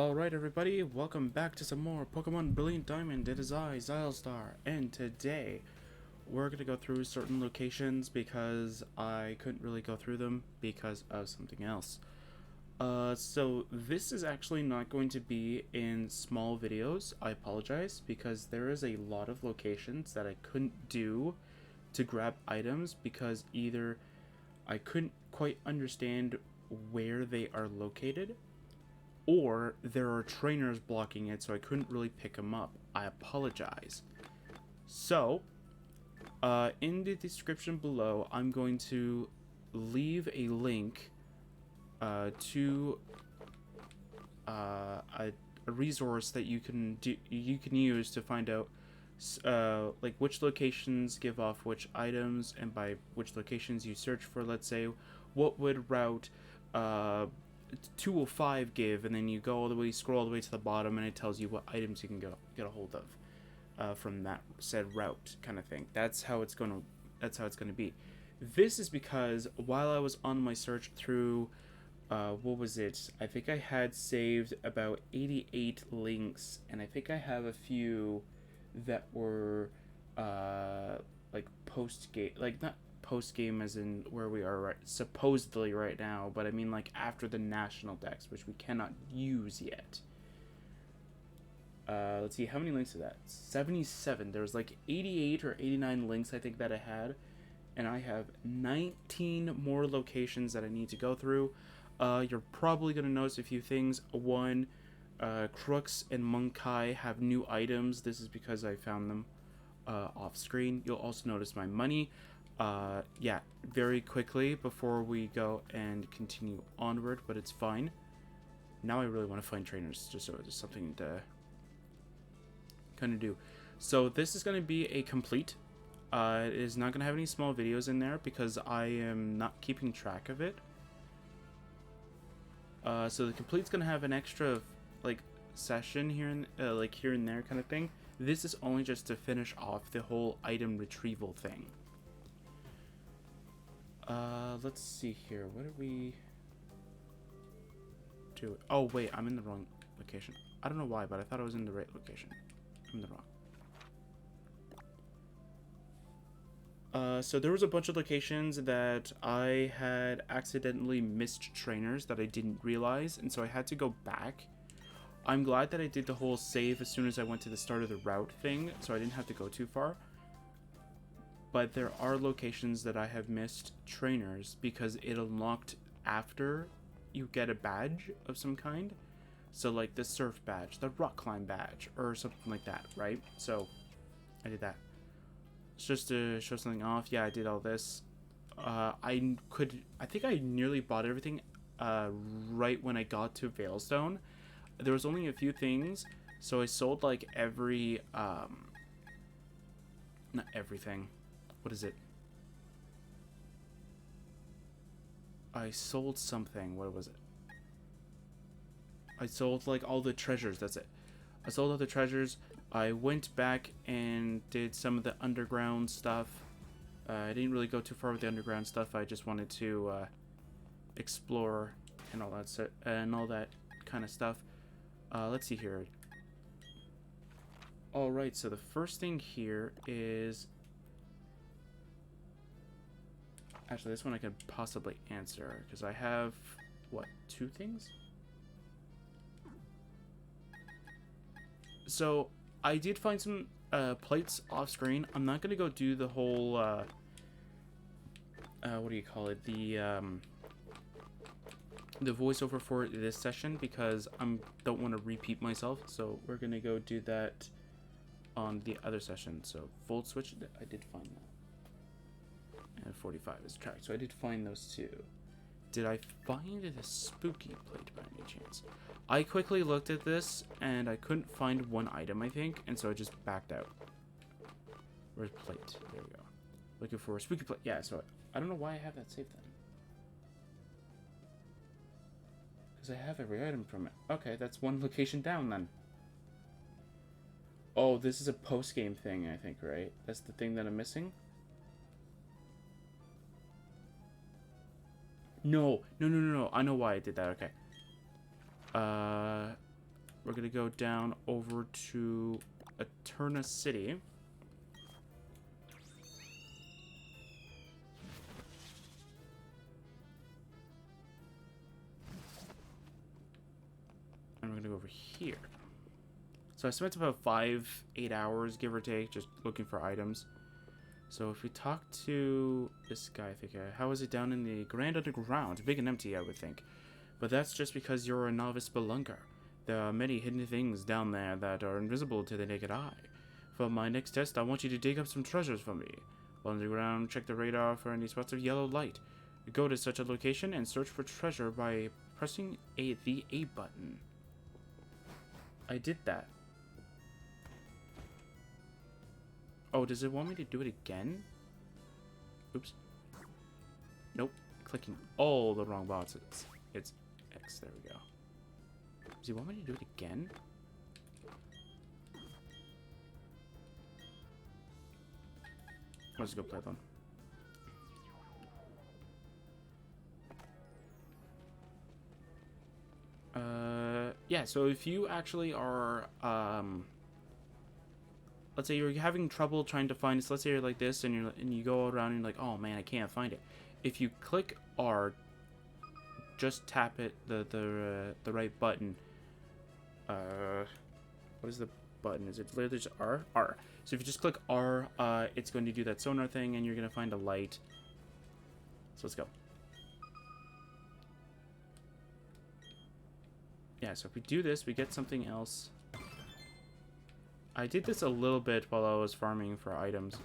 Alright everybody, welcome back to some more Pokemon Brilliant Diamond. It is I, Xilestar, and today we're going to go through certain locations because I couldn't really go through them because of something else. So this is actually not going to be in small videos. I apologize because there is a lot of locations that I couldn't do to grab items because either I couldn't quite understand where they are located, or there are trainers blocking it, so I couldn't really pick them up. I apologize. So, in the description below, I'm going to leave a link to a resource that you can use to find out like which locations give off which items, and by which locations you search for. Let's say, what would route 205 give, and then you go all the way, scroll all the way to the bottom, and it tells you what items you can get a hold of from that said route, kind of thing. That's how it's gonna be. This is because while I was on my search through what was it? I think I had saved about 88 links, and I think I have a few that were like post game, like not post game as in where we are right supposedly right now, but I mean like after the national decks, which we cannot use yet. Let's see, how many links is that? 77. There was like 88 or 89 links I think that I had, and I have 19 more locations that I need to go through. You're probably going to notice a few things. One, Crooks and Munkai have new items. This is because I found them off screen. You'll also notice my money. Yeah, very quickly before we go and continue onward, but it's fine. Now I really want to find trainers, just so there's something to kind of do. So this is going to be a complete. It is not going to have any small videos in there because I am not keeping track of it. So the complete's going to have an extra like session here and like here and there kind of thing. This is only just to finish off the whole item retrieval thing. Let's see here. What are we doing? Oh, wait, I'm in the wrong location. I don't know why, but I thought I was in the right location. I'm in the wrong. So there was a bunch of locations that I had accidentally missed trainers that I didn't realize, and so I had to go back. I'm glad that I did the whole save as soon as I went to the start of the route thing, so I didn't have to go too far. But there are locations that I have missed trainers because it unlocked after you get a badge of some kind. So like the surf badge, the rock climb badge, or something like that, right? So I did that. It's just to show something off. Yeah, I did all this. I think I nearly bought everything right when I got to Veilstone. There was only a few things, so I sold like every not everything. What is it? I sold something. What was it? I sold like all the treasures. That's it. I sold all the treasures. I went back and did some of the underground stuff. I didn't really go too far with the underground stuff. I just wanted to explore and all that kind of stuff. Let's see here. All right. So the first thing here is. Actually, this one I could possibly answer, because I have, what, 2 things? So, I did find some plates off screen. I'm not going to go do the whole, what do you call it, the voiceover for this session, because I don't want to repeat myself, so we're going to go do that on the other session. So, Volt Switch, I did find that. And 45 is tracked, so I did find those 2. Did I find the spooky plate by any chance? I quickly looked at this, and I couldn't find one item, I think, and so I just backed out. Where's plate? There we go. Looking for a spooky plate. Yeah, so I don't know why I have that saved then. Because I have every item from it. Okay, that's one location down then. Oh, this is a post-game thing, I think, right? That's the thing that I'm missing? No. I know why I did that. Okay. we're going to go down over to Eterna City. And we're going to go over here. So I spent about 5-8 hours, give or take, just looking for items. So if we talk to this guy, I think, how is it down in the Grand Underground? Big and empty, I would think. But that's just because you're a novice spelunker. There are many hidden things down there that are invisible to the naked eye. For my next test, I want you to dig up some treasures for me. While underground, check the radar for any spots of yellow light. Go to such a location and search for treasure by pressing the A button. I did that. Oh, does it want me to do it again? Oops. Nope. Clicking all the wrong boxes. It's X. There we go. Does he want me to do it again? Let's go play them. Yeah, so if you actually are, let's say you're having trouble trying to find this, let's say you're like this, and you go around and you're like, oh man, I can't find it. If you click R, just tap it, the right button. What is the button? Is it literally just R? R. So if you just click R, it's going to do that sonar thing, and you're going to find a light. So let's go. Yeah, so if we do this, we get something else. I did this a little bit while I was farming for items.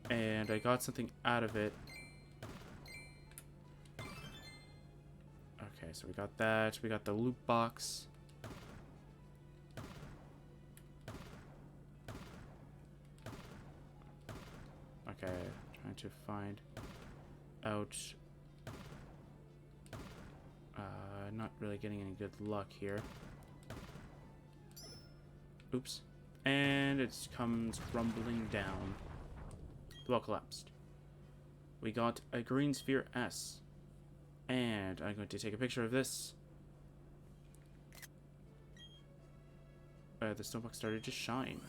And I got something out of it. Okay, so we got that. We got the loot box. Okay, trying to find out. Not really getting any good luck here. Oops. And it comes rumbling down. The wall collapsed. We got a green sphere S. And I'm going to take a picture of this. The snowbox started to shine.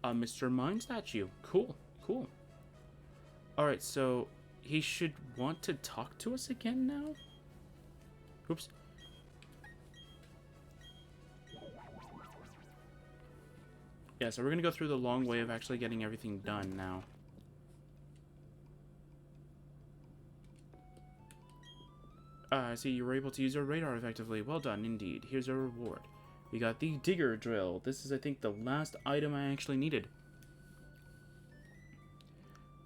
Mr. Mine statue. Cool. Cool. Alright, so he should want to talk to us again now? Oops. Yeah, so we're going to go through the long way of actually getting everything done now. I see you were able to use your radar effectively. Well done, indeed. Here's your reward. We got the digger drill. This is, I think, the last item I actually needed.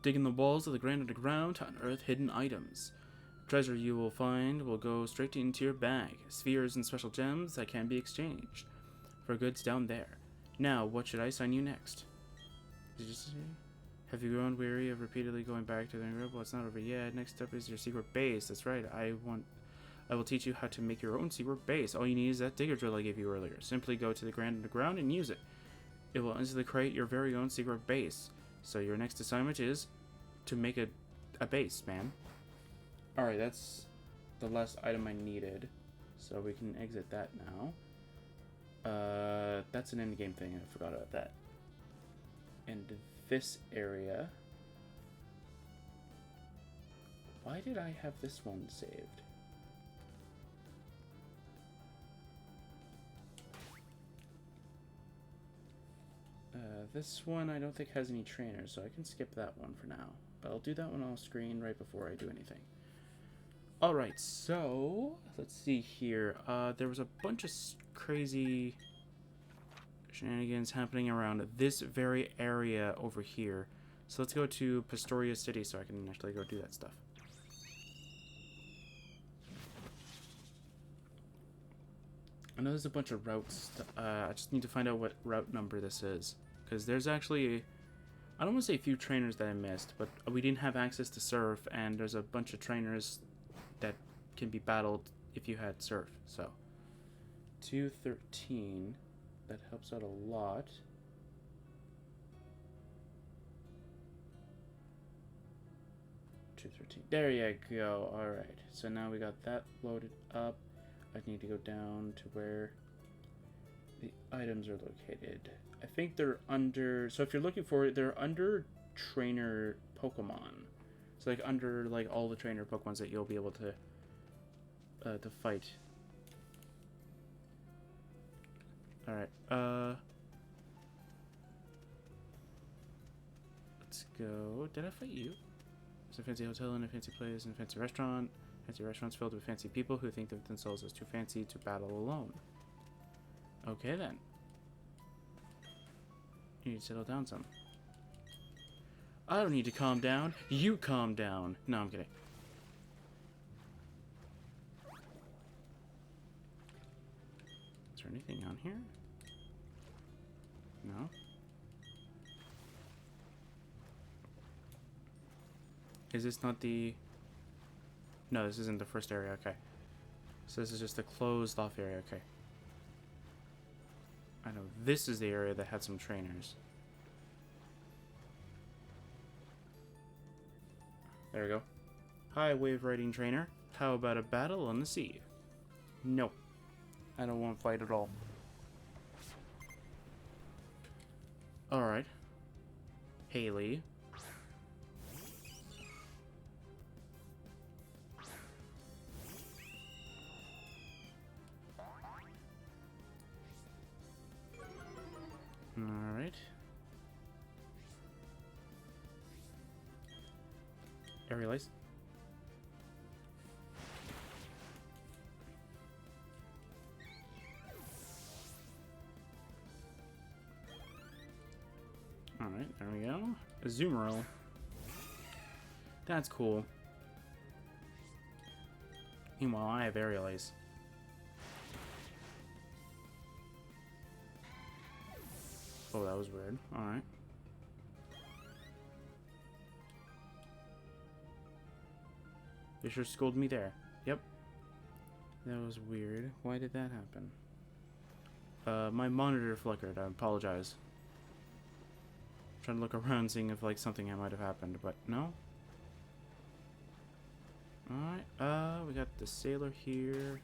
Dig in the walls of the Grand Underground to unearth hidden items. Treasure you will find will go straight into your bag. Spheres and special gems that can be exchanged for goods down there. Now, what should I assign you next? Did you say? Have you grown weary of repeatedly going back to the group? Well, it's not over yet. Next up is your secret base. That's right. I will teach you how to make your own secret base. All you need is that digger drill I gave you earlier. Simply go to the Grand Underground and use it. It will instantly create your very own secret base. So your next assignment is to make a base, man. Alright, that's the last item I needed. So we can exit that now. That's an endgame thing. I forgot about that. And this area. Why did I have this one saved? This one I don't think has any trainers, so I can skip that one for now. But I'll do that one off screen right before I do anything. Alright, so let's see here. There was a bunch of crazy shenanigans happening around this very area over here. So let's go to Pastoria City so I can actually go do that stuff. I know there's a bunch of routes. I just need to find out what route number this is. Because there's actually, I don't want to say a few trainers that I missed, but we didn't have access to Surf, and there's a bunch of trainers that can be battled if you had Surf. So, 213, that helps out a lot. 213. There you go. Alright. So now we got that loaded up. I need to go down to where the items are located. I think they're under... So if you're looking for it, they're under trainer Pokemon. So like under like all the trainer Pokemons that you'll be able to fight. Alright. Let's go. Did I fight you? There's a fancy hotel and a fancy place and a fancy restaurant. Fancy restaurants filled with fancy people who think of themselves as too fancy to battle alone. Okay then. You need to settle down some. I don't need to calm down. You calm down. No, I'm kidding. Is there anything on here? No. Is this not the... No, this isn't the first area. Okay. So this is just a closed off area. Okay. I know this is the area that had some trainers. There we go. Hi, wave riding trainer. How about a battle on the sea? No. I don't want to fight at all. Alright. Haley. Alright. Aerialize. Alright, there we go. Azumarill. That's cool. Meanwhile, I have Aerialize. Oh, that was weird. Alright. You sure scolded me there. Yep. That was weird. Why did that happen? My monitor flickered. I apologize. Trying to look around, seeing if like something might have happened, but no. Alright, we got the sailor here.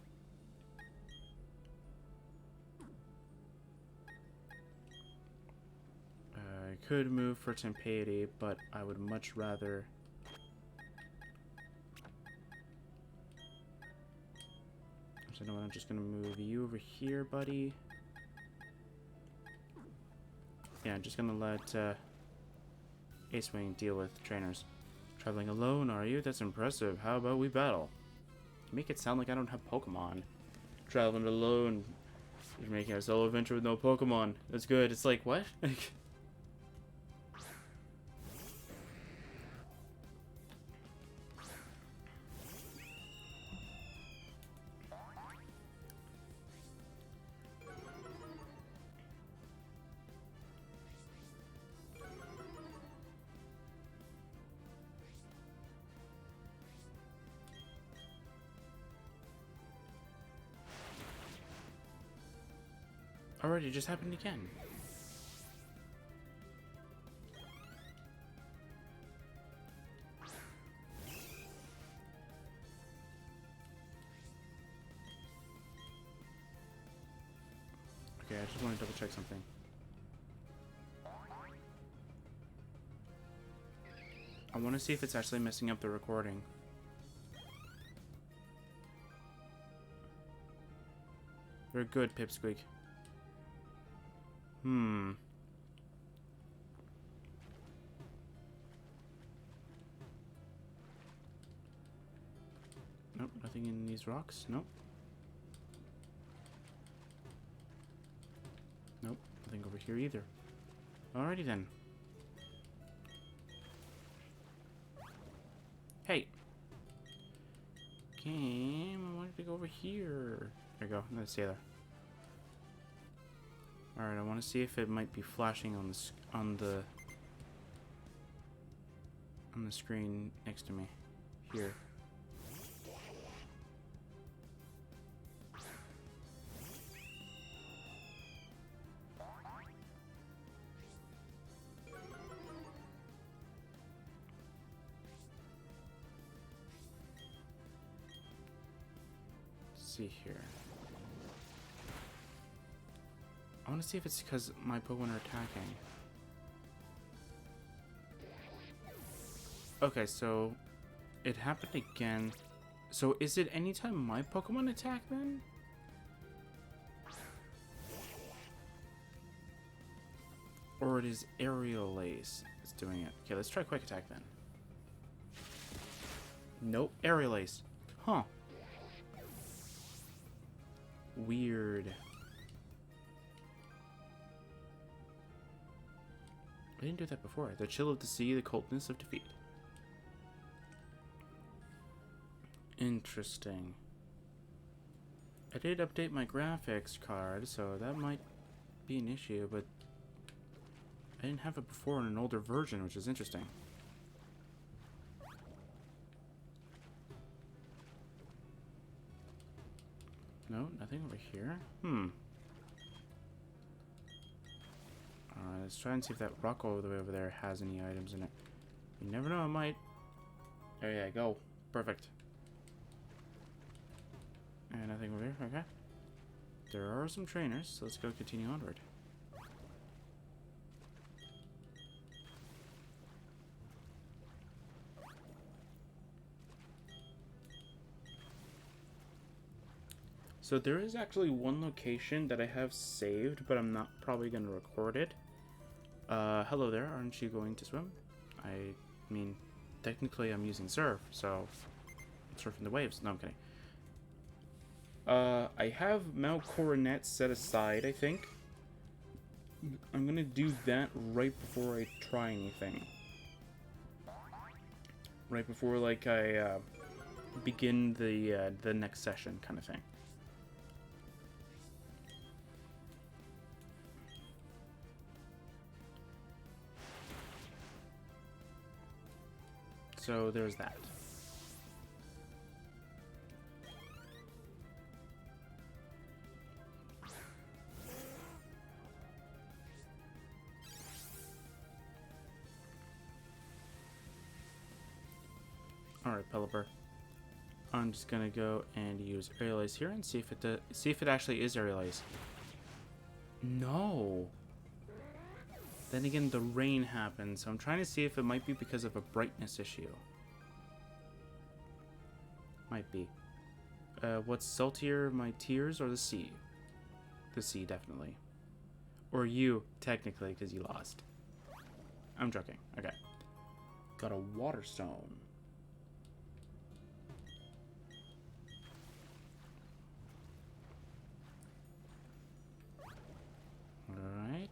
I could move for Tempady, but I would much rather... So you know what, I'm just gonna move you over here, buddy. Yeah, I'm just gonna let Ace Wing deal with trainers. Traveling alone, are you? That's impressive. How about we battle? You make it sound like I don't have Pokemon. Traveling alone. You're making a solo adventure with no Pokemon. That's good. It's like, what? Alright, it just happened again. Okay, I just want to double check something. I want to see if it's actually messing up the recording. Very good, Pipsqueak. Nope, nothing in these rocks. Nope. Nope, nothing over here either. Alrighty then. Hey! Game, I wanted to go over here. There you go, another sailor. Alright, I want to see if it might be flashing on the screen next to me. Here. see here. I want to see if it's because my Pokemon are attacking. Okay, so it happened again. So is it anytime my Pokemon attack then? Or it is Aerial Ace that's doing it. Okay, let's try Quick Attack then. Nope, Aerial Ace. Huh. Weird. I didn't do that before. The chill of the sea, the coldness of defeat. Interesting. I did update my graphics card, so that might be an issue, but I didn't have it before in an older version, which is interesting. No, nothing over here. Alright, let's try and see if that rock all the way over there has any items in it. You never know, it might. There you go. Perfect. And nothing over here. Okay. There are some trainers, so let's go continue onward. So there is actually one location that I have saved, but I'm not probably going to record it. Hello there, aren't you going to swim? I mean, technically I'm using surf, so I'm surfing the waves. No, I'm kidding. I have Mount Coronet set aside, I think. I'm going to do that right before I try anything. Right before, like, I begin the next session kind of thing. So there's that. Alright, Pelipper. I'm just gonna go and use Aerial Ace here and see if it actually is Aerial Ace. No. Then again, the rain happened, so I'm trying to see if it might be because of a brightness issue. Might be. What's saltier, my tears or the sea? The sea, definitely. Or you, technically, because you lost. I'm joking. Okay. Got a water stone. Alright.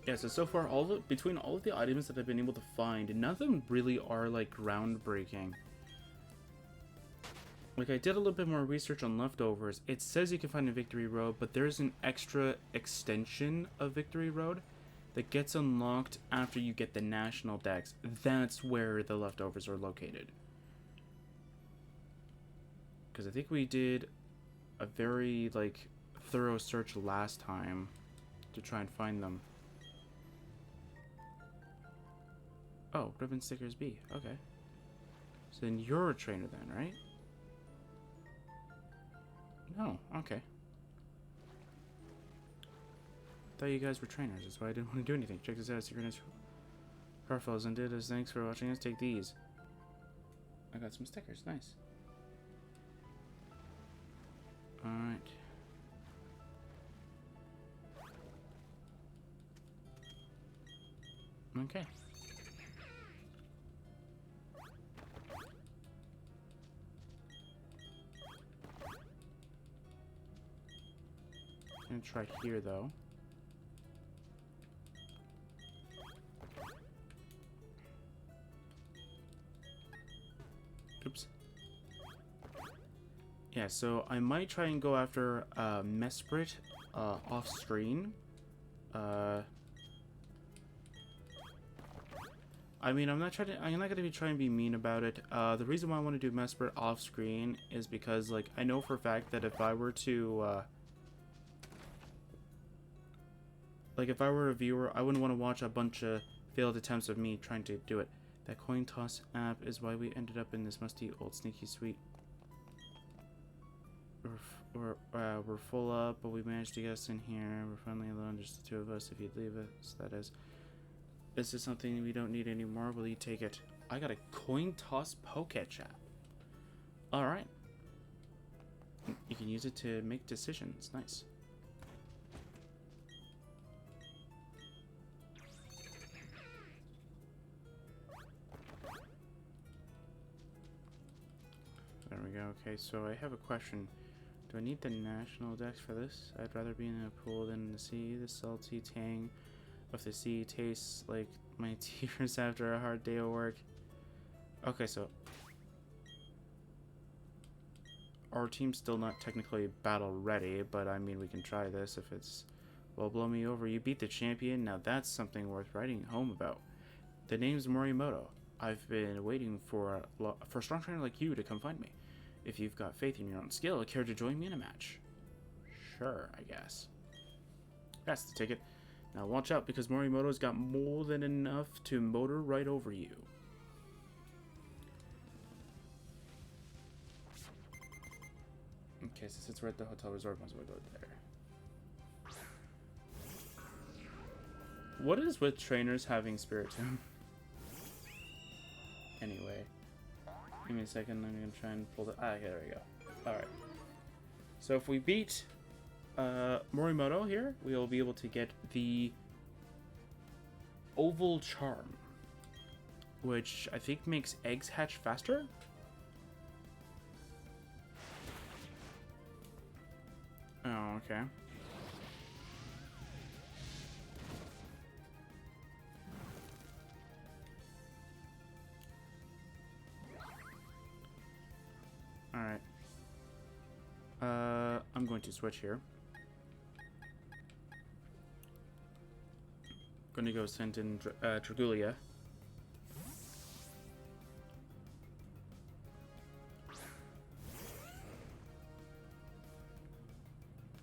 Yeah, so far, between all of the items that I've been able to find, none of them really are, like, groundbreaking. Like, I did a little bit more research on leftovers. It says you can find a Victory Road, but there's an extra extension of Victory Road that gets unlocked after you get the National Dex. That's where the leftovers are located. Because I think we did a very, like, thorough search last time to try and find them. Oh, Ribbon Stickers B. Okay. So then you're a trainer then, right? No, okay. Thought you guys were trainers, that's why I didn't want to do anything. Check this out, Synchronous Carfellows and did as thanks for watching us. Take these. I got some stickers, nice. Alright. Okay. I'm gonna try here though. Oops. Yeah, so I might try and go after Mesprit off screen. I mean, I'm not gonna be trying to be mean about it. The reason why I want to do Mesper off screen is because, like, I know for a fact that if I were to, like, if I were a viewer, I wouldn't want to watch a bunch of failed attempts of me trying to do it. That coin toss app is why we ended up in this musty old sneaky suite. We're full up, but we managed to get us in here. We're finally alone, just the two of us. If you'd leave us, that is. Is this something we don't need anymore? Will you take it? I got a coin toss Poketch app. Alright. You can use it to make decisions. Nice. There we go. Okay, so I have a question. Do I need the national dex for this? I'd rather be in a pool than in the sea. The salty tang of the sea tastes like my tears after a hard day of work. Okay, so our team's still not technically battle ready, but I mean, we can try this if it's... Well, blow me over. You beat the champion. Now that's something worth writing home about. The name's Morimoto. I've been waiting for a strong trainer like you to come find me. If you've got faith in your own skill, care to join me in a match? Sure, I guess. That's the ticket. Now watch out, because Morimoto's got more than enough to motor right over you. Okay, so since we're at the hotel resort, might as well go there. What is with trainers having spirit tomb? Anyway. Give me a second, I'm gonna try and pull the... Ah, okay, there we go. Alright. So if we beat Morimoto here, we'll be able to get the Oval Charm, which I think makes eggs hatch faster? Oh, okay. Alright. I'm going to switch here. Going to go send in Dragulia.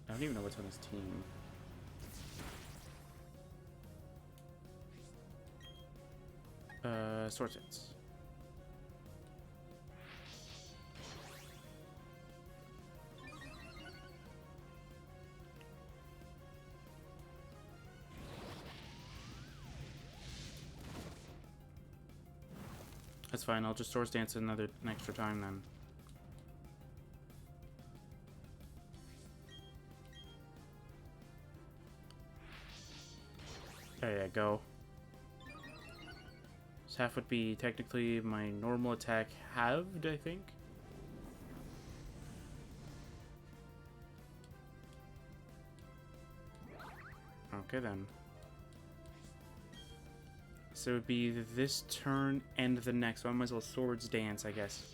I don't even know what's on his team. Sword Sense. That's fine, I'll just Swords Dance an extra time then. There you go. So half would be technically my normal attack halved, I think. Okay then. So it would be this turn and the next, so I might as well Swords Dance, I guess.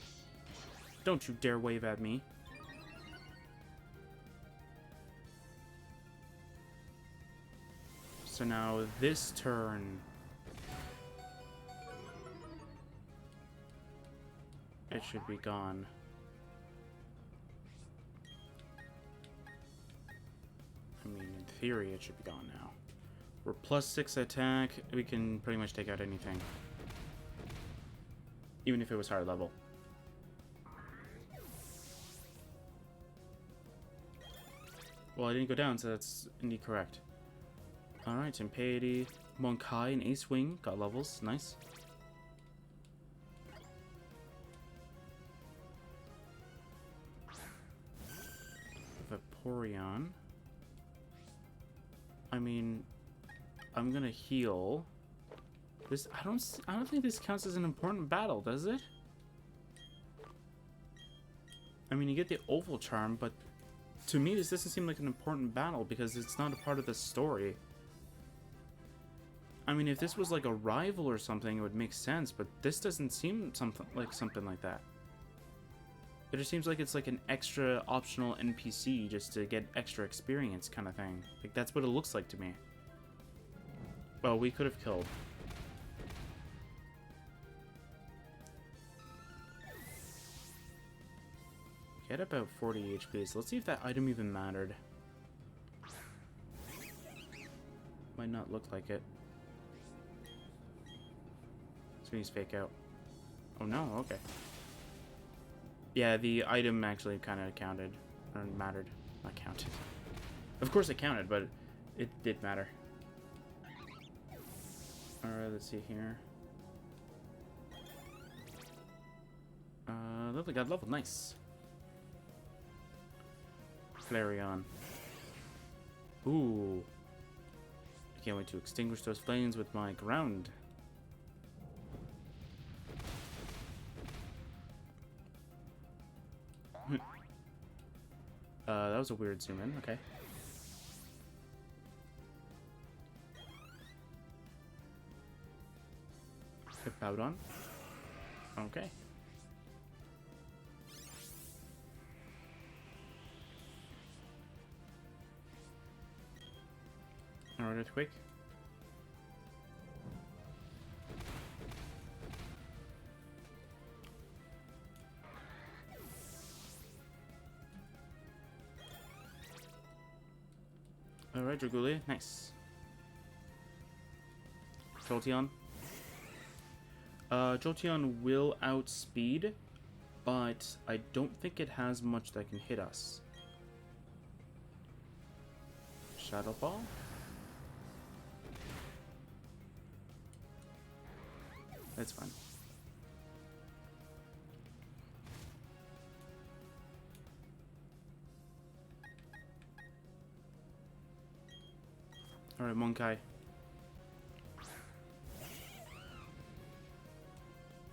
Don't you dare wave at me. So now this turn. It should be gone. I mean, in theory, it should be gone now. We're +6 attack. We can pretty much take out anything. Even if it was higher level. Well, I didn't go down, so that's indeed correct. Alright, Impiety, Monkai, and Ace Wing got levels. Nice. Vaporeon. I mean, I'm gonna heal. This I don't think this counts as an important battle, does it? I mean, you get the Oval Charm, but to me this doesn't seem like an important battle because it's not a part of the story. I mean, if this was like a rival or something, it would make sense, but this doesn't seem something like that. It just seems like it's like an extra optional NPC just to get extra experience kind of thing. Like, that's what it looks like to me. Well, we could have killed. He had about 40 HP, so let's see if that item even mattered. Might not look like it. So he's fake out. Oh no, okay. Yeah, the item actually kind of counted. Or mattered. Not counted. Of course it counted, but it did matter. Alright, let's see here. Lovely, got leveled. Nice. Flareon. Ooh. I can't wait to extinguish those flames with my ground. That was a weird zoom in. Okay. Hippowdon. Okay. Alright, earthquake. Alright, Dragoolia. Nice. Jolteon. Jolteon will outspeed, but I don't think it has much that can hit us. Shadow Ball? That's fine. Alright, Monkai.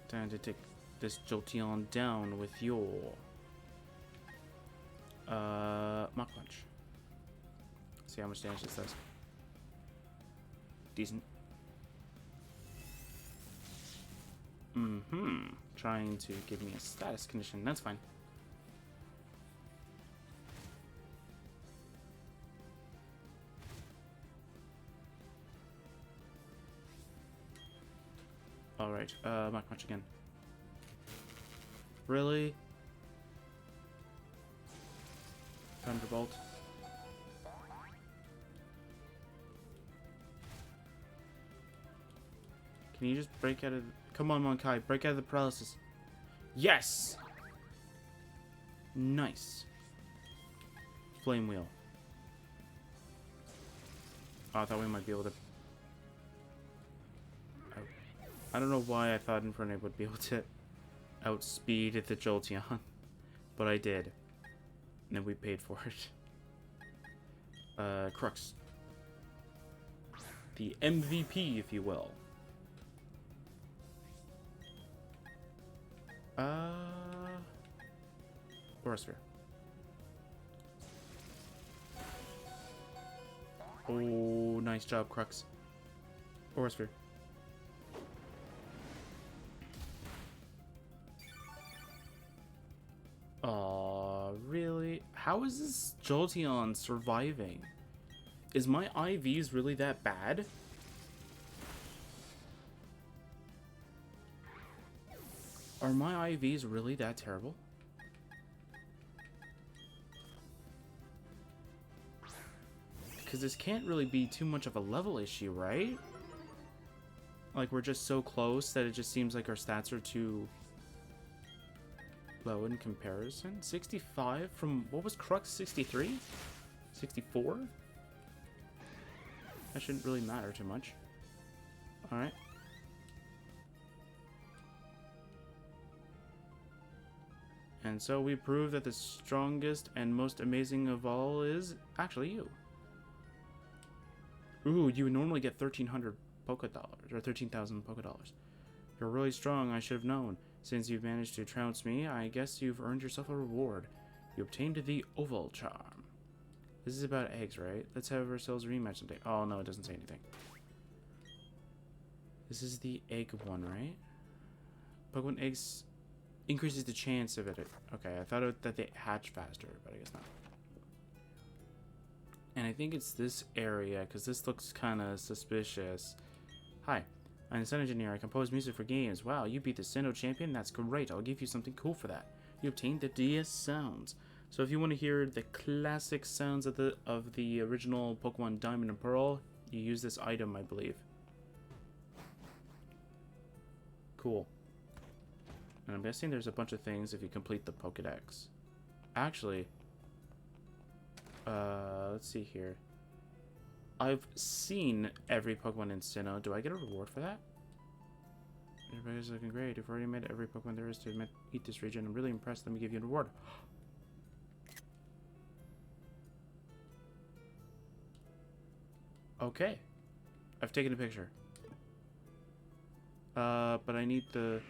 Time to take this Jolteon down with your Mach Punch. See how much damage this does. Decent. Trying to give me a status condition. That's fine. Alright, Mach Punch again. Really? Thunderbolt. Can you just break out of... Come on, Monkai, break out of the paralysis. Yes! Nice. Flame Wheel. Oh, I thought we might be able to... I don't know why I thought Infernape would be able to outspeed the Jolteon, but I did. And then we paid for it. Crux. The MVP, if you will. Aurasphere. Oh, nice job, Crux. Aurasphere. Aw, really? How is this Jolteon surviving? Is my IVs really that bad? Are my IVs really that terrible? Because this can't really be too much of a level issue, right? Like, we're just so close that it just seems like our stats are too low in comparison. 65 from, what was Crux? 63? 64? That shouldn't really matter too much. Alright. And so we prove that the strongest and most amazing of all is actually you. Ooh, you would normally get 1,300 Poké Dollars, or 13,000 Poké Dollars. You're really strong, I should have known. Since you've managed to trounce me, I guess you've earned yourself a reward. You obtained the Oval Charm. This is about eggs, right? Let's have ourselves a rematch someday. Oh, no, it doesn't say anything. This is the egg one, right? Pokemon eggs increases the chance of it. Okay, I thought that they hatch faster, but I guess not. And I think it's this area, because this looks kind of suspicious. Hi, I'm a sound engineer. I compose music for games. Wow, you beat the Sinnoh champion? That's great. I'll give you something cool for that. You obtained the DS sounds. So if you want to hear the classic sounds of the original Pokemon Diamond and Pearl, you use this item, I believe. Cool. And I'm guessing there's a bunch of things if you complete the Pokedex. Actually, let's see here. I've seen every Pokemon in Sinnoh. Do I get a reward for that? Everybody's looking great. You've already met every Pokemon there is to meet this region. I'm really impressed. Let me give you a reward. Okay. I've taken a picture. But I need the...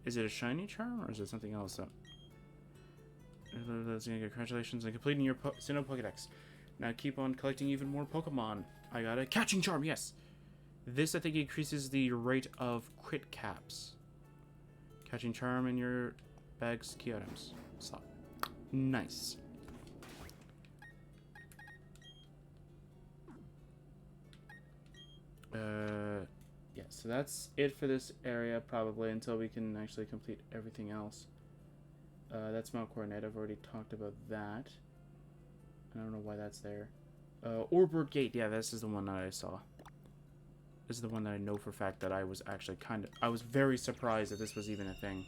Is it a shiny charm or is it something else? Congratulations on completing your Sinnoh Pokedex. Now keep on collecting even more Pokemon. I got a catching charm, yes! This, I think, increases the rate of crit caps. Catching charm in your bag's key items slot. Nice. Yeah, so that's it for this area, probably, until we can actually complete everything else. That's Mount Coronet. I've already talked about that. I don't know why that's there. Orbert Gate. Yeah, this is the one that I saw. This is the one that I know for a fact that I was actually I was very surprised that this was even a thing.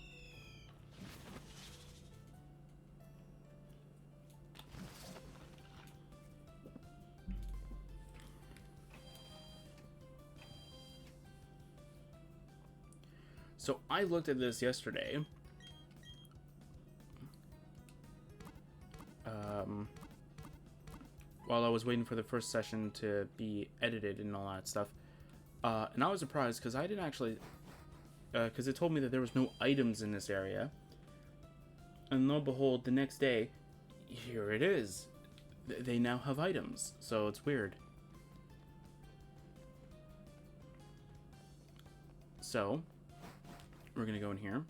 So I looked at this yesterday. While I was waiting for the first session to be edited and all that stuff. And I was surprised because I didn't actually... Because it told me that there was no items in this area. And lo and behold, the next day, here it is. They now have items. So it's weird. So, we're going to go in here.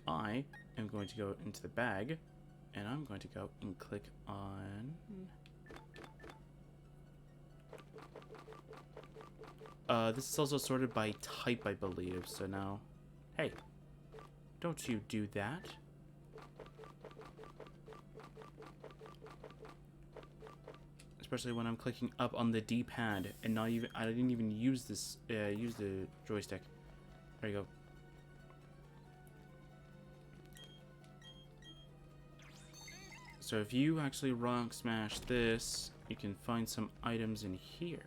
I am going to go into the bag. And I'm going to go and click on... this is also sorted by type, I believe. So now... Hey, don't you do that. Especially when I'm clicking up on the D-pad and not even... I didn't even use this... use the joystick. There you go. So if you actually rock smash this, you can find some items in here.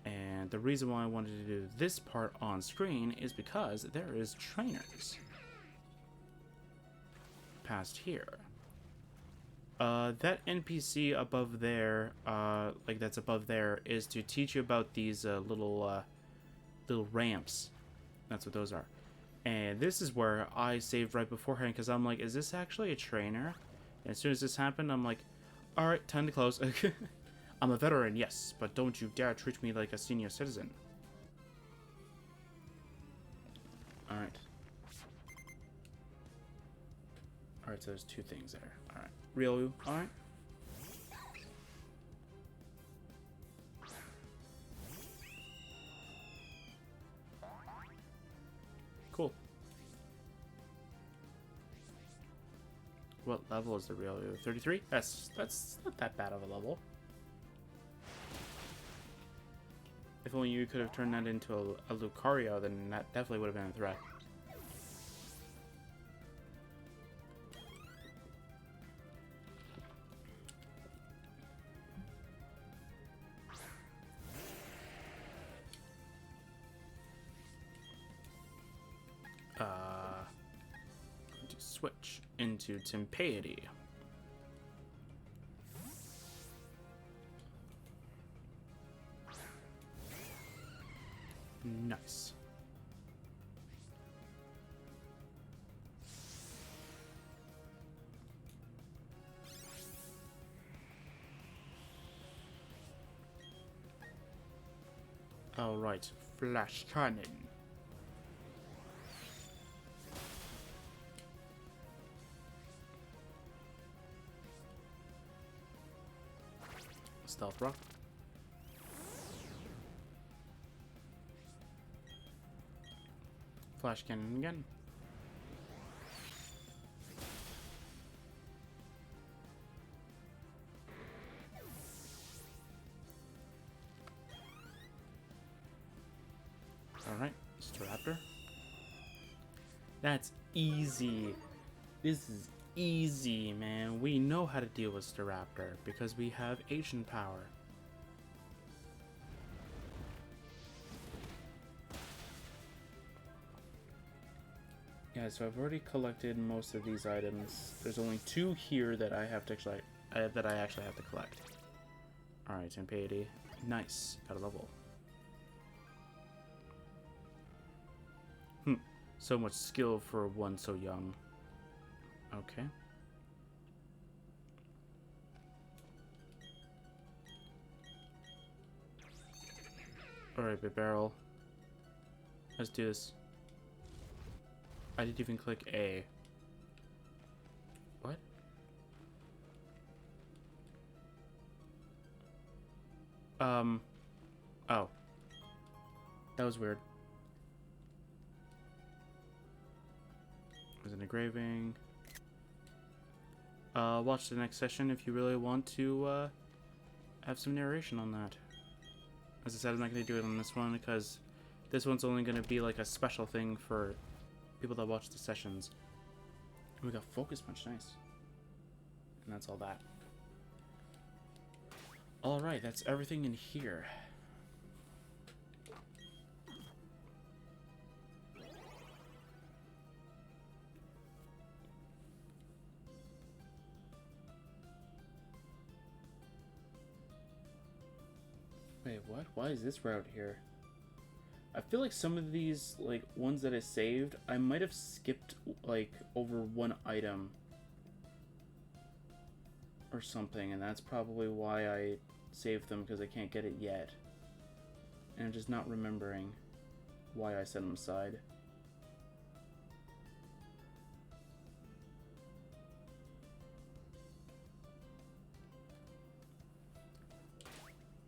And the reason why I wanted to do this part on screen is because there is trainers past here. That NPC above there, like that's above there, is to teach you about these little ramps. That's what those are. And this is where I saved right beforehand because I'm like, is this actually a trainer? And as soon as this happened, I'm like, alright, time to close. I'm a veteran, yes, but don't you dare treat me like a senior citizen. Alright. Alright, so there's two things there. Alright. Ryu, alright. Cool. What level is the real 33? That's not that bad of a level. If only you could have turned that into a Lucario, then that definitely would have been a threat. To switch into Tempaity. Nice. All right, flash cannon. Stealth rock. Flash cannon again. Alright, Staraptor. That's easy. This is easy, man. We know how to deal with Staraptor because we have Asian power. Yeah, so I've already collected most of these items. There's only 2 here that I have to actually have to collect. Alright, Tempeity. Nice. Got a level. So much skill for one so young. Okay. Alright, Big Barrel. Let's do this. I didn't even click A. What? Oh. That was weird. There's an engraving. Watch the next session if you really want to have some narration on that. As I said, I'm not going to do it on this one because this one's only going to be like a special thing for people that watch the sessions. And we got Focus Punch, nice. And that's all that. Alright, that's everything in here. Wait, what? Why is this route here? I feel like some of these, like, ones that I saved, I might have skipped, like, over one item. Or something, and that's probably why I saved them, because I can't get it yet. And I'm just not remembering why I set them aside.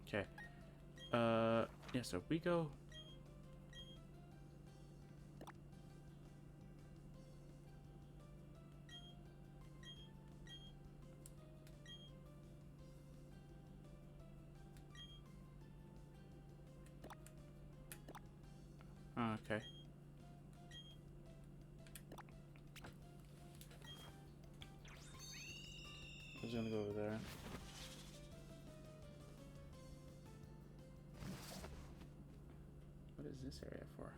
Okay. Yeah, so if we go... Oh, okay. I was gonna go over there. What is this area for?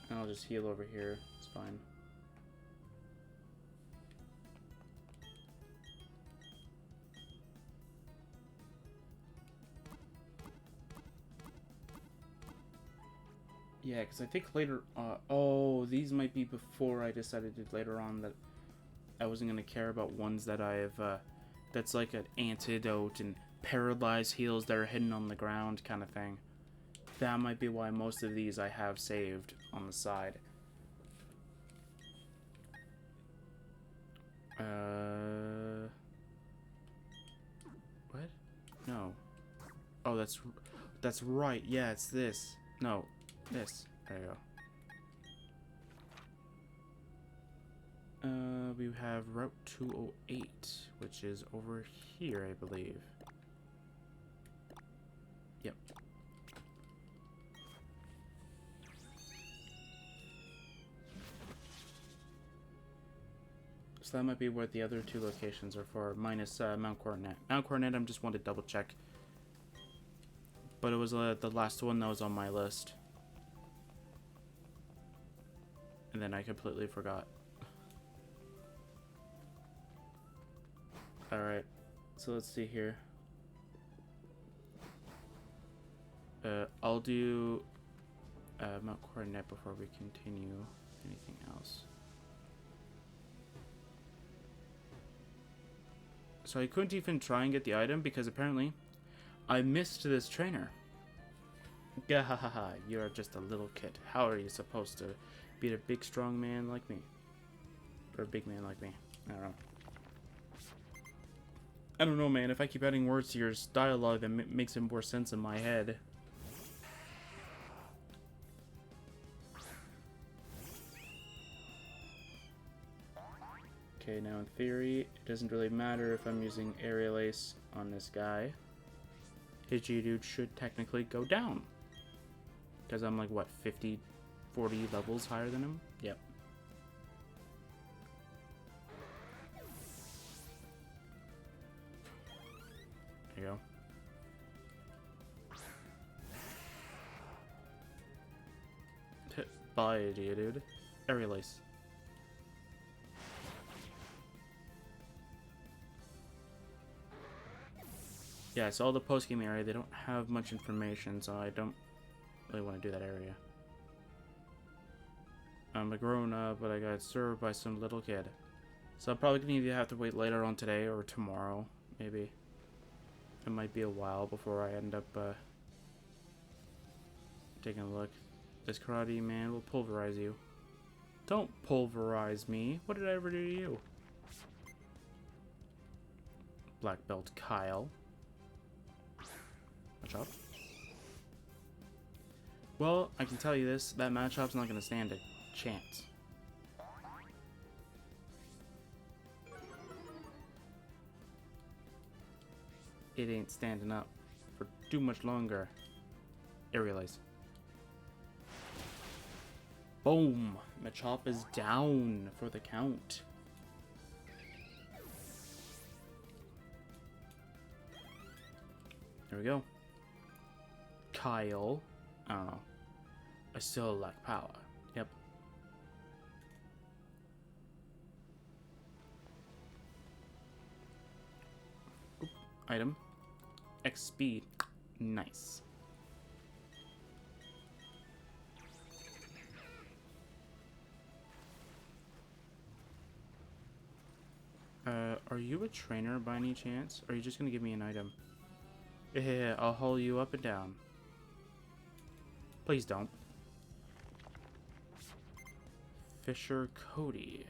And I'll just heal over here. It's fine. Yeah, because I think later... oh, these might be before I decided later on that I wasn't going to care about ones that I've... that's like an antidote and paralyzed heals that are hidden on the ground kind of thing. That might be why most of these I have saved on the side. What? No. Oh, that's right. Yeah, it's this. No, this. There you go. We have Route 208, which is over here, I believe. Yep. So that might be what the other 2 locations are for, minus Mount Coronet. Mount Coronet, I just wanted to double check. But it was the last one that was on my list. And then I completely forgot. Alright, so let's see here. I'll do Mount Coronet before we continue anything else. So I couldn't even try and get the item because apparently I missed this trainer. Gahahaha, you're just a little kid. How are you supposed to beat a big strong man like me? Or a big man like me? I don't know. I don't know, man. If I keep adding words to your dialogue, that makes it more sense in my head. Okay, now in theory, it doesn't really matter if I'm using Aerial Ace on this guy. His Geodude should technically go down. Because I'm like, what, 50, 40 levels higher than him? Yep. There you go. Bye, Geodude. Aerial Ace. Yeah, so all the post-game area, they don't have much information, so I don't really want to do that area. I'm a grown-up, but I got served by some little kid. So I'm probably going to either have to wait later on today or tomorrow, maybe. It might be a while before I end up taking a look. This karate man will pulverize you. Don't pulverize me. What did I ever do to you? Black belt Kyle. Matchup. Well, I can tell you this, that matchup's not going to stand a chance. It ain't standing up for too much longer. Aerial Ace. Boom! Machop is down for the count. There we go. Kyle. I don't know. I still lack power. Yep. Oop. Item. X speed. Nice. Are you a trainer by any chance? Or are you just gonna give me an item? Yeah, I'll haul you up and down. Please don't. Fisher Cody.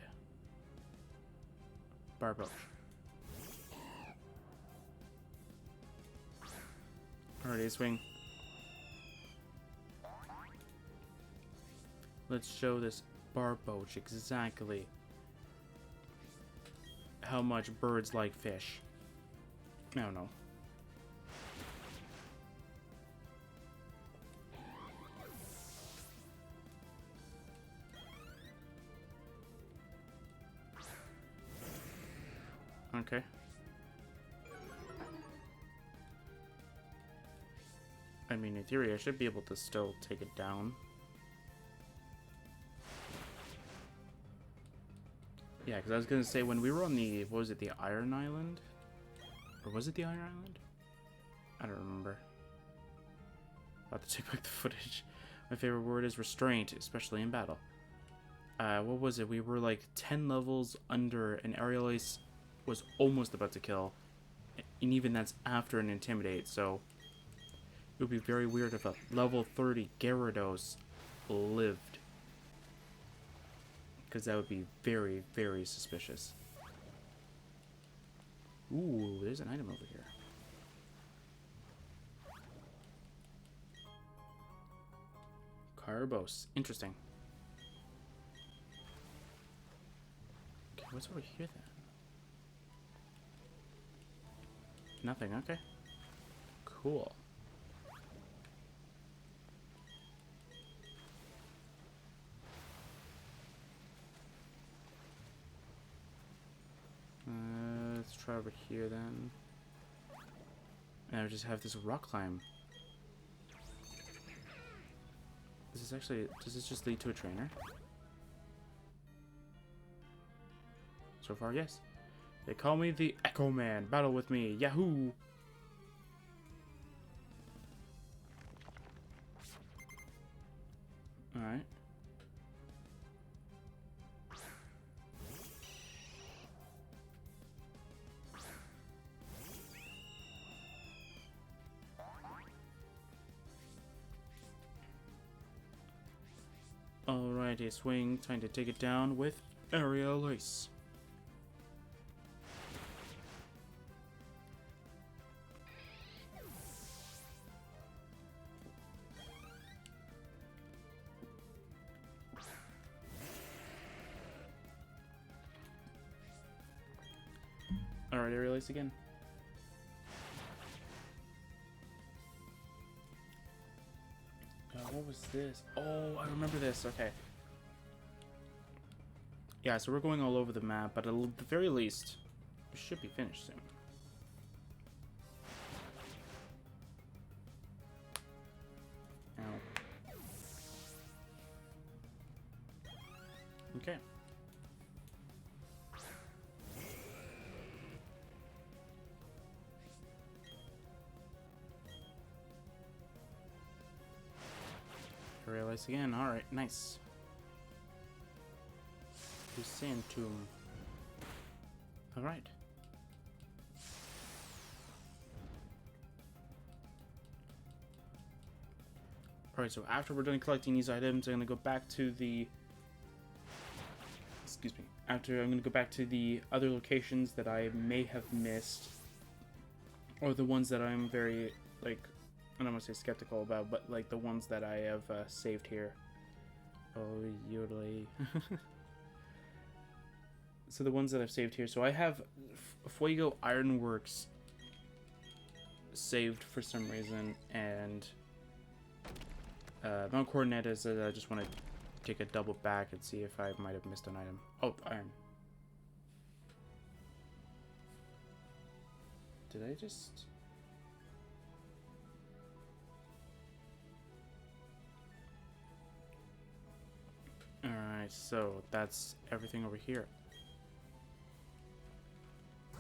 Barboach. Alrighty, swing. Let's show this Barboach exactly how much birds like fish. I don't know. Okay. I mean, in theory, I should be able to still take it down. Yeah, because I was going to say, when we were on the, what was it, the Iron Island? Or was it the Iron Island? I don't remember. I'll have to take back the footage. My favorite word is restraint, especially in battle. What was it? We were like 10 levels under an Aerial Ace was almost about to kill. And even that's after an Intimidate, so it would be very weird if a level 30 Gyarados lived. Because that would be very, very suspicious. Ooh, there's an item over here. Carbos. Interesting. Okay, what's over here then? Nothing, okay. Cool. Let's try over here then. And I just have this rock climb. This is actually, does this just lead to a trainer? So far, yes. They call me the Echo Man. Battle with me. Yahoo! Alright. Alrighty, swing. Time to take it down with Aerial Ace. Alright, I realized again. What was this? Oh, I remember this. Okay. Yeah, so we're going all over the map, but at the very least, we should be finished soon. Ow. Okay. I realized again. Alright, nice. The sand tomb. Alright. Alright, so after we're done collecting these items, I'm gonna go back to the... Excuse me. I'm gonna go back to the other locations that I may have missed. Or the ones that I'm very, like... I don't want to say skeptical about, but like the ones that I have saved here. Oh, yodelay. So the ones that I've saved here. So I have Fuego Ironworks saved for some reason, and Mount Coronetas, I just want to take a double back and see if I might have missed an item. Oh, iron. Did I just... Alright, so that's everything over here.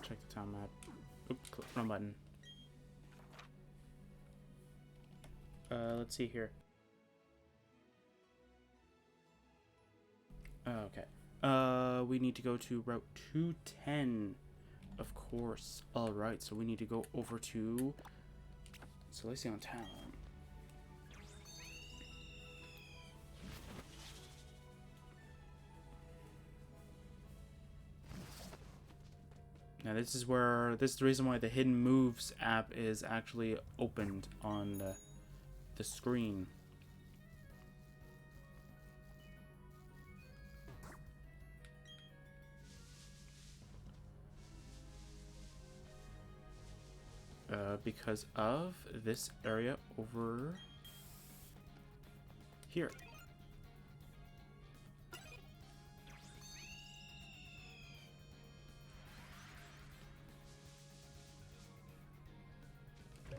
Check the town map. Oops, wrong button. Let's see here. Okay. We need to go to Route 210. Of course. Alright, so we need to go over to Celestic Town. Now this is the reason why the Hidden Moves app is actually opened on the screen. Because of this area over here.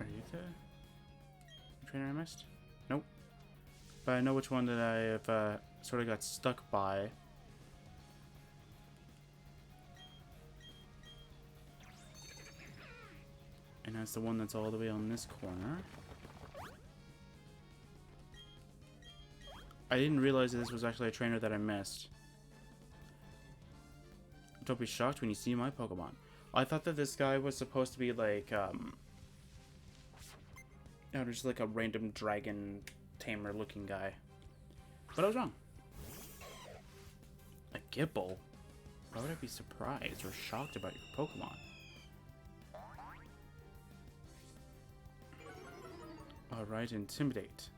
Are you the trainer I missed? Nope. But I know which one that I have sort of got stuck by. And that's the one that's all the way on this corner. I didn't realize that this was actually a trainer that I missed. Don't be shocked when you see my Pokemon. I thought that this guy was supposed to be like, just like a random dragon tamer looking guy. But I was wrong. A Gibble? Why would I be surprised or shocked about your Pokemon? Alright, Intimidate.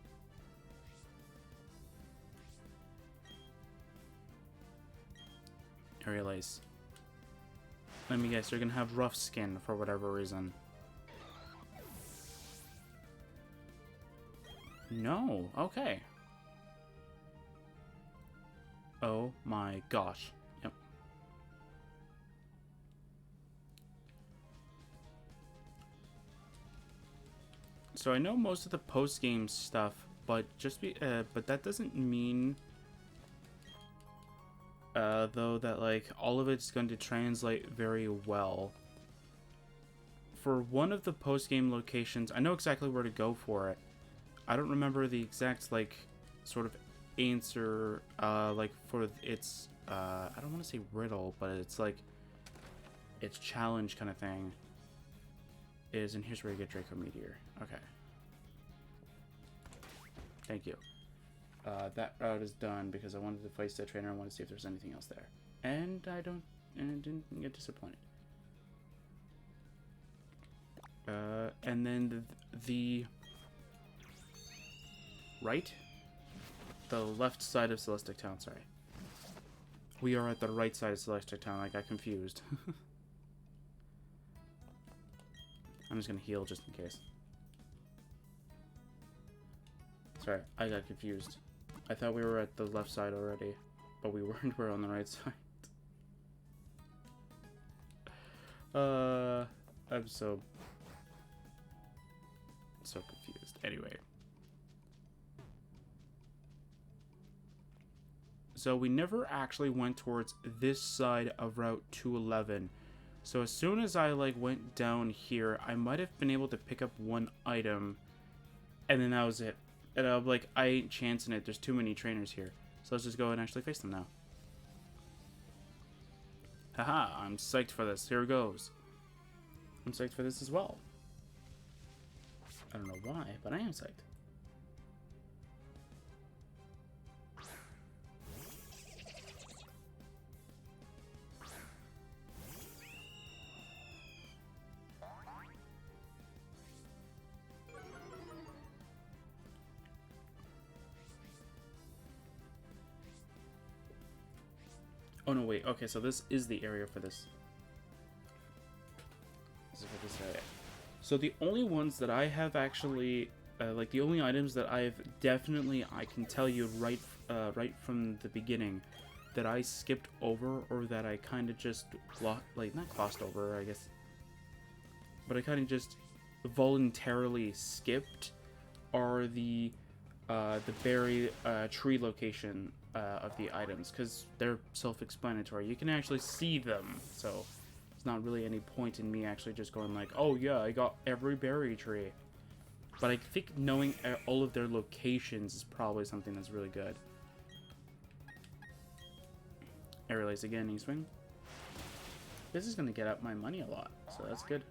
Aerial Ace. Let me guess, you're gonna have rough skin for whatever reason. No, okay. Oh my gosh. Yep. So I know most of the post-game stuff, but but that doesn't mean though that like all of it's going to translate very well. For one of the post-game locations, I know exactly where to go for it. I don't remember the exact like sort of answer like for its I don't want to say riddle, but it's like its challenge kind of thing is, and here's where you get Draco Meteor. Okay. Thank you. That route is done because I wanted to face that trainer. I wanted to see if there's anything else there. And I didn't get disappointed. And then the right? The left side of Celestic Town, sorry. We are at the right side of Celestic Town, I got confused. I'm just gonna heal just in case. Sorry, I got confused. I thought we were at the left side already, but we weren't. We're on the right side. I'm so confused. Anyway. So we never actually went towards this side of Route 211. So as soon as I like went down here, I might have been able to pick up one item, and then that was it. And I'm like, I ain't chancing it. There's too many trainers here. So let's just go and actually face them now. Haha, I'm psyched for this. Here goes. I'm psyched for this as well. I don't know why, but I am psyched. Oh no, wait. Okay, so this is the area for this. This is for this area. So the only ones that I have actually, like the only items that I've definitely, I can tell you right from the beginning, that I skipped over or that I kind of just not glossed over, I guess, but I kind of just voluntarily skipped, are the berry tree location of the items, because they're self-explanatory. You can actually see them, so there's not really any point in me actually just going like, oh yeah, I got every berry tree. But I think knowing all of their locations is probably something that's really good. Air relays again, E-swing. This is going to get up my money a lot, so that's good.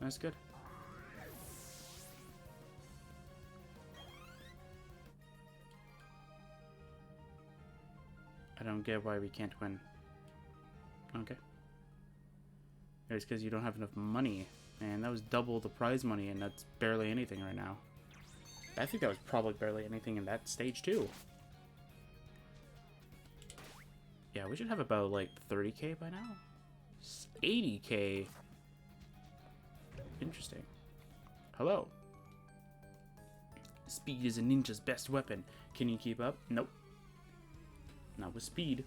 That's good. I don't get why we can't win. Okay. It's because you don't have enough money. Man, that was double the prize money, and that's barely anything right now. I think that was probably barely anything in that stage, too. Yeah, we should have about, like, 30k by now? 80k? Interesting. Hello. Speed is a ninja's best weapon. Can you keep up? Nope. Not with speed.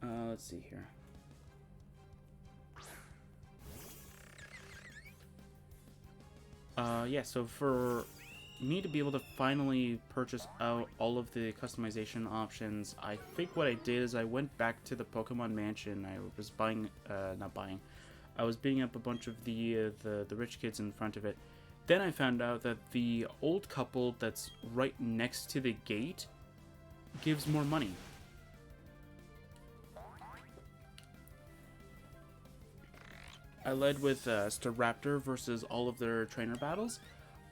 Let's see here. Yeah, so for me to be able to finally purchase out all of the customization options, I think what I did is I went back to the Pokemon Mansion. I was buying, I was beating up a bunch of the rich kids in front of it. Then I found out that the old couple that's right next to the gate gives more money. I led with Staraptor versus all of their trainer battles.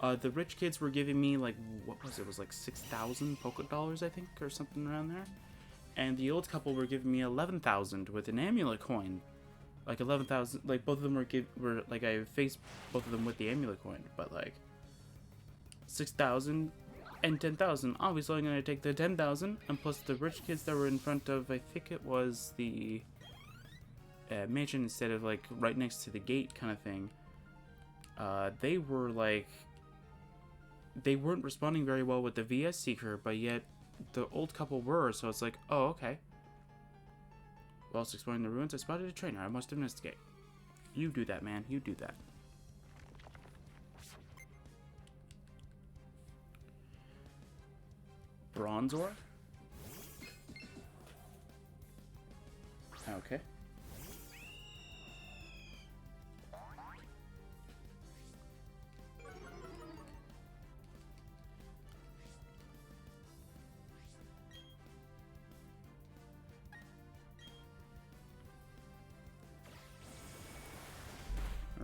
The rich kids were giving me, like, what was it? It was like 6,000 Poké Dollars, I think, or something around there. And the old couple were giving me 11,000 with an amulet coin. Like 11,000, like both of them were like, I faced both of them with the amulet coin, but like 6,000 and 10,000. Obviously, I'm gonna take the 10,000, and plus the rich kids that were in front of, I think it was the mansion instead of like right next to the gate kind of thing. They were like, they weren't responding very well with the VS Seeker, but yet the old couple were. So it's like, oh, okay. Whilst exploring the ruins, I spotted a trainer. I must investigate. You do that, man. You do that. Bronzor? Okay.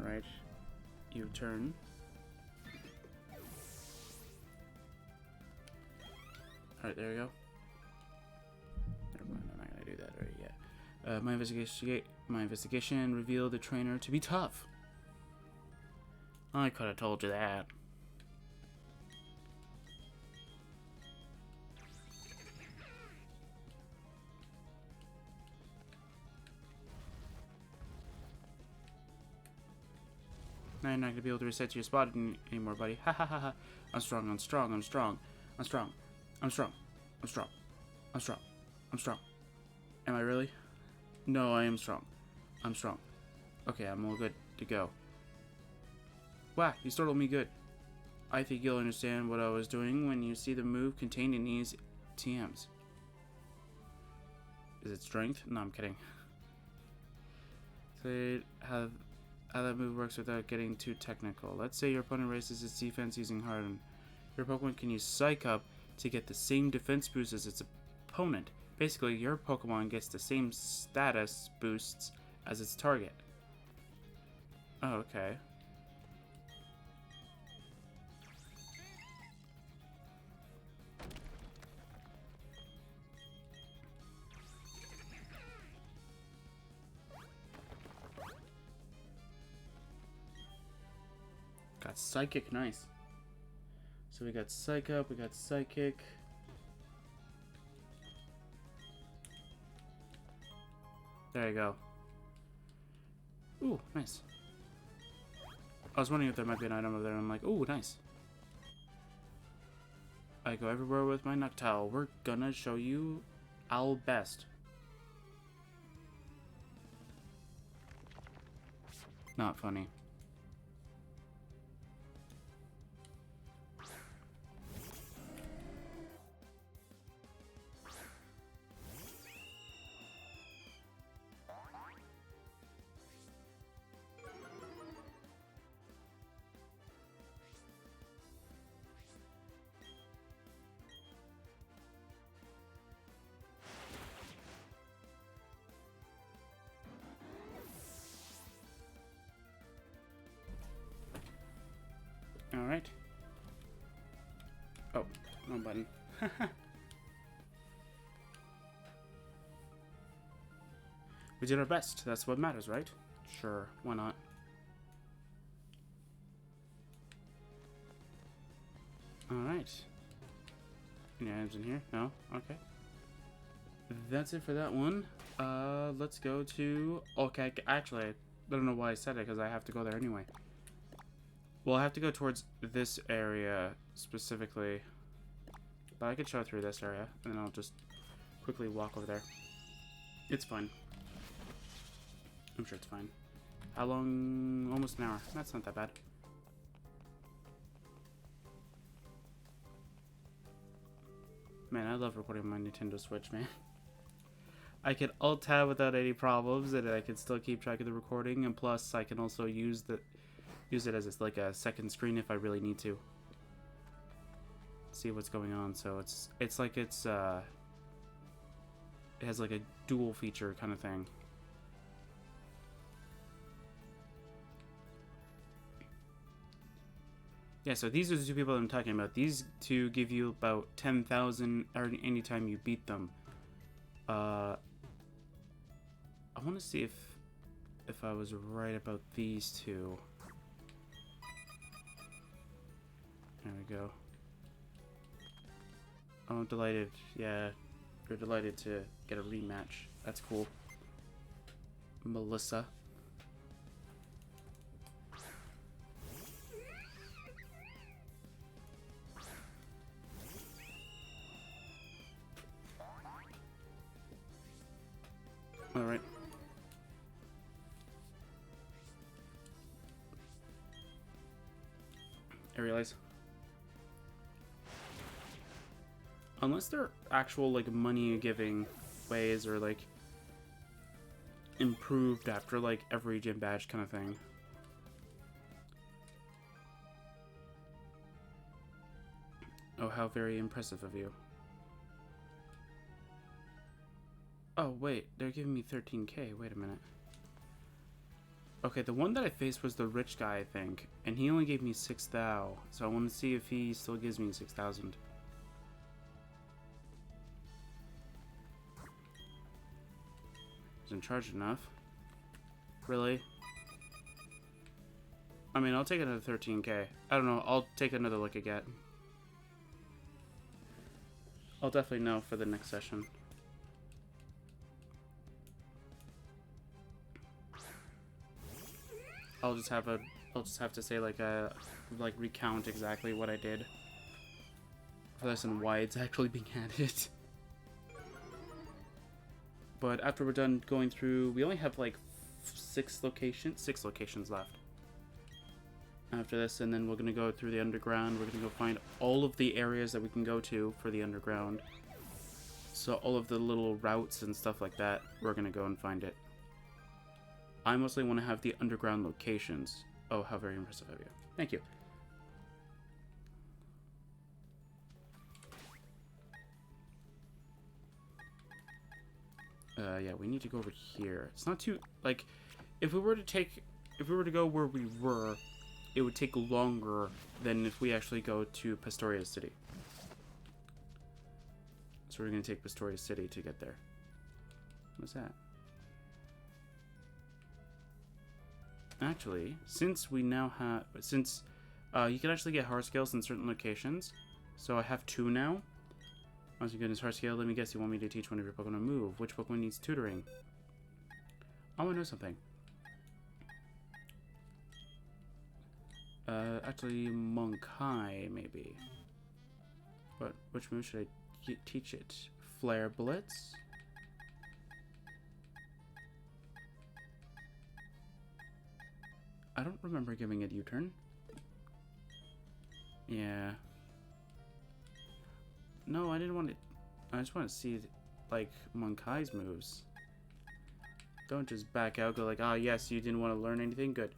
Alright, your turn. Alright, there we go. Never mind, I'm not gonna do that right yet. My investigation revealed the trainer to be tough. I could have told you that. Now you're not gonna be able to reset to your spot anymore, buddy. Ha ha ha ha. I'm strong, I'm strong, I'm strong. I'm strong. I'm strong. I'm strong. I'm strong. I'm strong. Am I really? No, I am strong. I'm strong. Okay, I'm all good to go. Wow, you startled me good. I think you'll understand what I was doing when you see the move contained in these TMs. Is it strength? No, I'm kidding. So how that move works without getting too technical. Let's say your opponent raises its defense using Harden. Your Pokemon can use Psych Up to get the same defense boost as its opponent. Basically, your Pokemon gets the same status boosts as its target. Oh, okay. Got Psychic, nice. So we got Psych Up, we got Psychic. There you go. Ooh, nice. I was wondering if there might be an item over there, and I'm like, ooh, nice. I go everywhere with my Noctowl. We're gonna show you our best. Not funny. Alright. Oh, wrong button. We did our best. That's what matters, right? Sure, why not? Alright. Any items in here? No? Okay. That's it for that one. Let's go to... Okay, actually, I don't know why I said it, because I have to go there anyway. Well, I have to go towards this area specifically. But I could show through this area, and then I'll just quickly walk over there. It's fine. I'm sure it's fine. How long? Almost an hour. That's not that bad. Man, I love recording on my Nintendo Switch, man. I can Alt-Tab without any problems, and I can still keep track of the recording, and plus I can also use it as like a second screen if I really need to. See what's going on. So it has like a dual feature kind of thing. Yeah, so these are the two people I'm talking about. These two give you about 10,000 anytime you beat them. I want to see if I was right about these two. There we go. Oh, I'm delighted. Yeah, you're delighted to get a rematch. That's cool. Melissa. All right. I realize. Unless they're actual like money giving ways or like improved after like every gym badge kind of thing. Oh, how very impressive of you. Oh wait, they're giving me 13k. Wait a minute. Okay, the one that I faced was the rich guy, I think, and he only gave me 6,000. So I want to see if he still gives me 6,000. Isn't charged enough. Really? I mean, I'll take another 13k. I don't know. I'll take another look again. I'll definitely know for the next session. I'll just have to say like recount exactly what I did for this and why it's actually being added. But after we're done going through, we only have like six locations left after this, and then we're gonna go through the underground. We're gonna go find all of the areas that we can go to for the underground. So all of the little routes and stuff like that, we're gonna go and find it. I mostly want to have the underground locations. Oh, how very impressive of you. Thank you. Yeah, we need to go over here. It's not too, like, if we were to go where we were, it would take longer than if we actually go to Pastoria City. So we're going to take Pastoria City to get there. What's that? Actually, since we now have, you can actually get heart scales in certain locations, so I have 2 now. Once you get his heart scale, let me guess, you want me to teach one of your Pokemon to move. Which Pokemon needs tutoring? I want to know something. Actually, Monkai, maybe. But which move should I teach it? Flare Blitz? I don't remember giving it U-turn. Yeah. No, I didn't want to. I just want to see, like, Monkai's moves. Don't just back out, go like, ah, yes, you didn't want to learn anything? Good.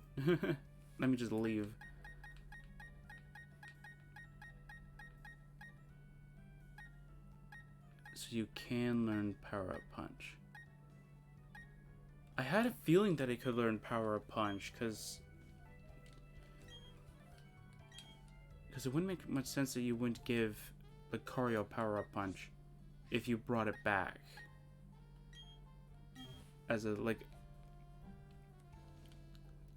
Let me just leave. So you can learn Power-Up Punch. I had a feeling that I could learn Power-Up Punch, because it wouldn't make much sense that you wouldn't give Lucario Power-Up Punch if you brought it back as a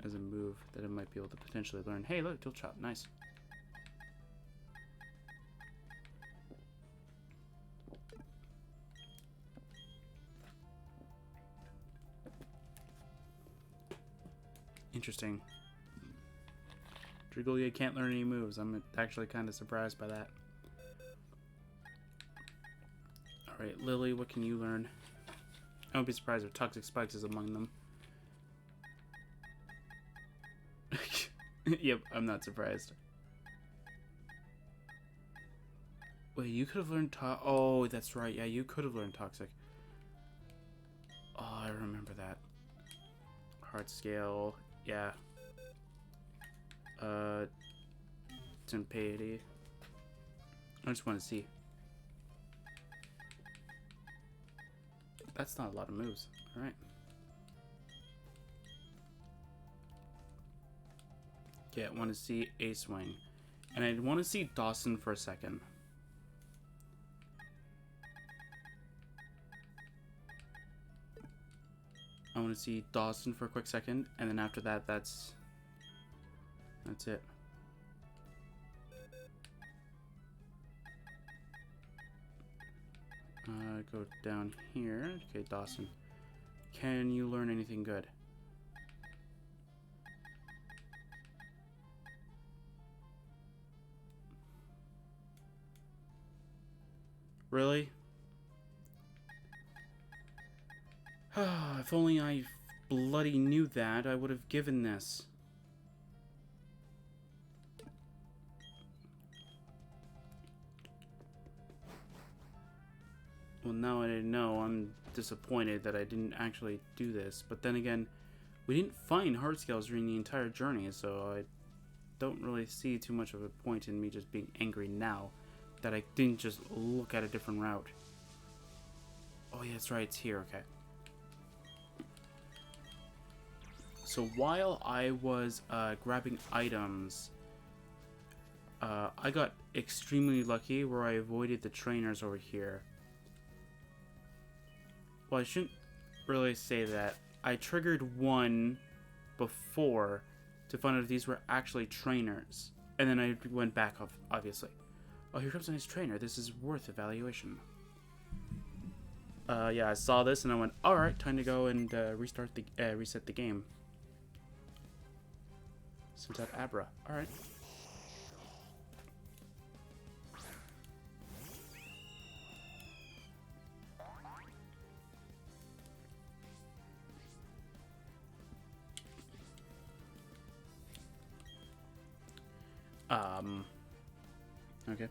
move that it might be able to potentially learn. Hey, look, Dual Chop, nice. Interesting. Driglia can't learn any moves. I'm actually kind of surprised by that. Alright, Lily, what can you learn? I won't be surprised if Toxic Spikes is among them. Yep, I'm not surprised. Wait, you could have learned oh, that's right. Yeah, you could have learned Toxic. Oh, I remember that. Heart Scale. Yeah. Tempady. I just want to see. That's not a lot of moves. Alright. Yeah, I want to see Ace Wing. And I want to see Dawson for a second. I want to see Dawson for a quick second, and then after that, that's it. Go down here. Okay, Dawson. Can you learn anything good? Really? If only I bloody knew that, I would have given this. Well, now I didn't know. I'm disappointed that I didn't actually do this. But then again, we didn't find heart scales during the entire journey, so I don't really see too much of a point in me just being angry now that I didn't just look at a different route. Oh yeah, that's right, it's here, okay. So while I was grabbing items, I got extremely lucky where I avoided the trainers over here. Well, I shouldn't really say that. I triggered one before to find out if these were actually trainers. And then I went back off, obviously. Oh, here comes a nice trainer. This is worth evaluation. Yeah, I saw this and I went, alright, time to go and reset the game. Syntat Abra. Alright. Okay.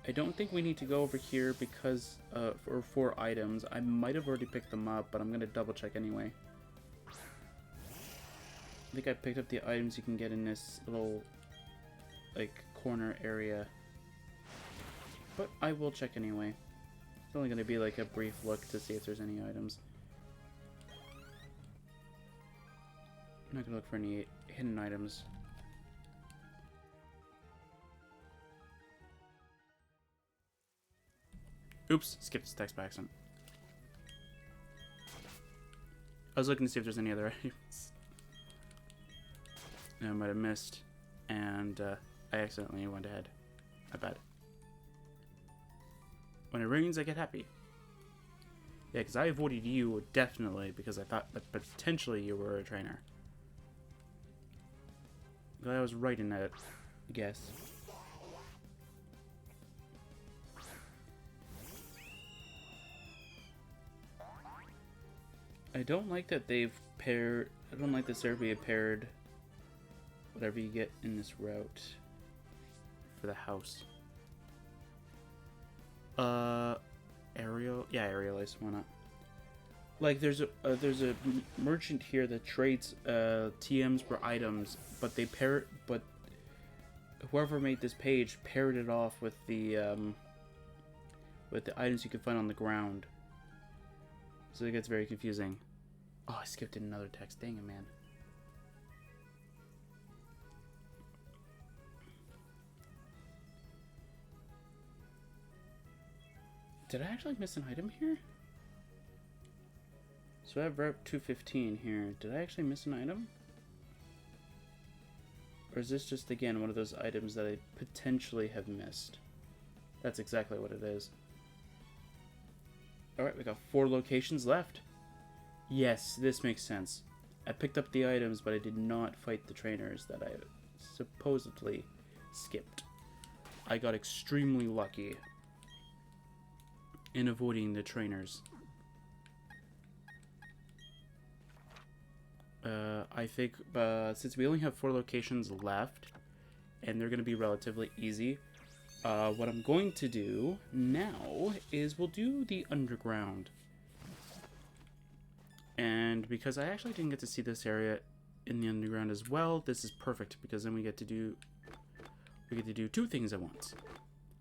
I don't think we need to go over here because, for 4 items. I might have already picked them up, but I'm gonna double check anyway. I think I picked up the items you can get in this little, like, corner area. But I will check anyway. It's only gonna be like a brief look to see if there's any items. I'm not gonna look for any hidden items. Oops, skipped this text by accident. I was looking to see if there's any other items I might have missed, and I accidentally went ahead. My bad. When it rings, I get happy. Yeah, because I avoided you, definitely, because I thought that potentially you were a trainer. Glad I was right in that guess. I don't like that they've paired... I don't like this area paired whatever you get in this route for the house. Aerial? Yeah, aerial ice, why not? Like, there's a merchant here that trades TMs for items, but they pair it, but whoever made this page paired it off with the items you can find on the ground. So it gets very confusing. Oh, I skipped in another text. Dang it, man. Did I actually miss an item here? So I have Route 215 here. Did I actually miss an item? Or is this just, again, one of those items that I potentially have missed? That's exactly what it is. Alright, we got 4 locations left. Yes, this makes sense. I picked up the items, but I did not fight the trainers that I supposedly skipped. I got extremely lucky in avoiding the trainers. I think since we only have 4 locations left, and they're going to be relatively easy, what I'm going to do now is we'll do the underground. And because I actually didn't get to see this area in the underground as well, this is perfect because then we get to do 2 things at once.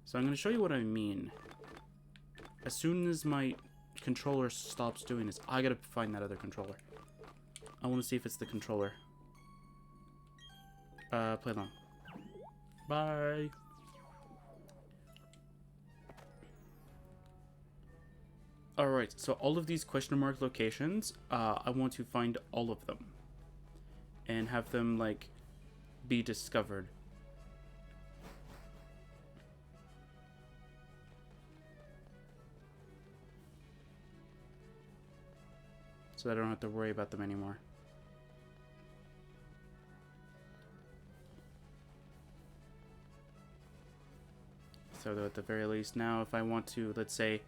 So I'm going to show you what I mean. As soon as my controller stops doing this, I gotta find that other controller. I want to see if it's the controller. Play along. Bye. Alright, so all of these question mark locations, I want to find all of them. And have them, like, be discovered. So that I don't have to worry about them anymore. So that at the very least now, if I want to, let's say,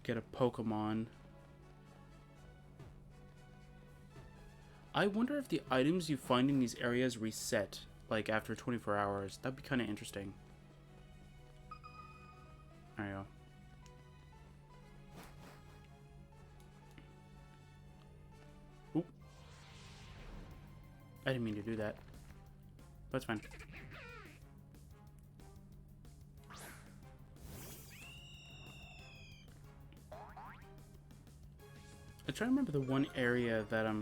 get a Pokemon. I wonder if the items you find in these areas reset, like, after 24 hours. That'd be kind of interesting. There you go. Oop. I didn't mean to do that. That's fine. I'm trying to remember the one area that I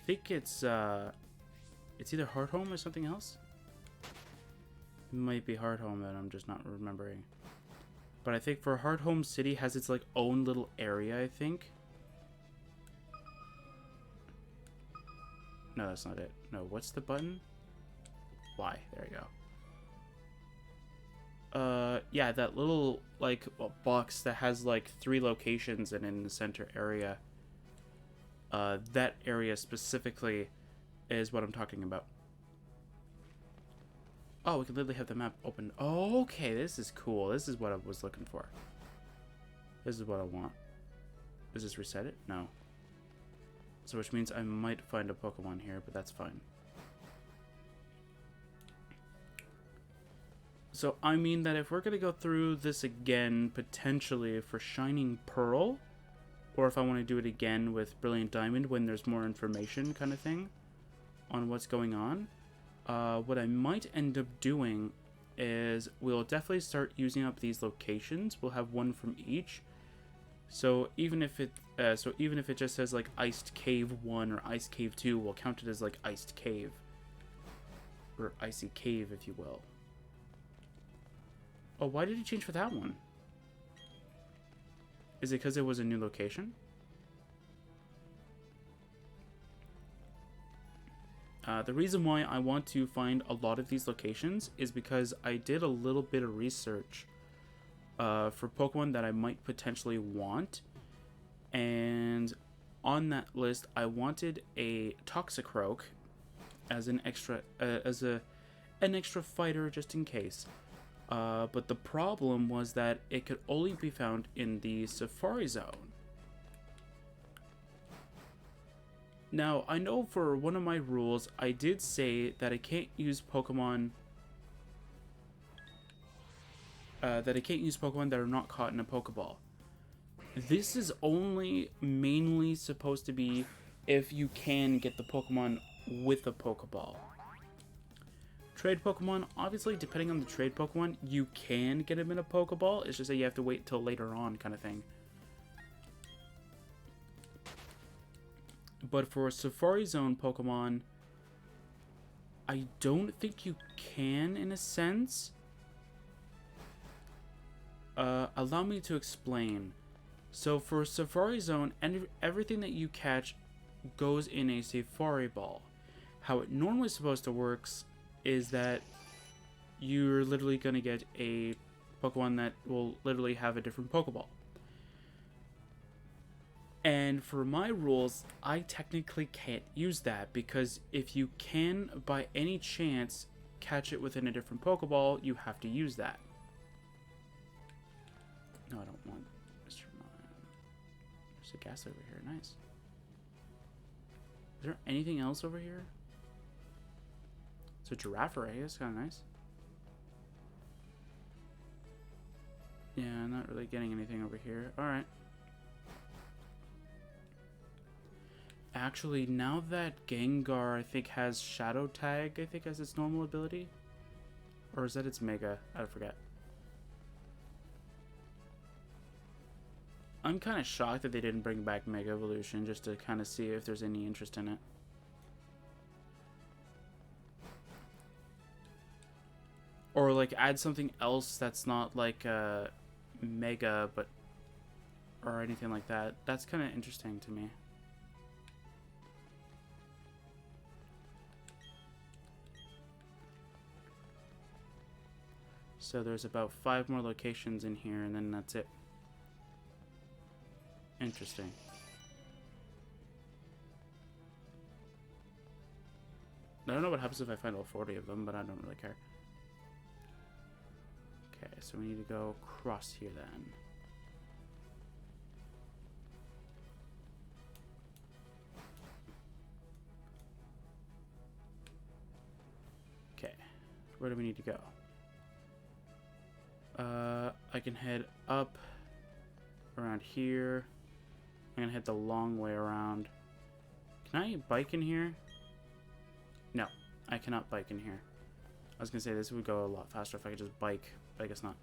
think it's either Hearthome or something else. It might be Hearthome that I'm just not remembering. But I think for Hearthome City has its like own little area, I think. No, that's not it. No, what's the button? Y. There you go. Yeah, that little, like, box that has, like, 3 locations and in the center area. That area specifically is what I'm talking about. Oh, we can literally have the map open. Oh, okay, this is cool. This is what I was looking for. This is what I want. Does this reset it? No. So which means I might find a Pokemon here, but that's fine. So I mean that if we're going to go through this again, potentially for Shining Pearl, or if I want to do it again with Brilliant Diamond when there's more information kind of thing on what's going on, what I might end up doing is we'll definitely start using up these locations. We'll have one from each. So even if it just says like Iced Cave 1 or Ice Cave 2, we'll count it as like Iced Cave. Or Icy Cave, if you will. Oh, why did it change for that one? Is it because it was a new location? The reason why I want to find a lot of these locations is because I did a little bit of research for Pokemon that I might potentially want. And on that list, I wanted a Toxicroak as an extra, an extra fighter just in case. But the problem was that it could only be found in the Safari Zone. Now, I know for one of my rules, I did say that I can't use Pokemon that are not caught in a Pokeball. This is only mainly supposed to be if you can get the Pokemon with a Pokeball. Trade Pokemon, obviously, depending on the trade Pokemon, you can get them in a Pokeball. It's just that you have to wait till later on, kind of thing. But for Safari Zone Pokemon, I don't think you can, in a sense. Allow me to explain. So for Safari Zone, everything that you catch goes in a Safari Ball. How it normally supposed to work is that you're literally going to get a Pokemon that will literally have a different Pokeball. And for my rules, I technically can't use that, because if you can, by any chance, catch it within a different Pokeball, you have to use that. No, I don't want Mr. Mime. There's a gas over here. Nice. Is there anything else over here? It's a giraffe array. That's kind of nice. Yeah, I'm not really getting anything over here. Alright. Actually, now that Gengar, I think, has Shadow Tag, I think, as its normal ability. Or is that its Mega? I forget. I'm kind of shocked that they didn't bring back Mega Evolution, just to kind of see if there's any interest in it. Or, like, add something else that's not, like, Mega, but... or anything like that. That's kind of interesting to me. So there's about 5 more locations in here, and then that's it. Interesting. I don't know what happens if I find all 40 of them, but I don't really care. Okay, so we need to go across here then. Okay, where do we need to go? I can head up around here. I'm gonna head the long way around. Can I bike in here? No, I cannot bike in here. I was gonna say this would go a lot faster if I could just bike, but I guess not.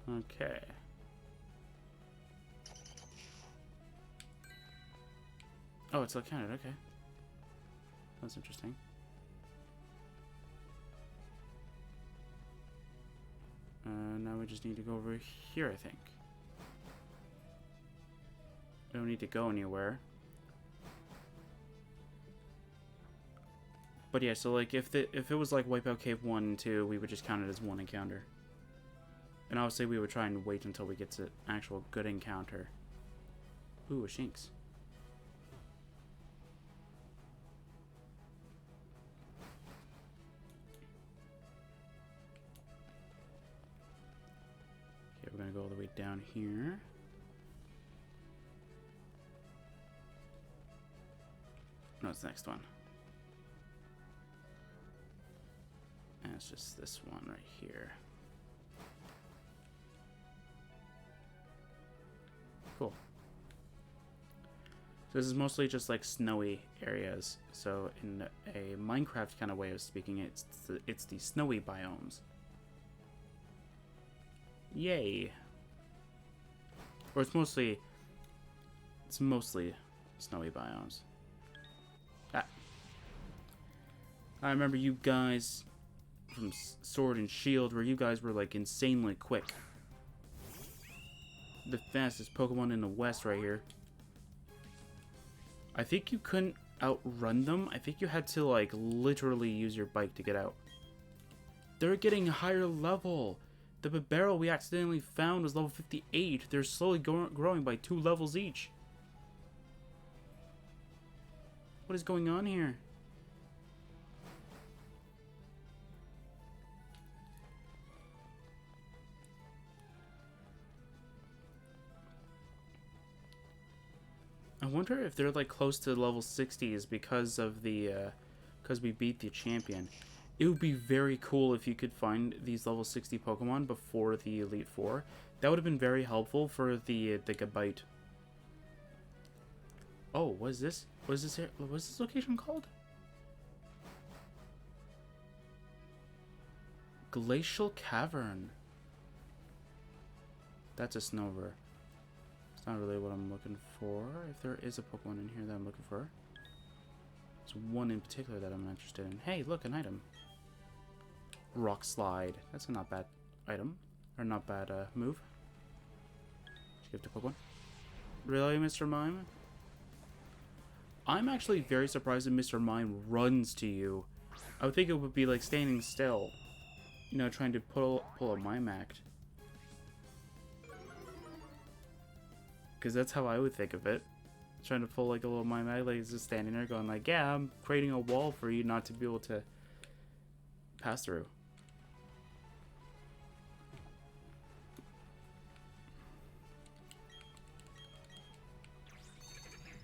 Okay. Oh, it's still counted, okay. That's interesting. Now we just need to go over here, I think. We don't need to go anywhere. But yeah, so like if it was like Wipeout Cave 1 and 2, we would just count it as one encounter. And obviously we would try and wait until we get to actual good encounter. Ooh, a Shinx. Okay, we're gonna go all the way down here. No, it's the next one. And it's just this one right here. Cool. So this is mostly just like snowy areas. So in a Minecraft kind of way of speaking, it's the snowy biomes. Yay. Or it's mostly snowy biomes. Ah. I remember you guys from Sword and Shield where you guys were like insanely quick. The fastest Pokemon in the West right here. I think you couldn't outrun them. I think you had to like literally use your bike to get out. They're getting higher level. The Bibarel we accidentally found was level 58. They're slowly growing by 2 levels each. What is going on here? I wonder if they're like close to level 60s because of the because we beat the champion. It would be very cool if you could find these level 60 Pokemon before the Elite Four. That would have been very helpful for the Gabite. Oh, what is this? What's this location called? Glacial Cavern. That's a Snover. It's not really what I'm looking for. If there is a Pokemon in here that I'm looking for. There's one in particular that I'm interested in. Hey, look, an item. Rock Slide. That's a not bad item. Or not bad move. Just give it to Pokemon. Really, Mr. Mime? I'm actually very surprised that Mr. Mime runs to you. I would think it would be like standing still. You know, trying to pull a Mime act. Because that's how I would think of it. Trying to pull like a little Mime act, like it's just standing there going like, yeah, I'm creating a wall for you not to be able to pass through.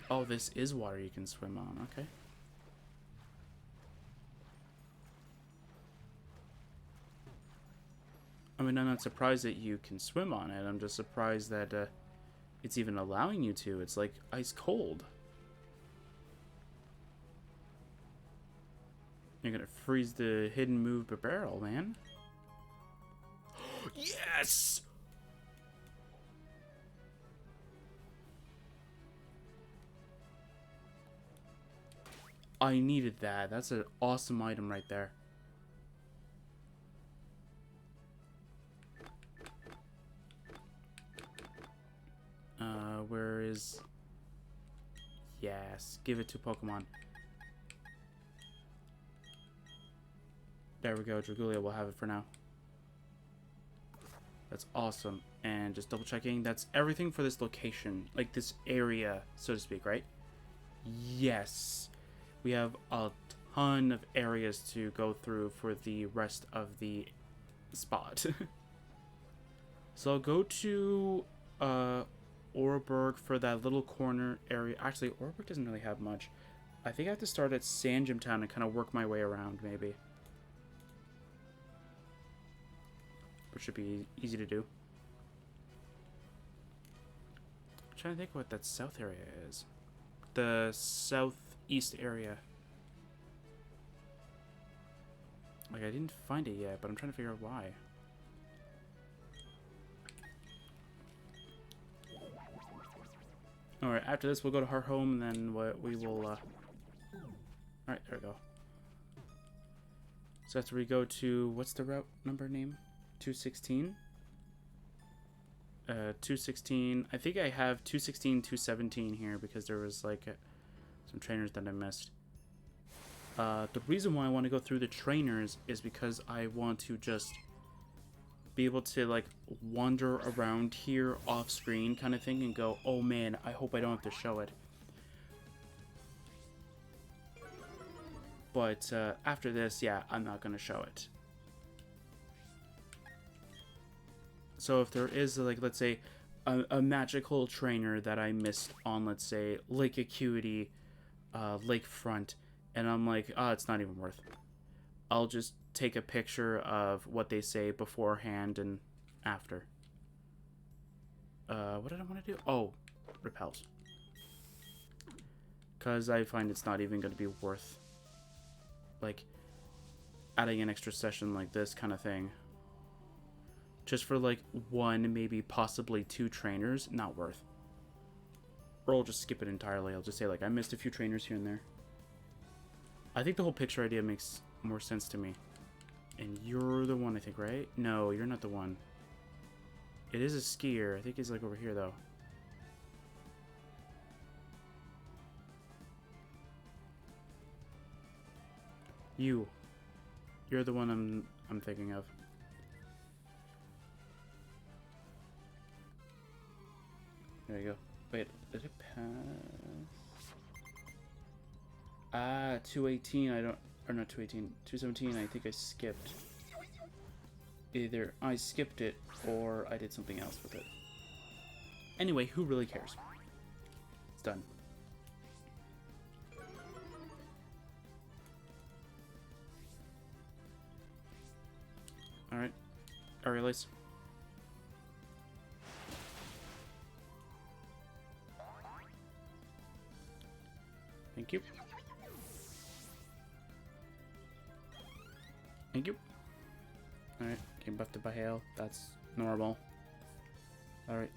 Oh, this is water you can swim on, okay. I mean, I'm not surprised that you can swim on it. I'm just surprised that it's even allowing you to. It's like ice cold. You're gonna freeze the hidden move Bibarel, man. Yes! I needed that. That's an awesome item right there. Where is... Yes, give it to Pokemon. There we go, Dragolia will have it for now. That's awesome. And just double checking, that's everything for this location. Like this area, so to speak, right? Yes. We have a ton of areas to go through for the rest of the spot. So I'll go to Oreburgh for that little corner area. Actually, Oreburgh doesn't really have much. I think I have to start at Sandgem Town and kind of work my way around, maybe. Which should be easy to do. I'm trying to think what that south area is. The southeast area. Like, I didn't find it yet, but I'm trying to figure out why. Alright, after this we'll go to our home, and then we will, Alright, there we go. So after we go to, what's the route number name? 216? 216, I think I have 216, 217 here, because there was, like, some trainers that I missed. The reason why I want to go through the trainers is because I want to just be able to like wander around here off screen kind of thing and go, oh man, I hope I don't have to show it. But after this, yeah, I'm not going to show it. So if there is, like, let's say, a magical trainer that I missed on, let's say, Lake Acuity, Lakefront, and I'm like, oh, it's not even worth it. I'll just take a picture of what they say beforehand and after. What did I want to do? Oh, repels. Because I find it's not even going to be worth, like, adding an extra session like this kind of thing. Just for, like, one, maybe possibly two trainers, not worth. Or I'll just skip it entirely. I'll just say, like, I missed a few trainers here and there. I think the whole picture idea makes more sense to me. And you're the one, I think, right? No, you're not the one. It is a skier. I think he's, like, over here, though. You're the one I'm thinking of. There you go. Wait, did it pass? Ah, 218, I don't... Or not 218, 217, I think I skipped. Either I skipped it, or I did something else with it. Anyway, who really cares? It's done. Alright. Aerialize. Thank you. Thank you. Alright, getting buffed by hail. That's normal. Alright,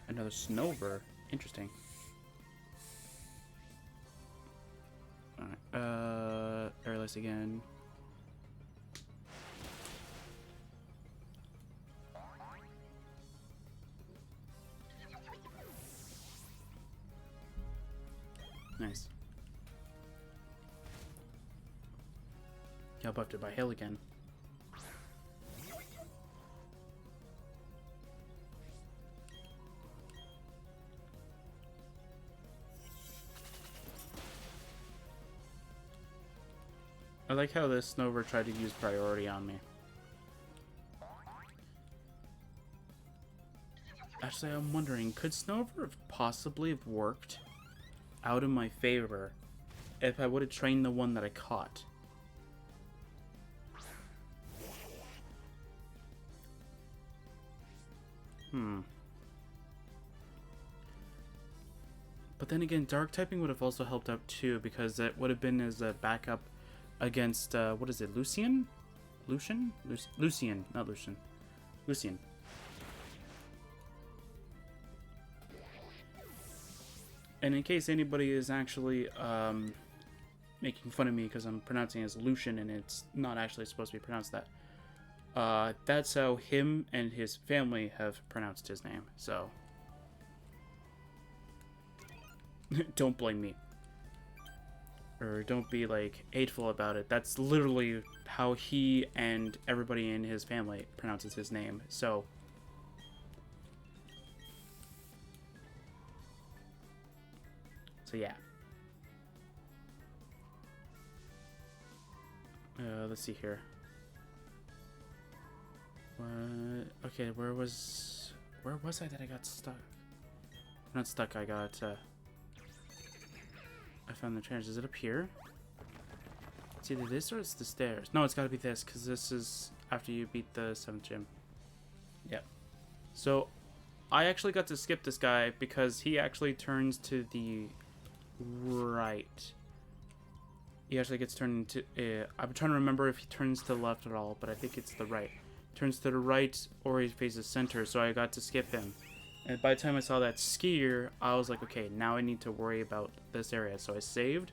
another Snover. Interesting. Alright, airless again. Nice. Got buffed by hail again. I like how this Snover tried to use priority on me. Actually, I'm wondering, could Snover have possibly have worked out in my favor if I would have trained the one that I caught? But then again, dark typing would have also helped out too, because it would have been as a backup against, what is it, Lucian? Lucian? Lucian, not Lucian. Lucian. And in case anybody is actually making fun of me because I'm pronouncing it as Lucian and it's not actually supposed to be pronounced that, that's how him and his family have pronounced his name, so don't blame me. Or don't be, like, hateful about it. That's literally how he and everybody in his family pronounces his name, so... So, yeah. Let's see here. What? Okay, where was I that I got stuck? Not stuck, I got, I found the trainers. Is it up here? It's either this or it's the stairs. No, it's gotta be this, because this is after you beat the 7th gym. Yep. So, I actually got to skip this guy because he actually turns to the right. He actually gets turned into... I'm trying to remember if he turns to the left at all, but I think it's the right. Turns to the right, or he faces center, so I got to skip him. And by the time I saw that skier, I was like, okay, now I need to worry about this area. So I saved,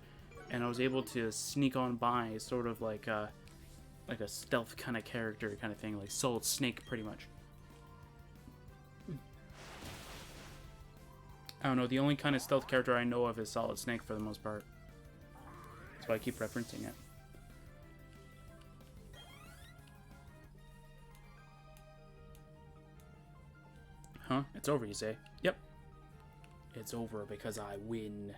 and I was able to sneak on by, sort of like a stealth kind of character kind of thing, like Solid Snake, pretty much. I don't know, the only kind of stealth character I know of is Solid Snake for the most part. That's why I keep referencing it. Huh? It's over, you say? Yep. It's over because I win.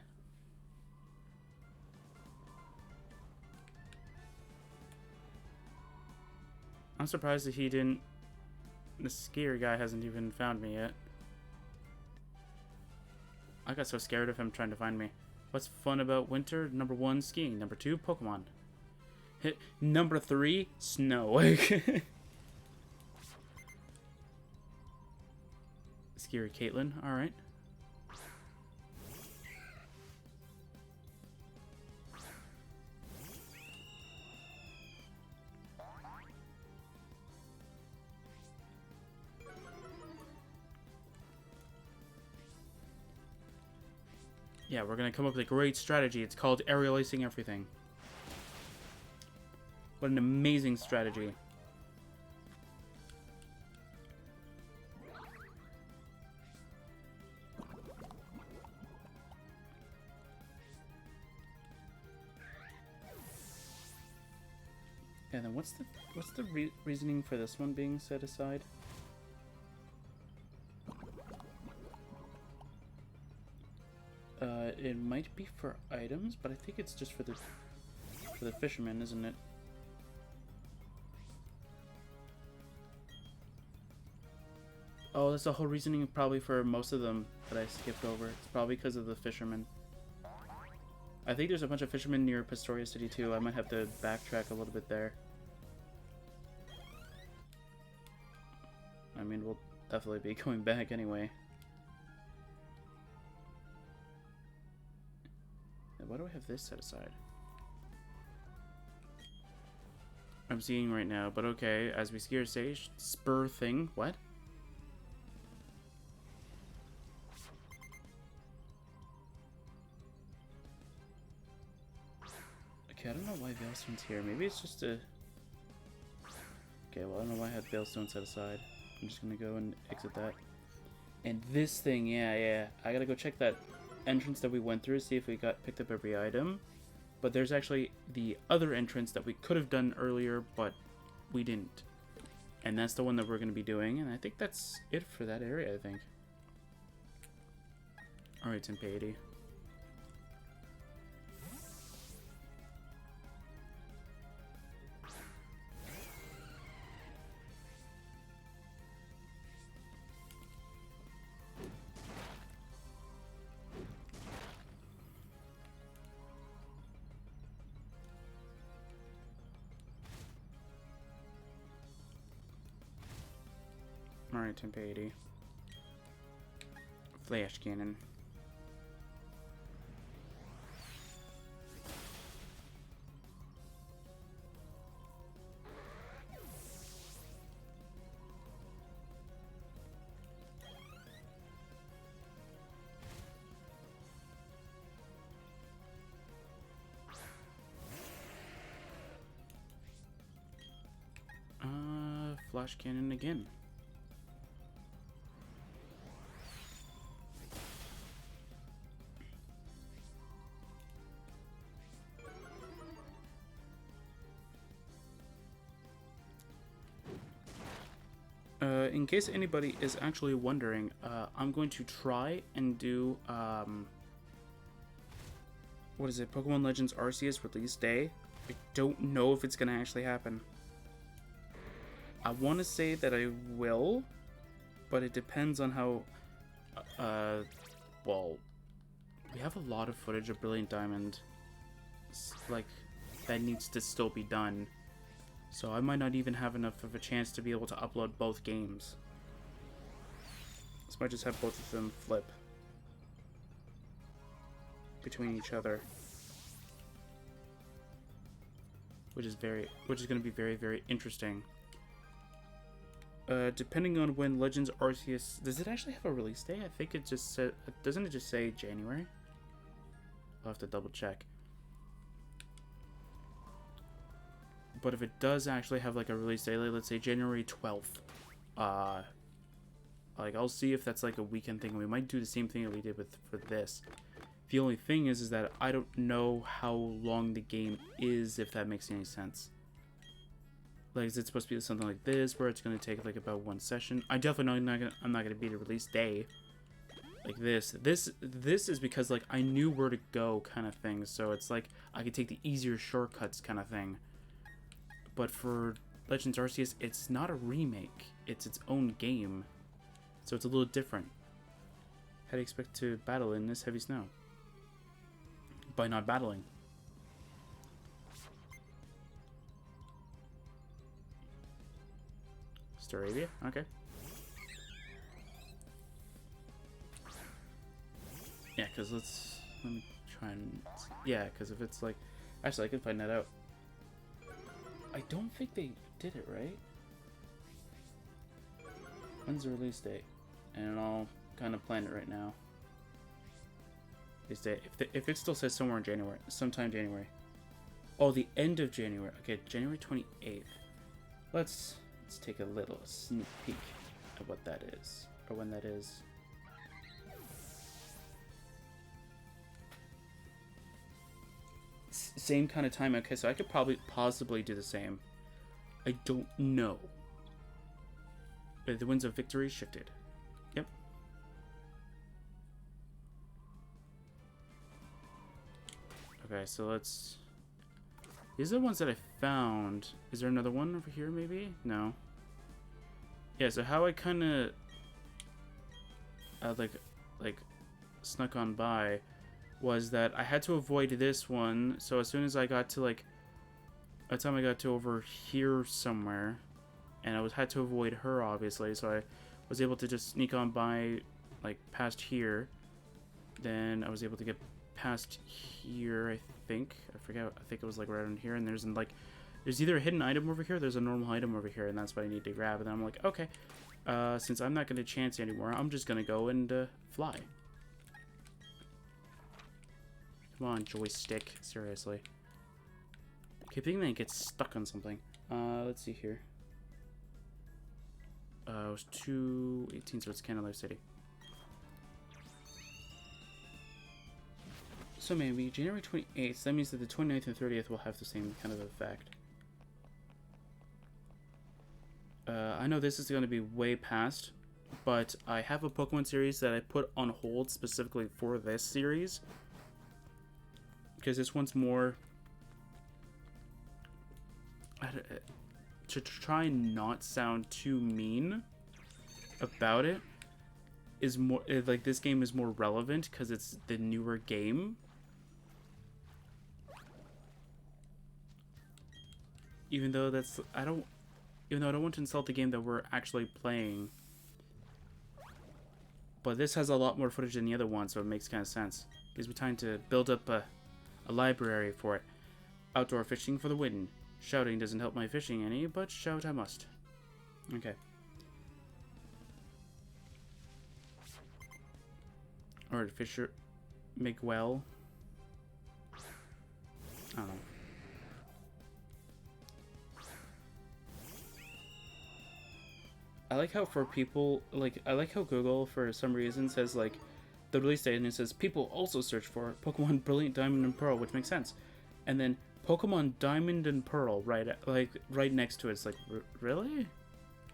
I'm surprised that he didn't... The skier guy hasn't even found me yet. I got so scared of him trying to find me. What's fun about winter? Number 1, skiing. Number 2, Pokemon. Number 3, snow. Scary Caitlin, alright. Yeah, we're gonna come up with a great strategy. It's called aerial acing everything. What an amazing strategy. And then what's the reasoning for this one being set aside? It might be for items, but I think it's just for the fishermen, isn't it? Oh, that's the whole reasoning probably for most of them that I skipped over. It's probably because of the fishermen. I think there's a bunch of fishermen near Pastoria City too. I might have to backtrack a little bit there. I mean, we'll definitely be going back anyway. Why do I have this set aside? I'm seeing right now, but okay. As we skier stage, spur thing. What? Okay, I don't know why Veilstone's here. Maybe it's just a... Okay, well, I don't know why I had Veilstone set aside. I'm just gonna go and exit that. And this thing, yeah. I gotta go check that entrance that we went through, see if we picked up every item. But there's actually the other entrance that we could have done earlier, but we didn't. And that's the one that we're going to be doing, and I think that's it for that area, I think. Alright, Tempe. Alright, Tempe. Flash cannon. Flash cannon again. In case anybody is actually wondering, I'm going to try and do, what is it, Pokemon Legends Arceus release day. I don't know if it's going to actually happen. I want to say that I will, but it depends on how, well, we have a lot of footage of Brilliant Diamond, like, that needs to still be done. So I might not even have enough of a chance to be able to upload both games. So I might just have both of them flip between each other, which is going to be very, very interesting. Depending on when Legends Arceus, does it actually have a release day? I think it just said, doesn't it just say January? I'll have to double check. But if it does actually have like a release date, like, let's say January 12th, like I'll see if that's like a weekend thing. We might do the same thing that we did for this. The only thing is that I don't know how long the game is, if that makes any sense. Like, is it supposed to be something like this, where it's gonna take like about 1 session? I definitely know I'm not gonna beat a release day like this. This is because like I knew where to go, kind of thing. So it's like I could take the easier shortcuts, kind of thing. But for Legends Arceus, it's not a remake. It's its own game, so it's a little different. How do you expect to battle in this heavy snow? By not battling. Staravia? Okay. Yeah, because let me try and... Yeah, because if it's like... Actually, I can find that out. I don't think they did it, right? When's the release date? And I'll kind of plan it right now. Release date. If it still says somewhere in January, sometime January. Oh, the end of January. Okay, January 28th. Let's take a little sneak peek at what that is, or when that is. Same kind of time. Okay, so I could possibly do the same. I don't know. But the winds of victory shifted. Yep. Okay, so let's... These are the ones that I found. Is there another one over here, maybe? No. Yeah, so how I kind of... like, snuck on by was that I had to avoid this one. So as soon as I got to, like... By the time I got to over here somewhere... And I had to avoid her, obviously, so I was able to just sneak on by, like, past here. Then I was able to get past here, I think. I forget. I think it was, like, right on here. And there's, like, there's either a hidden item over here, or there's a normal item over here, and that's what I need to grab. And then I'm like, okay, since I'm not going to chance anymore, I'm just going to go and fly. Come on, joystick. Seriously. I keep thinking that it gets stuck on something. Let's see here. It was 218, so it's Candlelight City. So maybe January 28th, that means that the 29th and 30th will have the same kind of effect. I know this is going to be way past, but I have a Pokemon series that I put on hold specifically for this series. Because this one's more... to try and not sound too mean about it, is more like this game is more relevant because it's the newer game. Even though I don't want to insult the game that we're actually playing, but this has a lot more footage than the other one, so it makes kind of sense. Gives me time to build up a library for it. Outdoor fishing for the win. Shouting doesn't help my fishing any, but shout I must. Okay. Alright, Fisher Miguel. I don't know. I like how for people, like, I like how Google, for some reason, says, like, the release date, and it says, people also search for Pokemon Brilliant Diamond and Pearl, which makes sense. And then Pokemon Diamond and Pearl right next to it. It's like, really?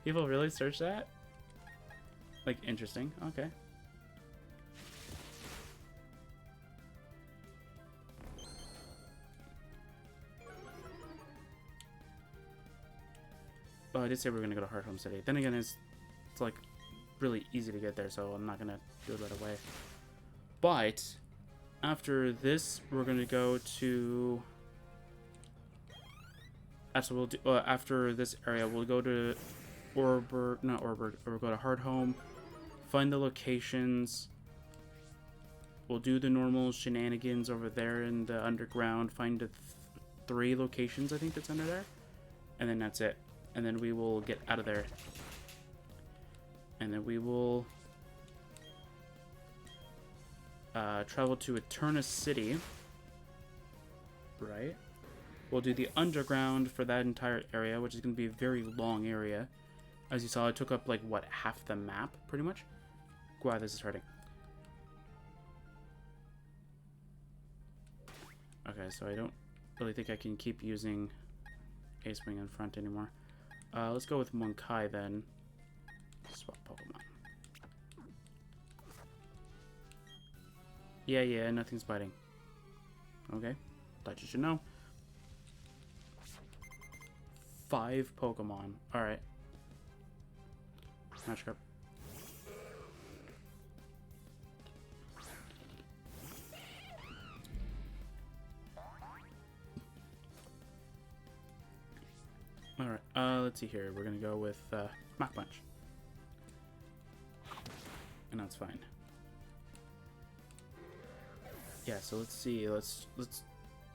People really search that? Like, interesting. Okay. Oh, I did say we were gonna go to Heart Home City. Then again, it's like really easy to get there, so I'm not gonna do it right away. But after this, we're gonna go to... Actually, we'll do, after this area, we'll go to we'll go to Hard Home, find the locations. We'll do the normal shenanigans over there in the underground, find the 3 locations, I think, that's under there. And then that's it. And then we will get out of there. And then we will travel to Eterna City. Right? We'll do the underground for that entire area, which is going to be a very long area. As you saw, it took up, like, what, half the map, pretty much? Wow, this is hurting. Okay, so I don't really think I can keep using Ace Wing in front anymore. Let's go with Monkai then. Swap Pokemon. Yeah, nothing's biting. Okay, thought you should know. 5 Pokemon. Alright. Smash Crab. Alright, let's see here. We're gonna go with, Mach Punch. And that's fine. Yeah, so let's see. Let's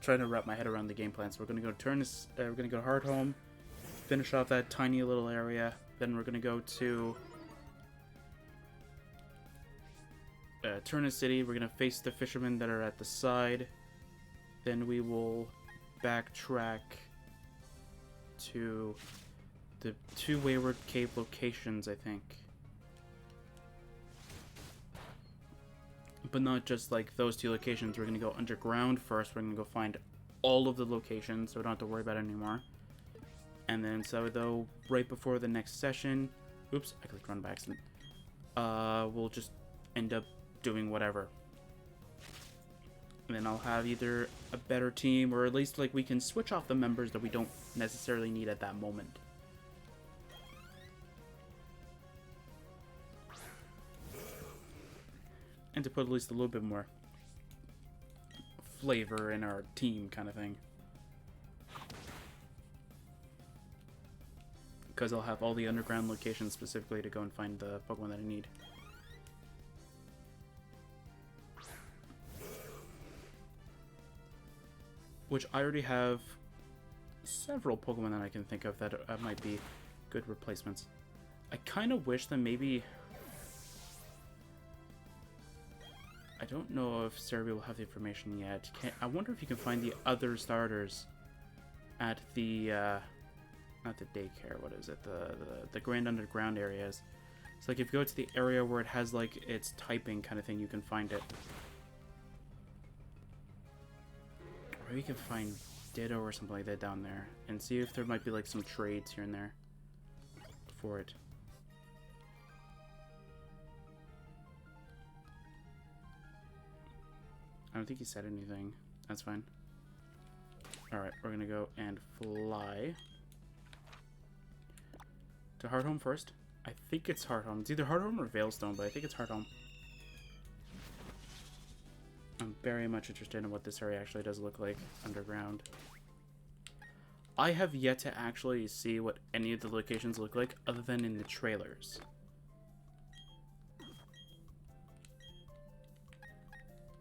try to wrap my head around the game plan. So we're gonna go we're gonna go Hard Home, finish off that tiny little area. Then we're gonna go to Turner City. We're gonna face the fishermen that are at the side. Then we will backtrack to the 2 Wayward Cave locations, I think. But not just like those 2 locations. We're gonna go underground first. We're gonna go find all of the locations, so we don't have to worry about it anymore. And then, so though, right before the next session, oops, I clicked run by accident. We'll just end up doing whatever. And then I'll have either a better team, or at least like we can switch off the members that we don't necessarily need at that moment. And to put at least a little bit more flavor in our team, kind of thing. Because I'll have all the underground locations specifically to go and find the Pokemon that I need. Which I already have several Pokemon that I can think of that might be good replacements. I kind of wish that maybe... I don't know if Cerebi will have the information yet. I wonder if you can find the other starters at the, not the daycare, what is it? The Grand Underground areas. It's like if you go to the area where it has like its typing kind of thing, you can find it. Or you can find Ditto or something like that down there. And see if there might be like some trades here and there for it. I don't think he said anything. That's fine. Alright, we're gonna go and fly to Hardhome first. I think it's Hardhome. It's either Hardhome or Veilstone, but I think it's Hardhome. I'm very much interested in what this area actually does look like underground. I have yet to actually see what any of the locations look like other than in the trailers.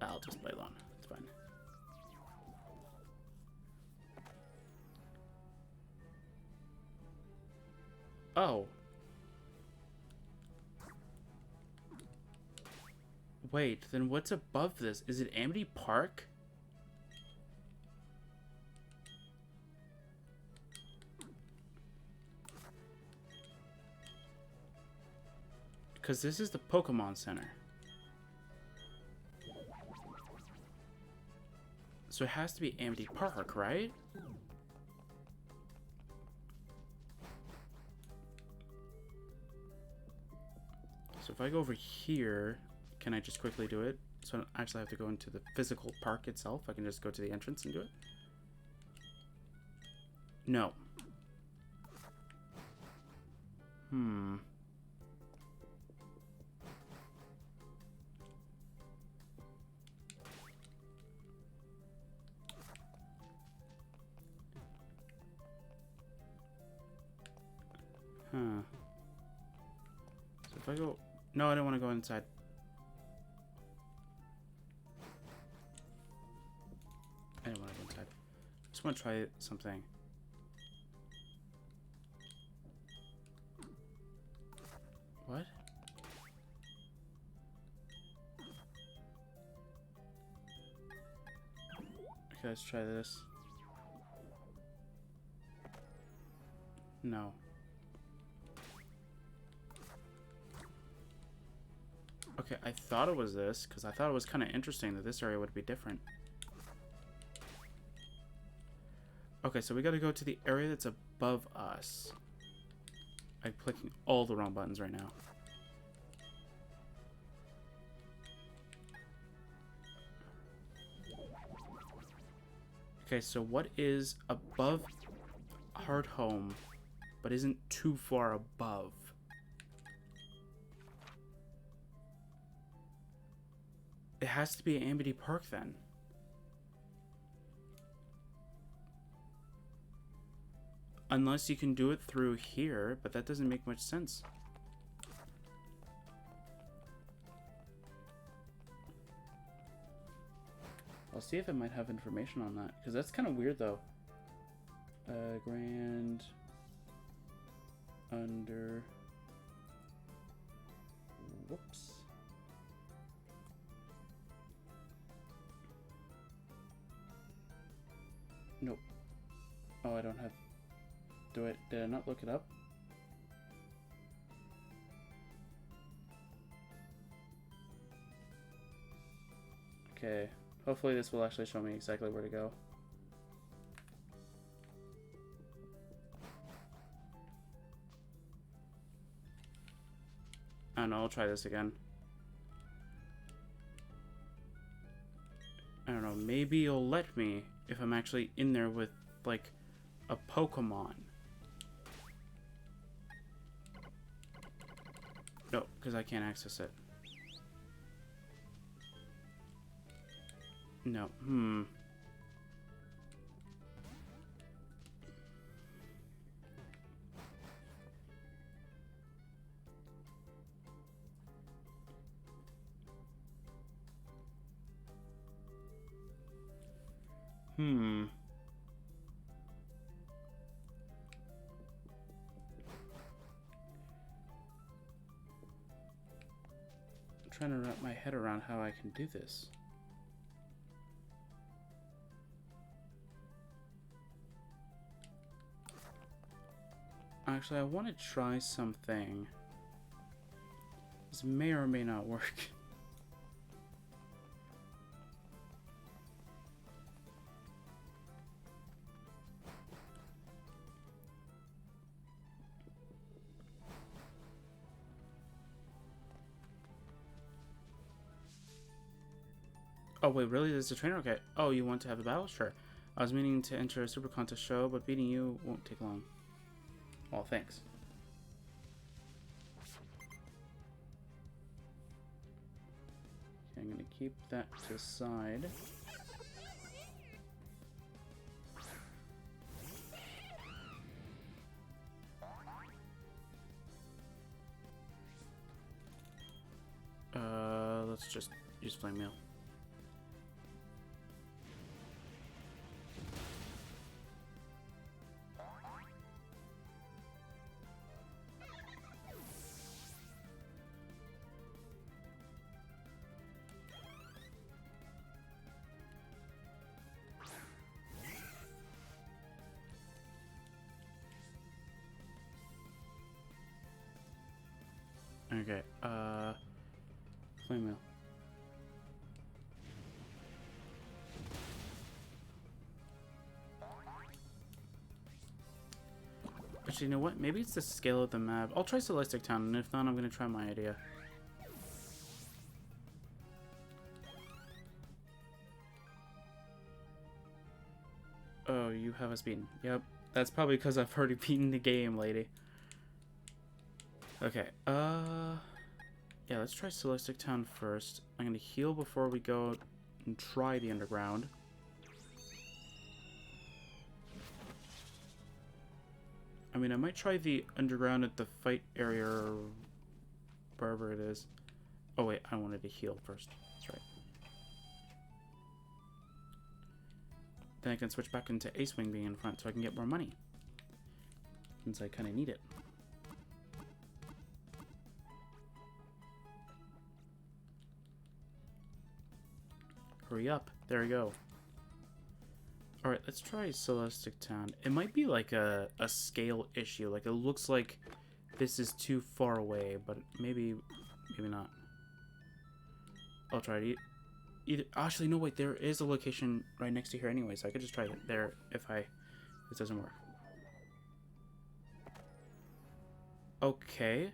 I'll just play along. It's fine. Oh. Wait, then what's above this? Is it Amity Park? Because this is the Pokemon Center. So it has to be Amity Park, right? So if I go over here, can I just quickly do it? So I don't actually have to go into the physical park itself. I can just go to the entrance and do it. No. So if I go... No, I don't want to go inside. I don't want to go inside. I just want to try something. What? Okay, let's try this. No. Okay, I thought it was this, because I thought it was kind of interesting that this area would be different. Okay, so we gotta go to the area that's above us. I'm clicking all the wrong buttons right now. Okay, so what is above Hard Home, but isn't too far above? It has to be Amity Park then. Unless you can do it through here, but that doesn't make much sense. I'll see if it might have information on that, because that's kind of weird though. Grand under. Whoops. Nope. Oh, I don't have. Did I not look it up? Okay. Hopefully this will actually show me exactly where to go. I don't know, I'll try this again. I don't know, maybe it'll let me if I'm actually in there with, like, a Pokemon. No, because I can't access it. No. I'm trying to wrap my head around how I can do this. Actually, I want to try something. This may or may not work. Oh wait, really? There's a trainer? Okay. Oh, you want to have a battle? Sure. I was meaning to enter a super contest show, but beating you won't take long. Well, thanks. Okay, I'm gonna keep that to the side. Let's just use flame mail. Okay, flame mail. Actually, you know what? Maybe it's the scale of the map. I'll try Celestic Town, and if not, I'm gonna try my idea. Oh, you have us beaten. Yep, that's probably because I've already beaten the game, lady. Okay, yeah, let's try Celestic Town first. I'm gonna heal before we go and try the underground. I mean, I might try the underground at the fight area or wherever it is. Oh wait, I wanted to heal first. That's right. Then I can switch back into Ace Wing being in front so I can get more money. Since I kind of need it. Hurry up. There we go. Alright, let's try Celestic Town. It might be like a scale issue. Like, it looks like this is too far away, but maybe not. I'll try it. Either actually, no, wait, there is a location right next to here anyway, so I could just try it there if it doesn't work. Okay.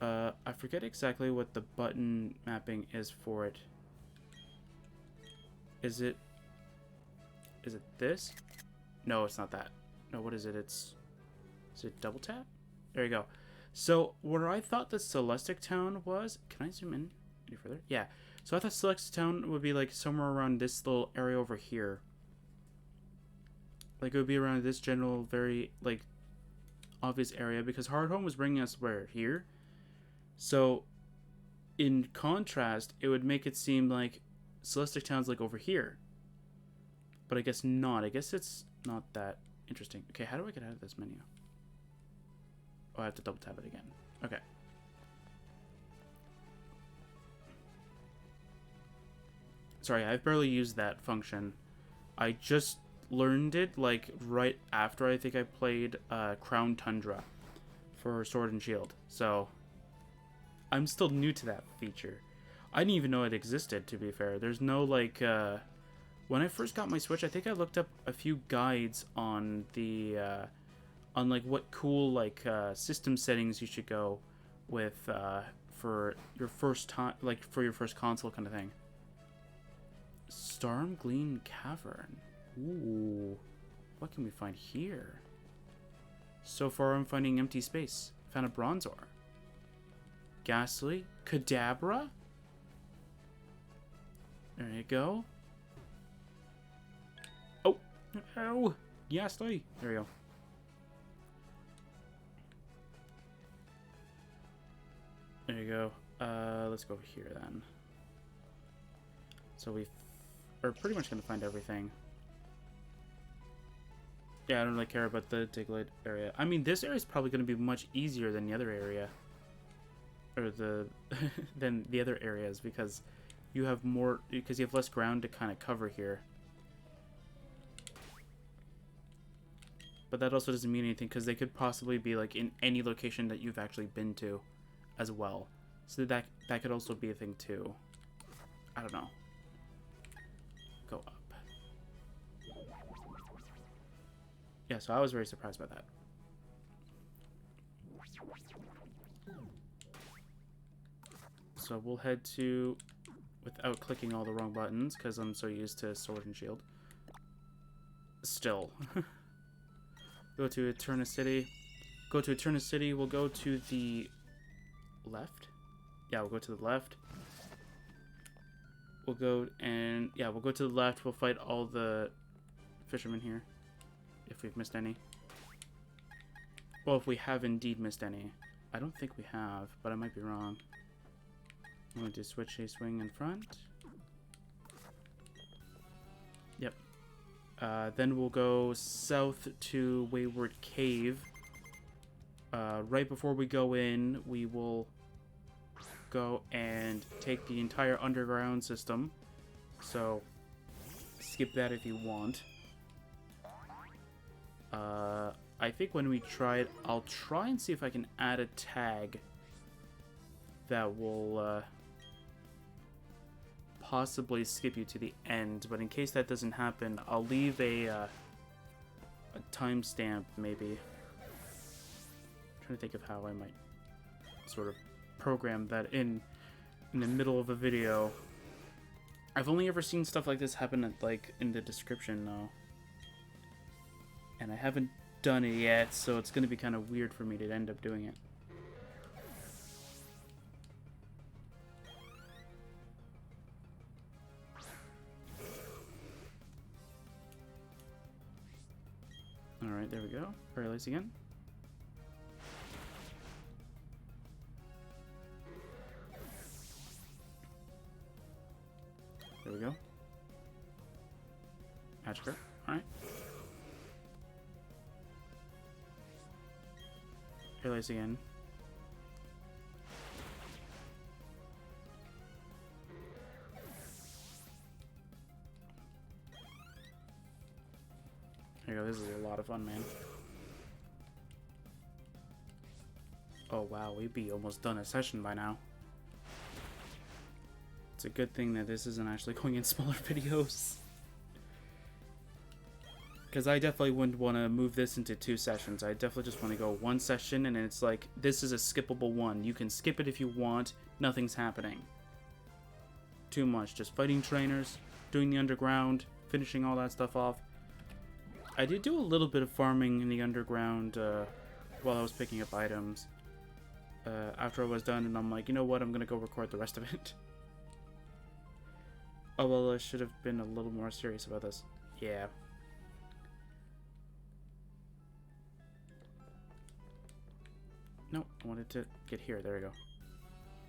I forget exactly what the button mapping is for it. Is it this? No, it's not that. No, what is it? Is it double tap? There you go. So, where I thought the Celestic Town was... Can I zoom in any further? Yeah. So, I thought Celestic Town would be, like, somewhere around this little area over here. Like, it would be around this general, very, like, obvious area. Because Hard Home was bringing us where? Here? So, in contrast, it would make it seem like Celestic Town's, like, over here. But I guess not. I guess it's not that interesting. Okay, how do I get out of this menu? Oh, I have to double tap it again. Okay. Sorry, I've barely used that function. I just learned it, like, right after I think I played Crown Tundra for Sword and Shield. So, I'm still new to that feature. I didn't even know it existed, to be fair. There's no, like, when I first got my Switch, I think I looked up a few guides on the, on, like, what cool, like, system settings you should go with, for your first time, like, for your first console kind of thing. Glacial Cavern. Ooh. What can we find here? So far, I'm finding empty space. Found a bronze ore. Ghastly. Cadabra? There you go. Oh! Ow! Ghastly! There we go. There you go. Let's go over here then. So we're pretty much going to find everything. Yeah, I don't really care about the Diglett area. I mean, this area is probably going to be much easier than the other area. Or than the other areas, because you have less ground to kind of cover here. But that also doesn't mean anything, because they could possibly be like in any location that you've actually been to as well. So that could also be a thing too. I don't know. Go up. Yeah, so I was very surprised by that. So we'll head to, without clicking all the wrong buttons, because I'm so used to Sword and Shield. Still. Go to Eterna City. Go to Eterna City. We'll go to the left. Yeah, we'll go to the left. We'll go to the left. We'll fight all the fishermen here, if we've missed any. Well, if we have indeed missed any. I don't think we have, but I might be wrong. I'm going to switch a swing in front. Yep. Then we'll go south to Wayward Cave. Right before we go in, we will go and take the entire underground system. So, skip that if you want. I think when we try it, I'll try and see if I can add a tag that will possibly skip you to the end. But in case that doesn't happen, I'll leave a timestamp, maybe. I'm trying to think of how I might sort of program that in the middle of a video. I've only ever seen stuff like this happen like in the description though. And I haven't done it yet, so it's going to be kind of weird for me to end up doing it. Alright, there we go. Paralyze again. There we go. Magic Grip. Alright. Paralyze again. There you go, this is a lot of fun, man. Oh wow, we'd be almost done a session by now. It's a good thing that this isn't actually going in smaller videos. Because I definitely wouldn't want to move this into 2 sessions. I definitely just want to go 1 session, and it's like, this is a skippable one. You can skip it if you want. Nothing's happening. Too much. Just fighting trainers, doing the underground, finishing all that stuff off. I did do a little bit of farming in the underground while I was picking up items. After I was done, and I'm like, you know what? I'm going to go record the rest of it. Oh, well, I should have been a little more serious about this. Yeah. No, I wanted to get here. There we go.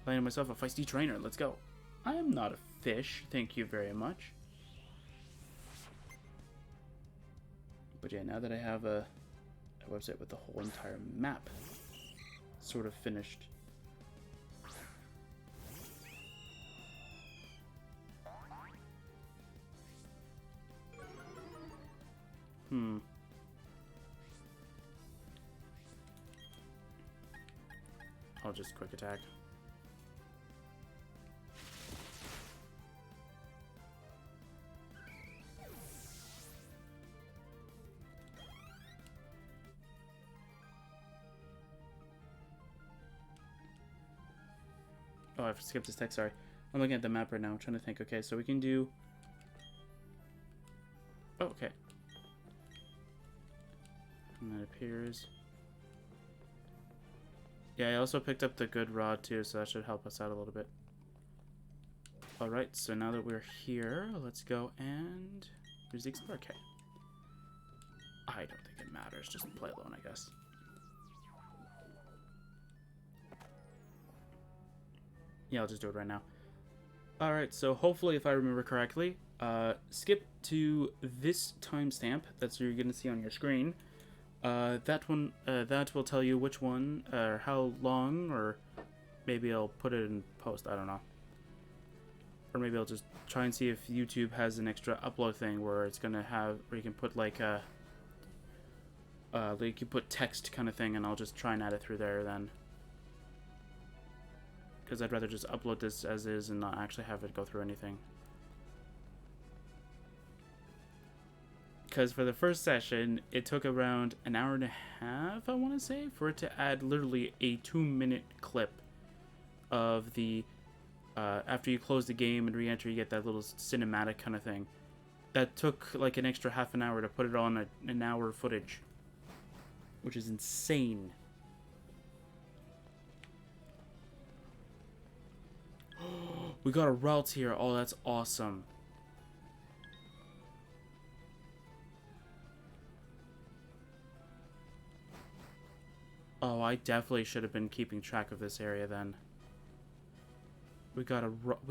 Landing myself a feisty trainer. Let's go. I am not a fish. Thank you very much. But yeah, now that I have a website with the whole entire map sort of finished. I'll just quick attack. Oh, I skipped this text, sorry. I'm looking at the map right now. I'm trying to think. Okay, so we can do... Oh, okay. And that appears... Yeah, I also picked up the good rod too, so that should help us out a little bit. Alright, so now that we're here, let's go and... Here's the Explorer Kit. I don't think it matters. Just play alone, I guess. Yeah, I'll just do it right now. Alright, so hopefully, if I remember correctly, skip to this timestamp that's you're going to see on your screen. That one, that will tell you which one, or how long, or maybe I'll put it in post, I don't know. Or maybe I'll just try and see if YouTube has an extra upload thing where it's going to have, where you can put like you put text kind of thing, and I'll just try and add it through there then. Because I'd rather just upload this as is and not actually have it go through anything. Because for the first session, it took around an hour and a half, I want to say, for it to add literally a 2-minute clip of the, after you close the game and re-enter, you get that little cinematic kind of thing. That took like an extra half an hour to put it on an hour footage, which is insane. We got a route here. Oh, that's awesome. Oh, I definitely should have been keeping track of this area then. We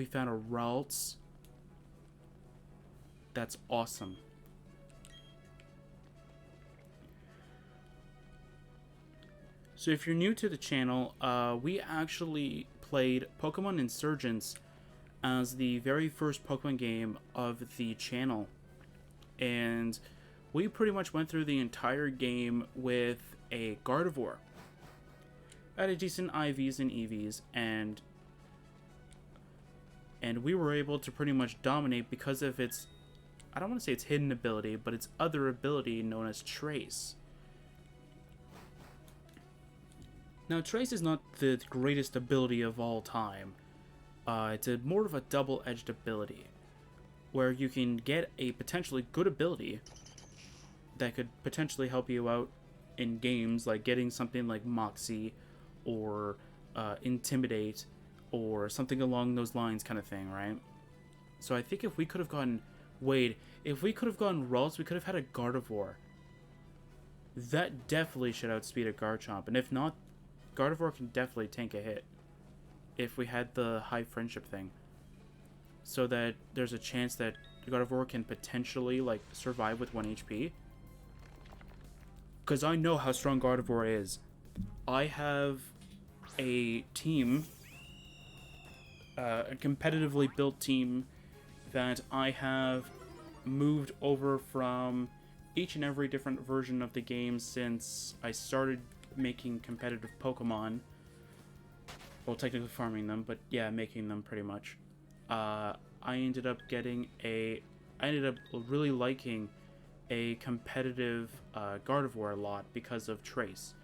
found a route. That's awesome. So if you're new to the channel, we actually played Pokemon Insurgence as the very first Pokemon game of the channel. And we pretty much went through the entire game with a Gardevoir. Had a decent IVs and EVs, and we were able to pretty much dominate because of its, I don't want to say its hidden ability, but its other ability known as Trace. Now, Trace is not the greatest ability of all time. It's more of a double-edged ability, where you can get a potentially good ability that could potentially help you out in games, like getting something like Moxie, or Intimidate, or something along those lines kind of thing, right? So I think if we could have gotten... Wait, if we could have gotten Ralts, we could have had a Gardevoir. That definitely should outspeed a Garchomp, and if not, Gardevoir can definitely tank a hit if we had the high friendship thing. So that there's a chance that Gardevoir can potentially, like, survive with 1 HP. Because I know how strong Gardevoir is. I have a team, a competitively built team, that I have moved over from each and every different version of the game since I started making competitive Pokemon. Well, technically farming them, but yeah, making them pretty much. I ended up really liking a competitive Gardevoir a lot because of Trace.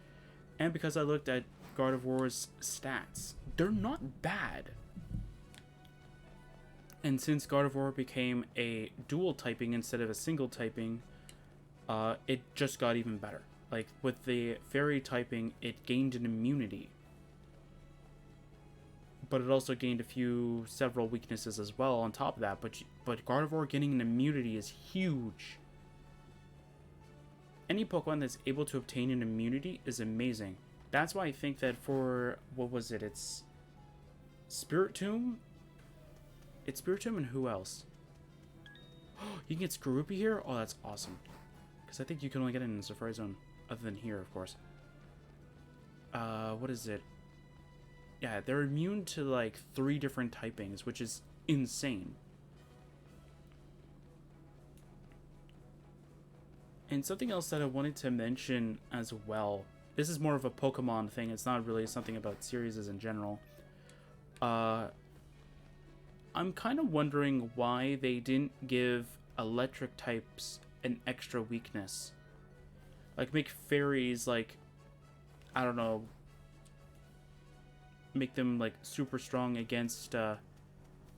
And because I looked at Gardevoir's stats. They're not bad. And since Gardevoir became a dual typing instead of a single typing, it just got even better. Like, with the fairy typing, it gained an immunity. But it also gained several weaknesses as well on top of that. But Gardevoir getting an immunity is huge. Any Pokemon that's able to obtain an immunity is amazing. That's why I think that for, what was it? It's Spiritomb? It's Spiritomb and who else? You can get Skorupi here? Oh, that's awesome. Because I think you can only get it in the Safari Zone. Other than here, of course. What is it? Yeah, they're immune to like 3 different typings, which is insane. And something else that I wanted to mention as well. This is more of a Pokemon thing. It's not really something about series in general. I'm kind of wondering why they didn't give electric types an extra weakness. Like, make fairies, like, I don't know, make them, like, super strong against,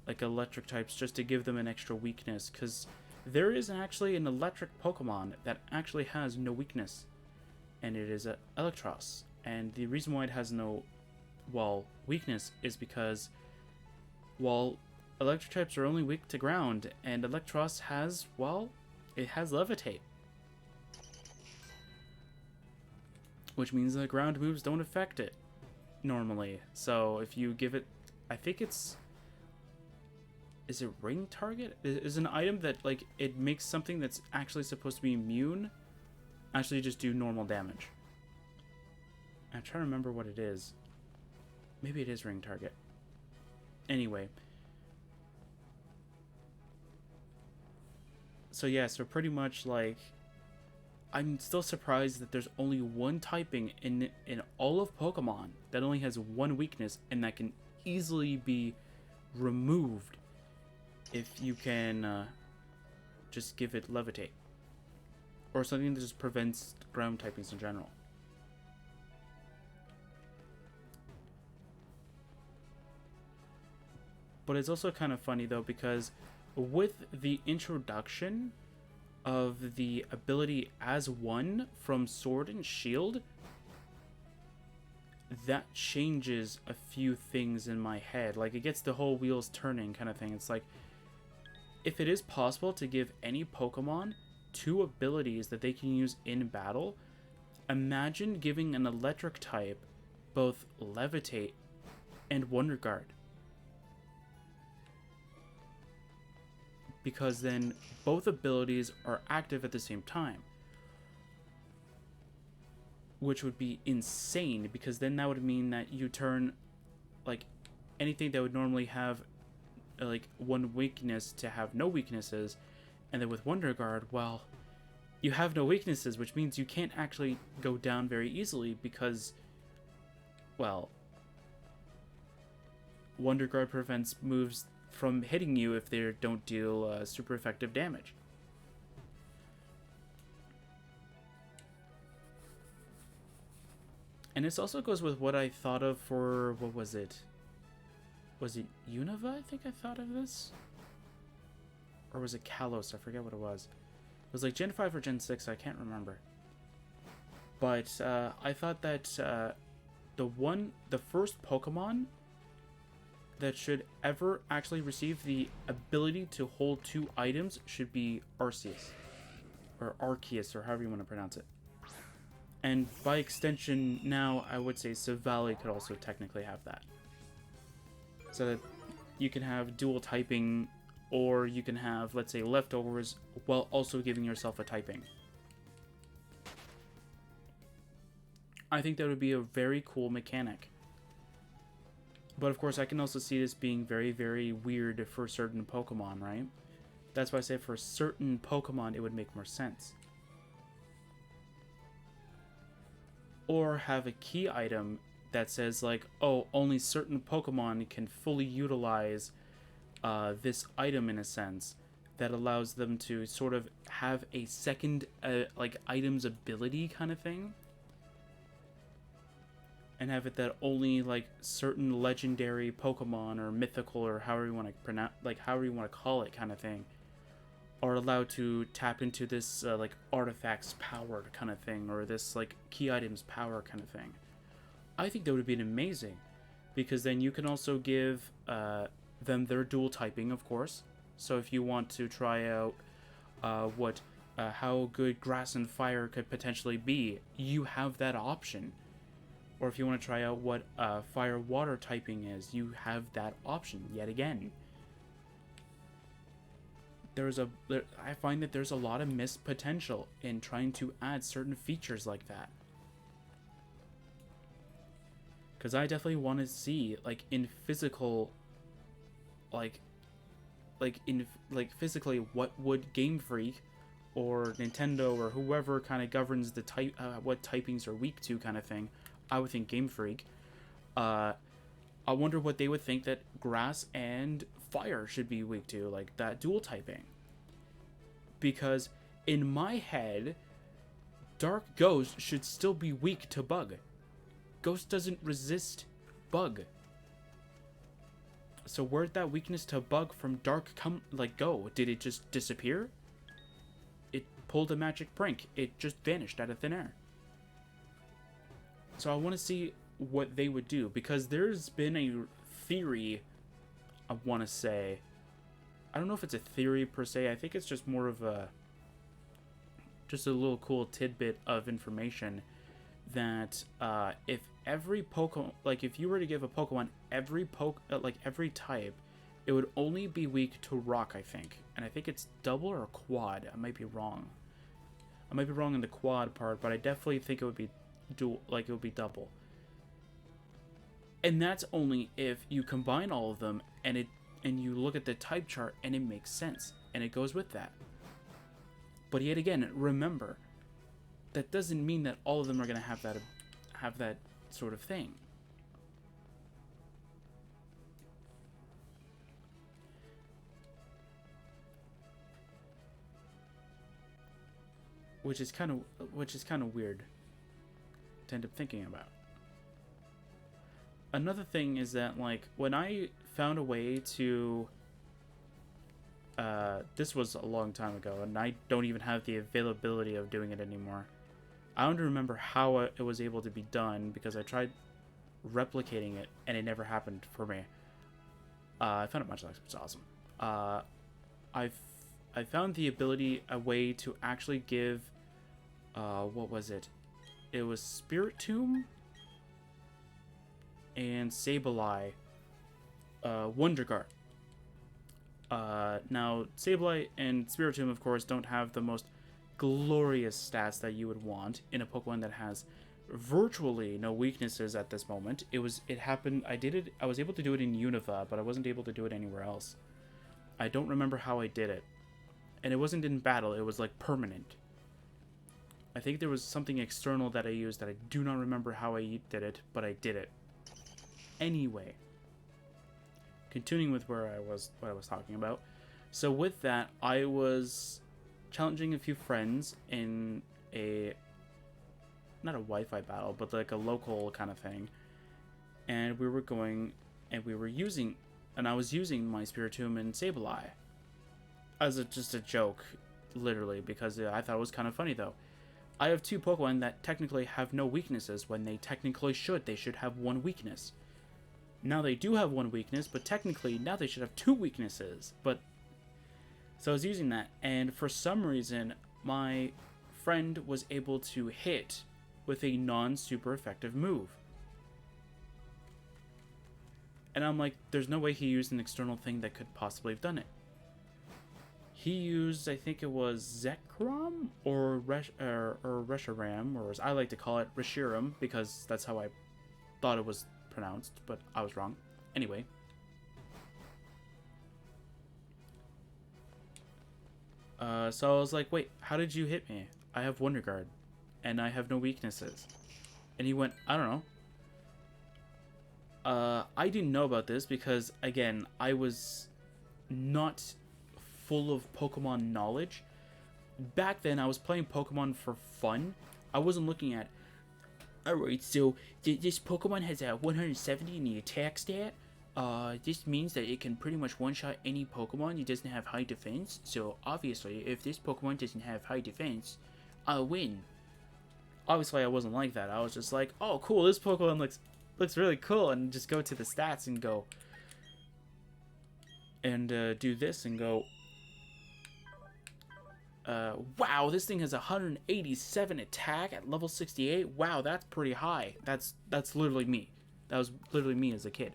like, electric types just to give them an extra weakness. Because there is actually an electric Pokemon that actually has no weakness. And it is Electros. And the reason why it has no, well, weakness is because, well, electric types are only weak to ground. And Electros has, well, it has Levitate. Which means the ground moves don't affect it normally. So if you give it, I think it's, is it Ring Target? Is an item that, like, it makes something that's actually supposed to be immune actually just do normal damage. I'm trying to remember what it is. Maybe it is Ring Target. Anyway. So yeah, so pretty much, like, I'm still surprised that there's only one typing in all of Pokemon that only has one weakness and that can easily be removed if you can just give it Levitate. Or something that just prevents ground typings in general. But it's also kind of funny though, because with the introduction of the ability as one from Sword and Shield, that changes a few things in my head. Like, it gets the whole wheels turning kind of thing. It's like, if it is possible to give any Pokemon 2 abilities that they can use in battle, imagine giving an electric type both Levitate and Wonder Guard. Because then both abilities are active at the same time. Which would be insane, because then that would mean that you turn, like, anything that would normally have, like, one weakness to have no weaknesses. And then with Wonder Guard, well, you have no weaknesses, which means you can't actually go down very easily because, well, Wonder Guard prevents moves from hitting you if they don't deal super effective damage. And this also goes with what I thought of for, what was it? Was it Unova, I think I thought of this? Or was it Kalos? I forget what it was. It was like Gen 5 or Gen 6, I can't remember. But I thought that the first Pokemon that should ever actually receive the ability to hold 2 items should be Arceus. Or Arceus, or however you want to pronounce it. And by extension, now I would say Silvally could also technically have that. So that you can have dual typing, or you can have, let's say, leftovers while also giving yourself a typing. I think that would be a very cool mechanic. But of course, I can also see this being very, very weird for certain Pokemon, right? That's why I say for certain Pokemon, it would make more sense. Or have a key item that says, like, oh, only certain Pokemon can fully utilize this item in a sense. that allows them to sort of have a second, like, item's ability kind of thing. And have it that only, like, certain legendary Pokemon or mythical or however you want to pronounce, like, however you want to call it kind of thing, are allowed to tap into this, like, artifacts power kind of thing, or this, like, key items power kind of thing. I think that would have been amazing, because then you can also give them their dual typing, of course. So if you want to try out how good grass and fire could potentially be, you have that option. Or if you want to try out what fire water typing is, you have that option yet again. I find that there's a lot of missed potential in trying to add certain features like that. Because I definitely want to see, like, in physical, physically, what would Game Freak or Nintendo or whoever kind of governs the type, what typings are weak to kind of thing. I would think Game Freak. I wonder what they would think that grass and fire should be weak to, like that dual typing. Because in my head, Dark Ghost should still be weak to Bug. Ghost doesn't resist Bug. So where'd that weakness to Bug from Dark go? Did it just disappear? It pulled a magic prank. It just vanished out of thin air. So I want to see what they would do, because there's been a theory, I want to say. I don't know if it's a theory per se. I think it's just more of just a little cool tidbit of information that if every Pokemon, like if you were to give a Pokemon every every type, it would only be weak to rock, I think. And I think it's double or quad. I might be wrong. I might be wrong in the quad part, but I definitely think it would be dual, like it would be double. And that's only if you combine all of them and you look at the type chart and it makes sense and it goes with that. But yet again, remember, that doesn't mean that all of them are going to have that sort of thing. Which is kind of weird to end up thinking about. Another thing is that, like, when I found a way to this was a long time ago, and I don't even have the availability of doing it anymore. I don't remember how it was able to be done, because I tried replicating it and it never happened for me. I found it much less. It's awesome. I found the ability, a way to actually give what was it? It was Spirit Tomb and Sableye Wonder Guard. Now, Sableye and Spiritomb, of course, don't have the most glorious stats that you would want in a Pokemon that has virtually no weaknesses at this moment. I was able to do it in Unova, but I wasn't able to do it anywhere else. I don't remember how I did it. And it wasn't in battle, it was like permanent. I think there was something external that I used that I do not remember how I did it, but I did it. Anyway. Continuing with what I was talking about. So with that, I was challenging a few friends in not a Wi-Fi battle, but like a local kind of thing. And we were going, and I was using my Spiritomb and Sableye as just a joke, literally, because I thought it was kind of funny though. I have two Pokemon that technically have no weaknesses when they technically should. They should have one weakness. Now they do have one weakness, but technically now they should have two weaknesses. But so I was using that, and for some reason my friend was able to hit with a non-super effective move. And I'm like, there's no way he used an external thing that could possibly have done it. He used, I think it was Zekrom or Reshiram, or as I like to call it, Reshiram, because that's how I thought it was pronounced, but I was wrong. Anyway. So I was like, wait, how did you hit me? I have Wonder Guard, and I have no weaknesses. And he went, I don't know. I didn't know about this because, again, I was not full of Pokemon knowledge. Back then, I was playing Pokemon for fun. I wasn't looking at, alright, so this Pokemon has a 170 in the attack stat. This means that it can pretty much one-shot any Pokemon. It doesn't have high defense. So, obviously, if this Pokemon doesn't have high defense, I'll win. Obviously, I wasn't like that. I was just like, oh, cool, this Pokemon looks really cool. And just go to the stats and go... And do this and go... wow, this thing has 187 attack at level 68. Wow, that's pretty high. That's literally me. That was literally me as a kid.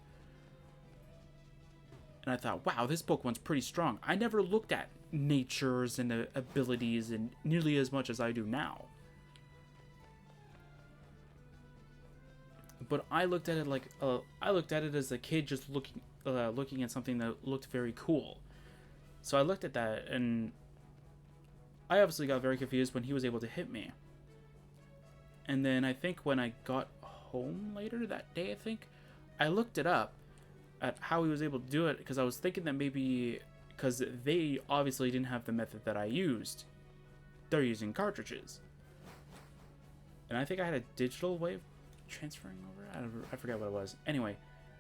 And I thought, wow, this Pokemon's pretty strong. I never looked at natures and abilities and nearly as much as I do now. But I looked at it like I looked at it as a kid, just looking at something that looked very cool. So I looked at that, and I obviously got very confused when he was able to hit me. And then I think when I got home later that day, I looked it up at how he was able to do it, because I was thinking that maybe because they obviously didn't have the method that I used. They're using cartridges. And I think I had a digital way of transferring over. I forget what it was. Anyway,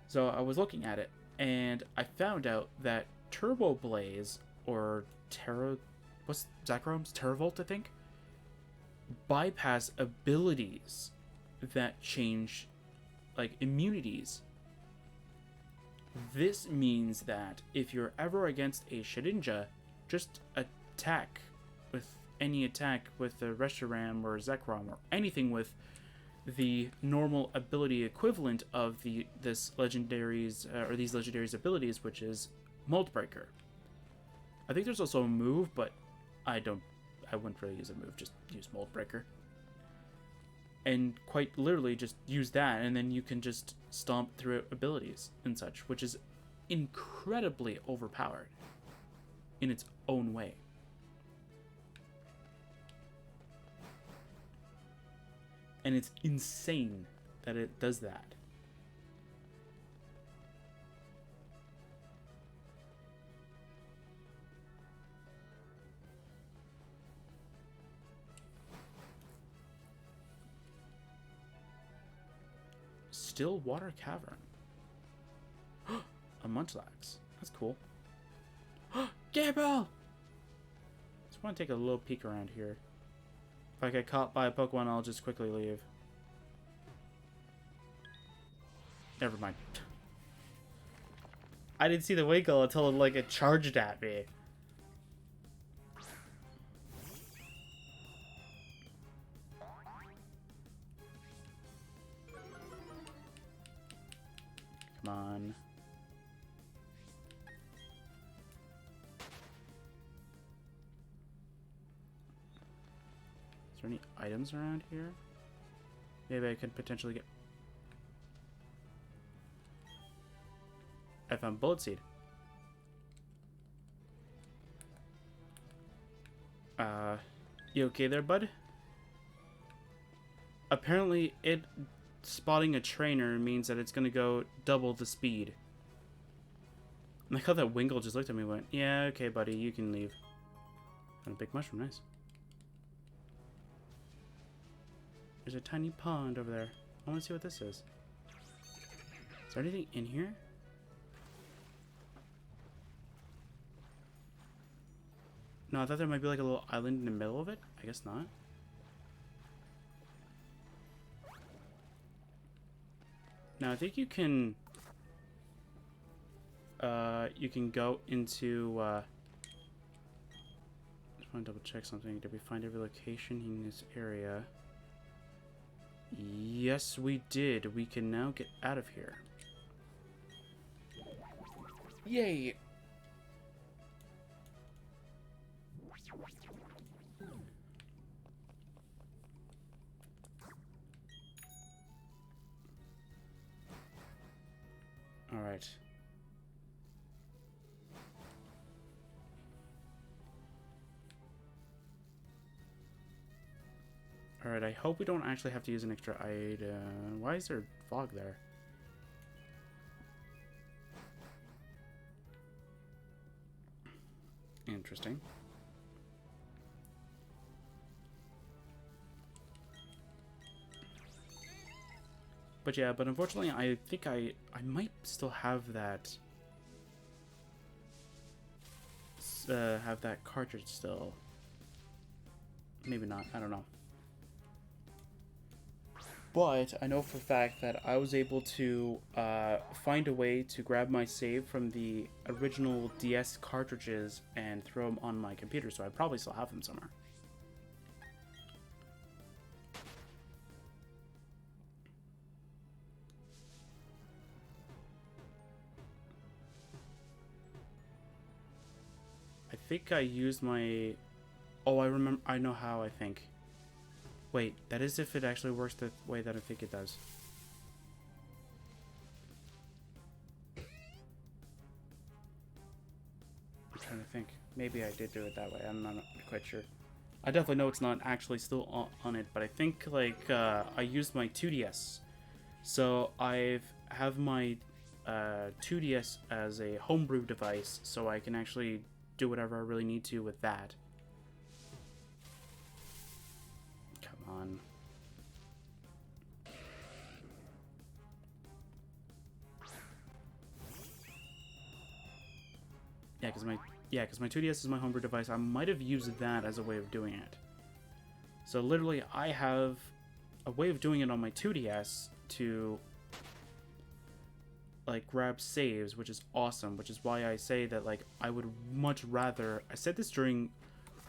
so I was looking at it, and I found out that Turbo Blaze, or what's Zekrome's Terravolt, I think, bypass abilities that change, like, immunities. This means that if you're ever against a Shedinja, just attack with any attack with the Reshiram or Zekrom or anything with the normal ability equivalent of these legendary's abilities, which is Mold Breaker. I think there's also a move, but I wouldn't really use a move, just use Mold Breaker. And quite literally just use that, and then you can just stomp through abilities and such, which is incredibly overpowered in its own way. And it's insane that it does that. Stillwater Cavern. A Munchlax. That's cool. Gabriel! Just want to take a little peek around here. If I get caught by a Pokemon, I'll just quickly leave. Never mind. I didn't see the Winkle until it charged at me. Come on. Is there any items around here? Maybe I could potentially get... I found Bullet Seed. You okay there, bud? Apparently spotting a trainer means that it's gonna go double the speed. I like how that Wingull just looked at me and went, yeah, okay, buddy, you can leave. And a big mushroom, nice. There's a tiny pond over there. I want to see what this is. Is there anything in here? No, I thought there might be like a little island in the middle of it. I guess not. Now, I think you can go into, just want to double check something. Did we find every location in this area? Yes, we did. We can now get out of here. Yay! Alright. Alright, I hope we don't actually have to use an extra item. Why is there fog there? And interesting. But yeah, but unfortunately, I think I might still have that cartridge still. Maybe not. I don't know. But I know for a fact that I was able to find a way to grab my save from the original DS cartridges and throw them on my computer, so I probably still have them somewhere. I think I used my... Oh, I remember. I know how, I think. Wait, that is if it actually works the way that I think it does. I'm trying to think. Maybe I did do it that way. I'm not quite sure. I definitely know it's not actually still on it, but I think, like, I used my 2DS. So I have my 2DS as a homebrew device, so I can actually do whatever I really need to with that. Come on. Yeah, because my 2DS is my homebrew device. I might have used that as a way of doing it. So literally, I have a way of doing it on my 2DS to like grab saves, which is awesome. Which is why I say that like I would much rather. I said this during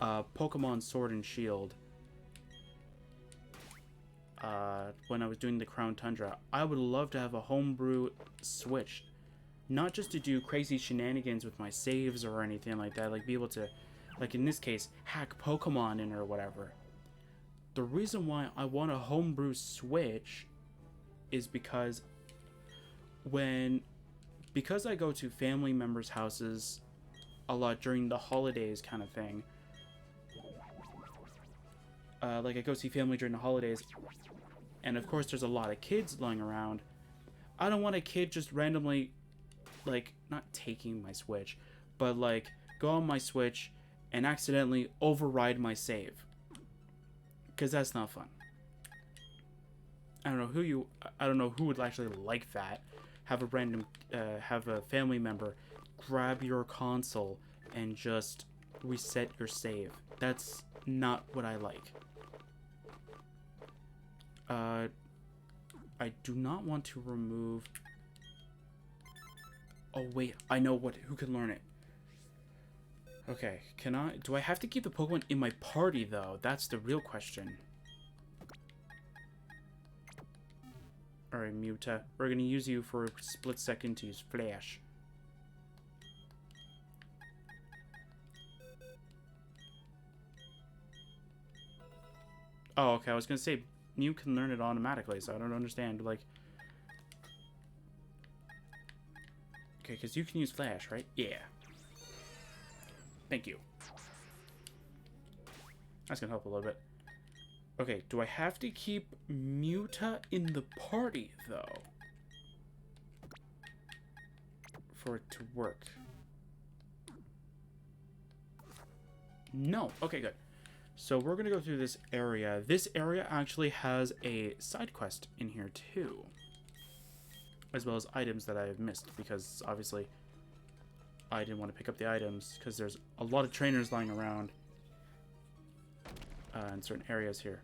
Pokemon Sword and Shield. When I was doing the Crown Tundra, I would love to have a homebrew Switch. Not just to do crazy shenanigans with my saves or anything like that, like be able to, like in this case, hack Pokemon in or whatever. The reason why I want a homebrew Switch is because I go to family members' houses a lot during the holidays kind of thing. Like I go see family during the holidays, and of course there's a lot of kids lying around. I don't want a kid just randomly, like, not taking my Switch, but like go on my Switch and accidentally override my save, because that's not fun. I don't know who would actually like that. Have a family member grab your console and just reset your save. That's not what I like. I do not want to remove... Oh wait, I know who can learn it. Okay, do I have to keep the Pokemon in my party though? That's the real question. Alright, Muta, we're gonna use you for a split second to use Flash. Oh, okay, I was gonna say Mew can learn it automatically, so I don't understand, like... Okay, because you can use Flash, right? Yeah. Thank you. That's gonna help a little bit. Okay, do I have to keep Muta in the party, though? For it to work? No. Okay, good. So we're gonna go through this area. This area actually has a side quest in here, too. As well as items that I have missed, because obviously I didn't want to pick up the items, because there's a lot of trainers lying around in certain areas here.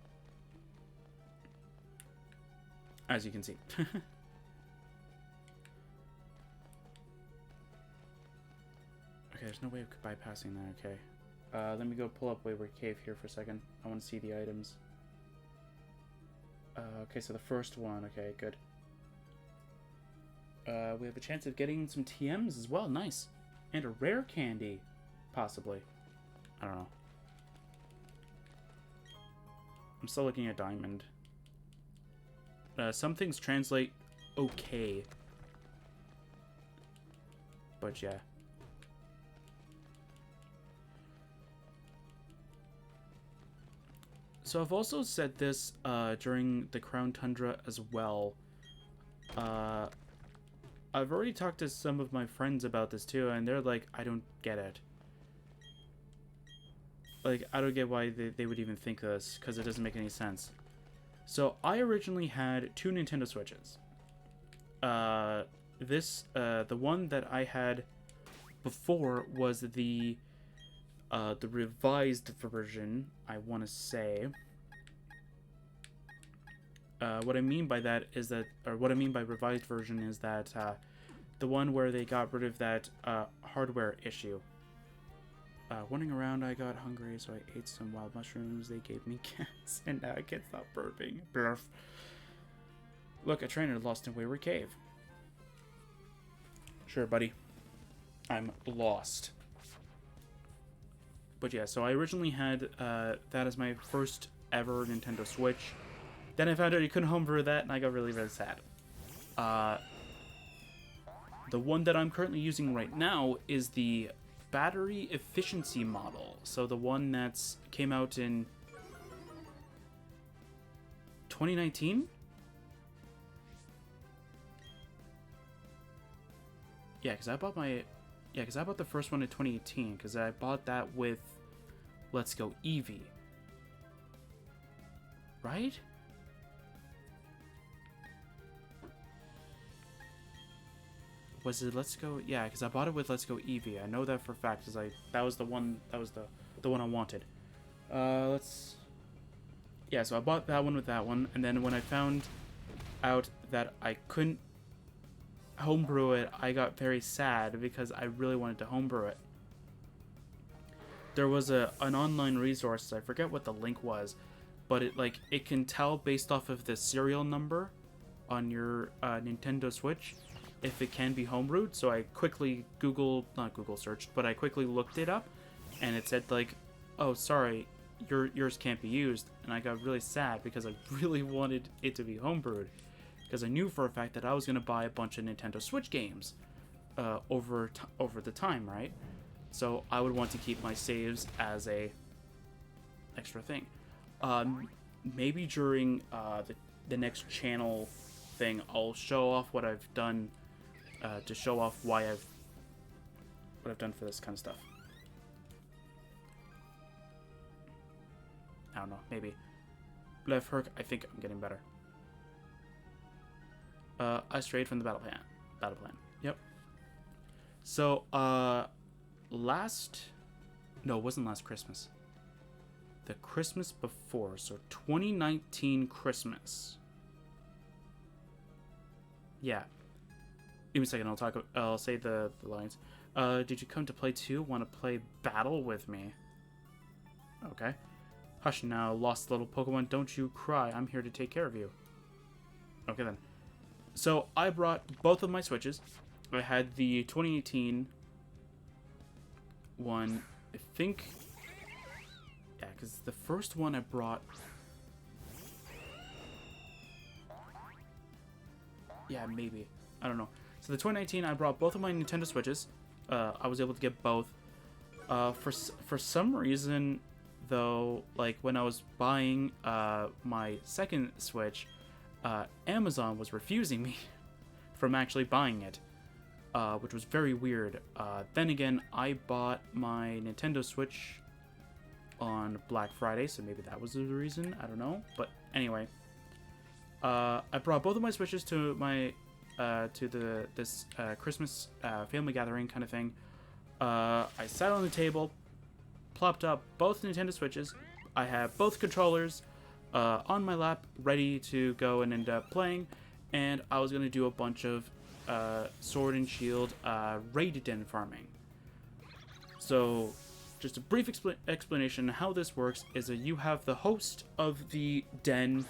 As you can see. Okay, there's no way of bypassing that, okay. Let me go pull up Wayward Cave here for a second. I want to see the items. Okay, so the first one, okay, good. We have a chance of getting some TMs as well, nice. And a rare candy, possibly. I don't know. I'm still looking at Diamond. Some things translate okay. But yeah. So I've also said this during the Crown Tundra as well. I've already talked to some of my friends about this too, and they're like, I don't get it. Like, I don't get why they would even think this, because it doesn't make any sense. So, I originally had 2 Nintendo Switches. The one that I had before was the revised version, I want to say. What I mean by that is that, or what I mean by revised version is that the one where they got rid of that hardware issue. Wandering around, I got hungry, so I ate some wild mushrooms. They gave me gas, and now I can't stop burping. Blurf. Look, a trainer lost in Wayward Cave. Sure, buddy. I'm lost. But yeah, so I originally had that as my first ever Nintendo Switch. Then I found out you couldn't homebrew that, and I got really, really sad. The one that I'm currently using right now is the battery efficiency model. So the one that's came out in 2019? Yeah, because I bought the first one in 2018, because I bought that with Let's Go Eevee. Right? Was it Let's Go? Yeah, because I bought it with Let's Go Eevee. I know that for a fact, because that was the one I wanted. Yeah, so I bought that one with that one, and then when I found out that I couldn't homebrew it, I got very sad because I really wanted to homebrew it. There was an online resource, I forget what the link was, but it can tell based off of the serial number on your Nintendo Switch if it can be homebrewed. So I quickly searched, but I quickly looked it up, and it said oh, sorry, yours can't be used. And I got really sad because I really wanted it to be homebrewed, because I knew for a fact that I was going to buy a bunch of Nintendo Switch games over the time, right? So I would want to keep my saves as a extra thing. Maybe during the next channel thing, I'll show off what I've done to show off what I've done for this kind of stuff. I don't know, maybe. Blef Herc, I think I'm getting better. I strayed from the battle plan. Yep. So, it wasn't last Christmas. The Christmas before, so 2019 Christmas. Yeah. Give me a second, I'll say the lines. Did you come to play too? Want to play battle with me? Okay. Hush now, lost little Pokemon, don't you cry. I'm here to take care of you. Okay then. So I brought both of my Switches. I had the 2018 one, I think. Yeah, because the first one I brought. Yeah, maybe. I don't know. So the 2019, I brought both of my Nintendo Switches. I was able to get both. For some reason, though, when I was buying my second Switch, Amazon was refusing me from actually buying it, which was very weird. Then again, I bought my Nintendo Switch on Black Friday, so maybe that was the reason. I don't know. But anyway, I brought both of my Switches to my this Christmas family gathering kind of thing. I sat on the table, plopped up both Nintendo Switches. I had both controllers on my lap, ready to go and end up playing, and I was going to do a bunch of Sword and Shield raid den farming. So, just a brief explanation how this works is that you have the host of the den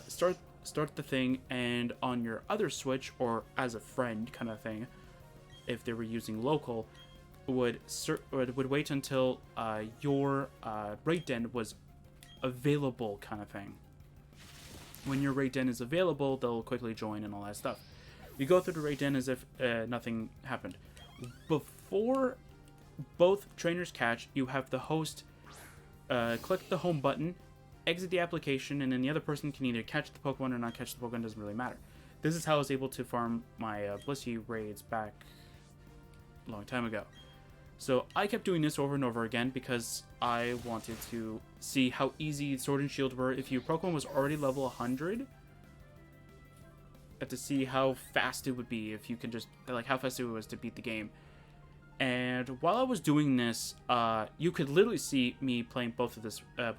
start the thing, and on your other Switch, or as a friend kind of thing, if they were using local, would wait until your raid den was available kind of thing. When your raid den is available, they'll quickly join and all that stuff. You go through the raid den as if nothing happened. Before both trainers catch, you have the host click the home button, exit the application, and then the other person can either catch the Pokemon or not catch the Pokemon, doesn't really matter. This is how I was able to farm my Blissey raids back a long time ago. So I kept doing this over and over again because I wanted to see how easy Sword and Shield were. If your Pokemon was already level 100, to see how fast it would be if you can just, like, how fast it was to beat the game. And while I was doing this, you could literally see me playing both the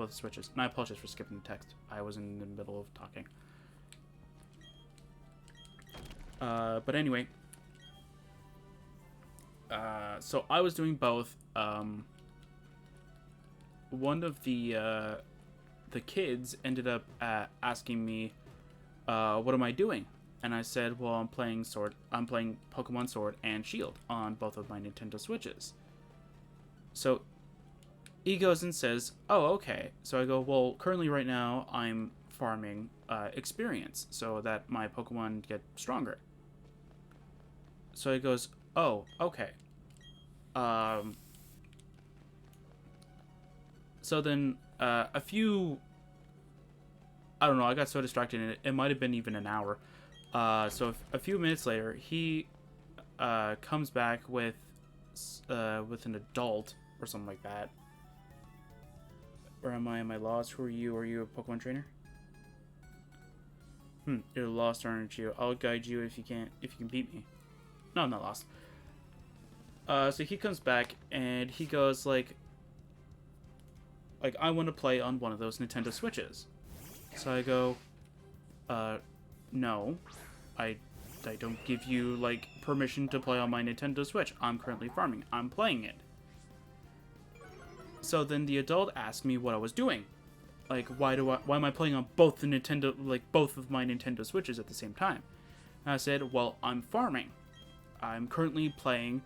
switches. And I apologize for skipping the text. I was in the middle of talking. But anyway, so I was doing both. One of the kids ended up asking me, what am I doing? And I said, well, I'm playing Pokemon Sword and Shield on both of my Nintendo Switches. So he goes and says, oh, okay. So I go, well, currently right now I'm farming experience so that my Pokemon get stronger. So he goes, oh, okay. So then I don't know, I got so distracted in it. It might have been even an hour. So a few minutes later, he comes back with an adult or something like that. Or am I lost? Who are you? Are you a Pokemon trainer? You're lost, aren't you? I'll guide you if you can beat me. No, I'm not lost. So he comes back and he goes like I want to play on one of those Nintendo Switches. So I go, no, I don't give you like permission to play on my Nintendo Switch. I'm currently farming. I'm playing it. So then the adult asked me what I was doing. Like, why am I playing on both of my Nintendo Switches at the same time? And I said, well, I'm farming. I'm currently playing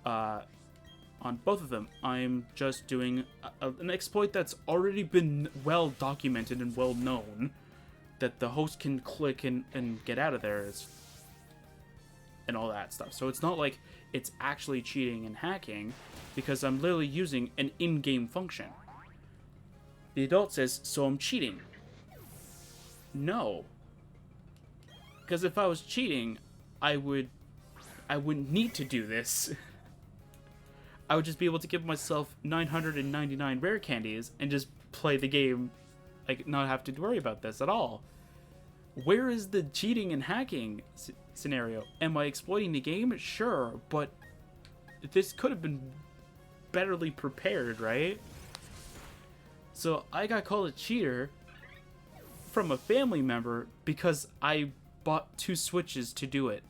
on both of them. I'm just doing an exploit that's already been well documented and well known that the host can click and get out of there and all that stuff. So it's not like it's actually cheating and hacking because I'm literally using an in-game function. The adult says, so I'm cheating. No. Because if I was cheating, I wouldn't need to do this. I would just be able to give myself 999 rare candies and just play the game, like not have to worry about this at all. Where is the cheating and hacking scenario? Am I exploiting the game? Sure, but this could have been betterly prepared, right? So I got called a cheater from a family member because I bought 2 Switches to do it.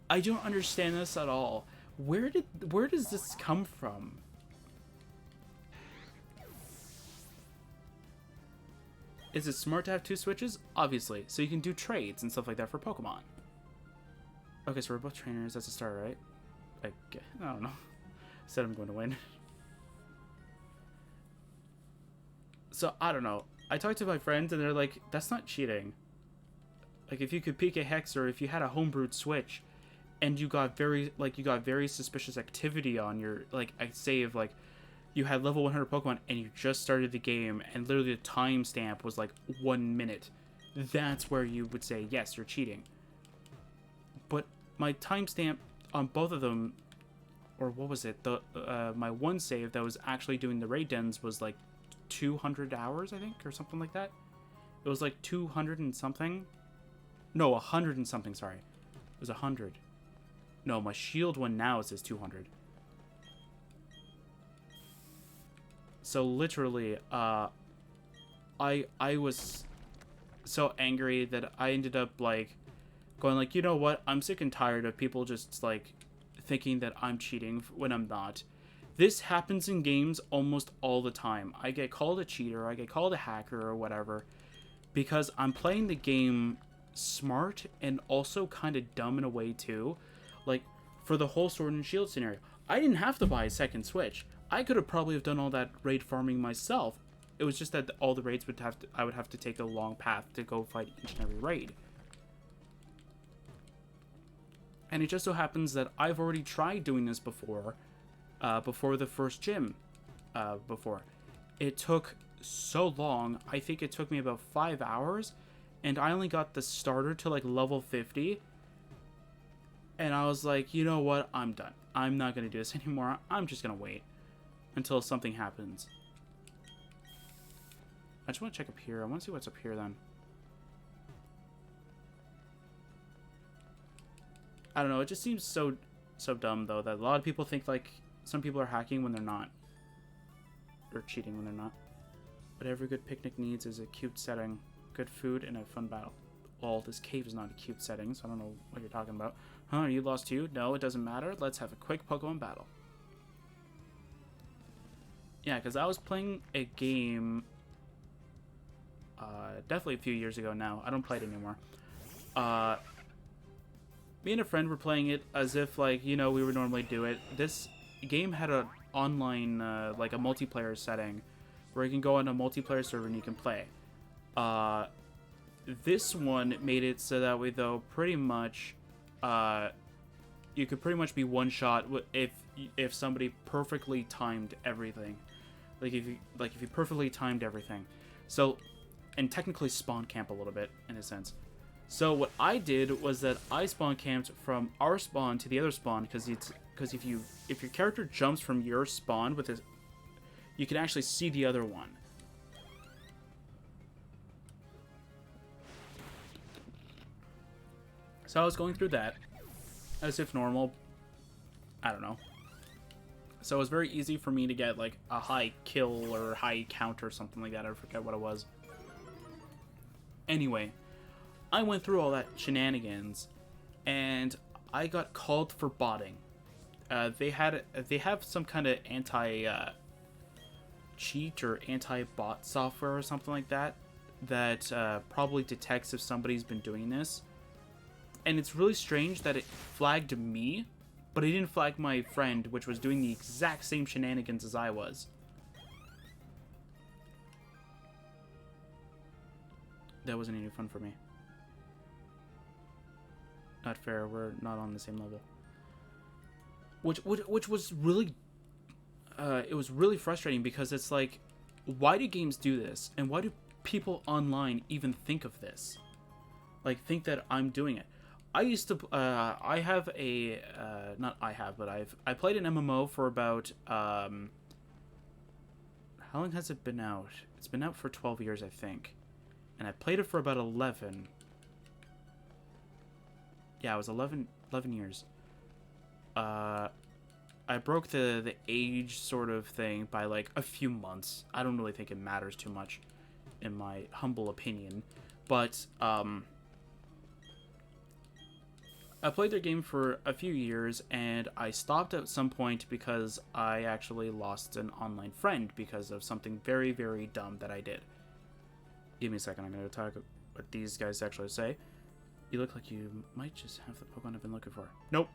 I don't understand this at all. Where does this come from? Is it smart to have 2 Switches? Obviously, so you can do trades and stuff like that for Pokemon. Okay, so we're both trainers. That's a start, right? I don't know. Said I'm going to win. So I don't know. I talked to my friends and they're like, "That's not cheating. Like if you could peek a hex or if you had a homebrewed Switch." And you got very suspicious activity on your, like, I save, like, you had level 100 Pokemon and you just started the game and literally the timestamp was, like, 1 minute. That's where you would say, yes, you're cheating. But my timestamp on both of them, or what was it? My one save that was actually doing the raid dens was, like, 200 hours, I think, or something like that. It was, like, 200 and something. No, 100 and something, sorry. It was 100. No, my shield one now says 200. So literally, I was so angry that I ended up like going like, you know what? I'm sick and tired of people just like thinking that I'm cheating when I'm not. This happens in games almost all the time. I get called a cheater, I get called a hacker or whatever because I'm playing the game smart and also kind of dumb in a way too. Like, for the whole Sword and Shield scenario, I didn't have to buy a second Switch. I could have probably have done all that raid farming myself. It was just that all the raids I would have to take a long path to go fight each and every raid. And it just so happens that I've already tried doing this before the first gym, before. It took so long. I think it took me about 5 hours, and I only got the starter to like level 50. And I was like, you know what? I'm done. I'm not going to do this anymore. I'm just going to wait until something happens. I just want to check up here. I want to see what's up here then. I don't know. It just seems so dumb, though, that a lot of people think, like, some people are hacking when they're not. Or cheating when they're not. But every good picnic needs is a cute setting, good food, and a fun battle. Well, this cave is not a cute setting, so I don't know what you're talking about. Huh, are you lost too? No, it doesn't matter. Let's have a quick Pokemon battle. Yeah, because I was playing a game definitely a few years ago now. I don't play it anymore. Me and a friend were playing it as if, like, you know, we would normally do it. This game had an online, like a multiplayer setting where you can go on a multiplayer server and you can play. This one made it so that way, though, pretty much, you could pretty much be one shot if somebody perfectly timed everything. Like if you perfectly timed everything. So, and technically spawn camp a little bit in a sense. So what I did was that I spawn camped from our spawn to the other spawn because if your character jumps from your spawn with you can actually see the other one. So I was going through that as if normal. I don't know. So it was very easy for me to get like a high kill or high count or something like that. I forget what it was. Anyway, I went through all that shenanigans, and I got called for botting. They have some kind of anti-cheat or anti-bot software or something like that that probably detects if somebody's been doing this. And it's really strange that it flagged me, but it didn't flag my friend, which was doing the exact same shenanigans as I was. That wasn't any fun for me. Not fair. We're not on the same level. Which was really, it was really frustrating because it's like, why do games do this, and why do people online even think of this? Like, think that I'm doing it. I used to, I have a, not I have, but I played an MMO for about, how long has it been out? It's been out for 12 years, I think. And I played it for about 11. Yeah, it was 11 years. I broke the age sort of thing by like a few months. I don't really think it matters too much, in my humble opinion. But, I played their game for a few years, and I stopped at some point because I actually lost an online friend because of something very, very dumb that I did. Give me a second, I'm going to talk what these guys actually say. You look like you might just have the Pokemon I've been looking for. Nope.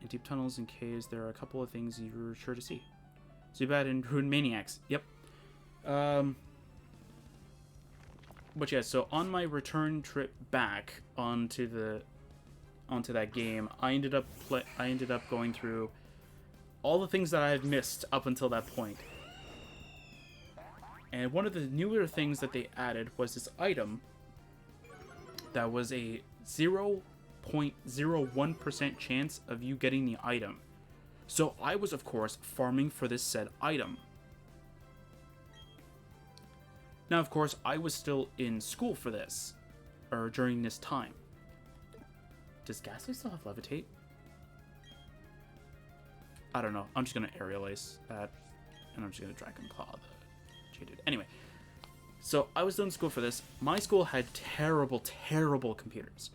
In deep tunnels and caves, there are a couple of things you're sure to see. Zubat and Ruined Maniacs. Yep. But yeah, so on my return trip back onto that game, I ended up going through all the things that I had missed up until that point. And one of the newer things that they added was this item that was a 0.01% chance of you getting the item. So I was, of course, farming for this said item. Now, of course, I was still in school for this, or during this time. Does Ghastly still have Levitate? I don't know. I'm just going to Aerial Ace that, and I'm just going to Dragon Claw the cheated. Anyway, so I was still in school for this. My school had terrible, terrible computers.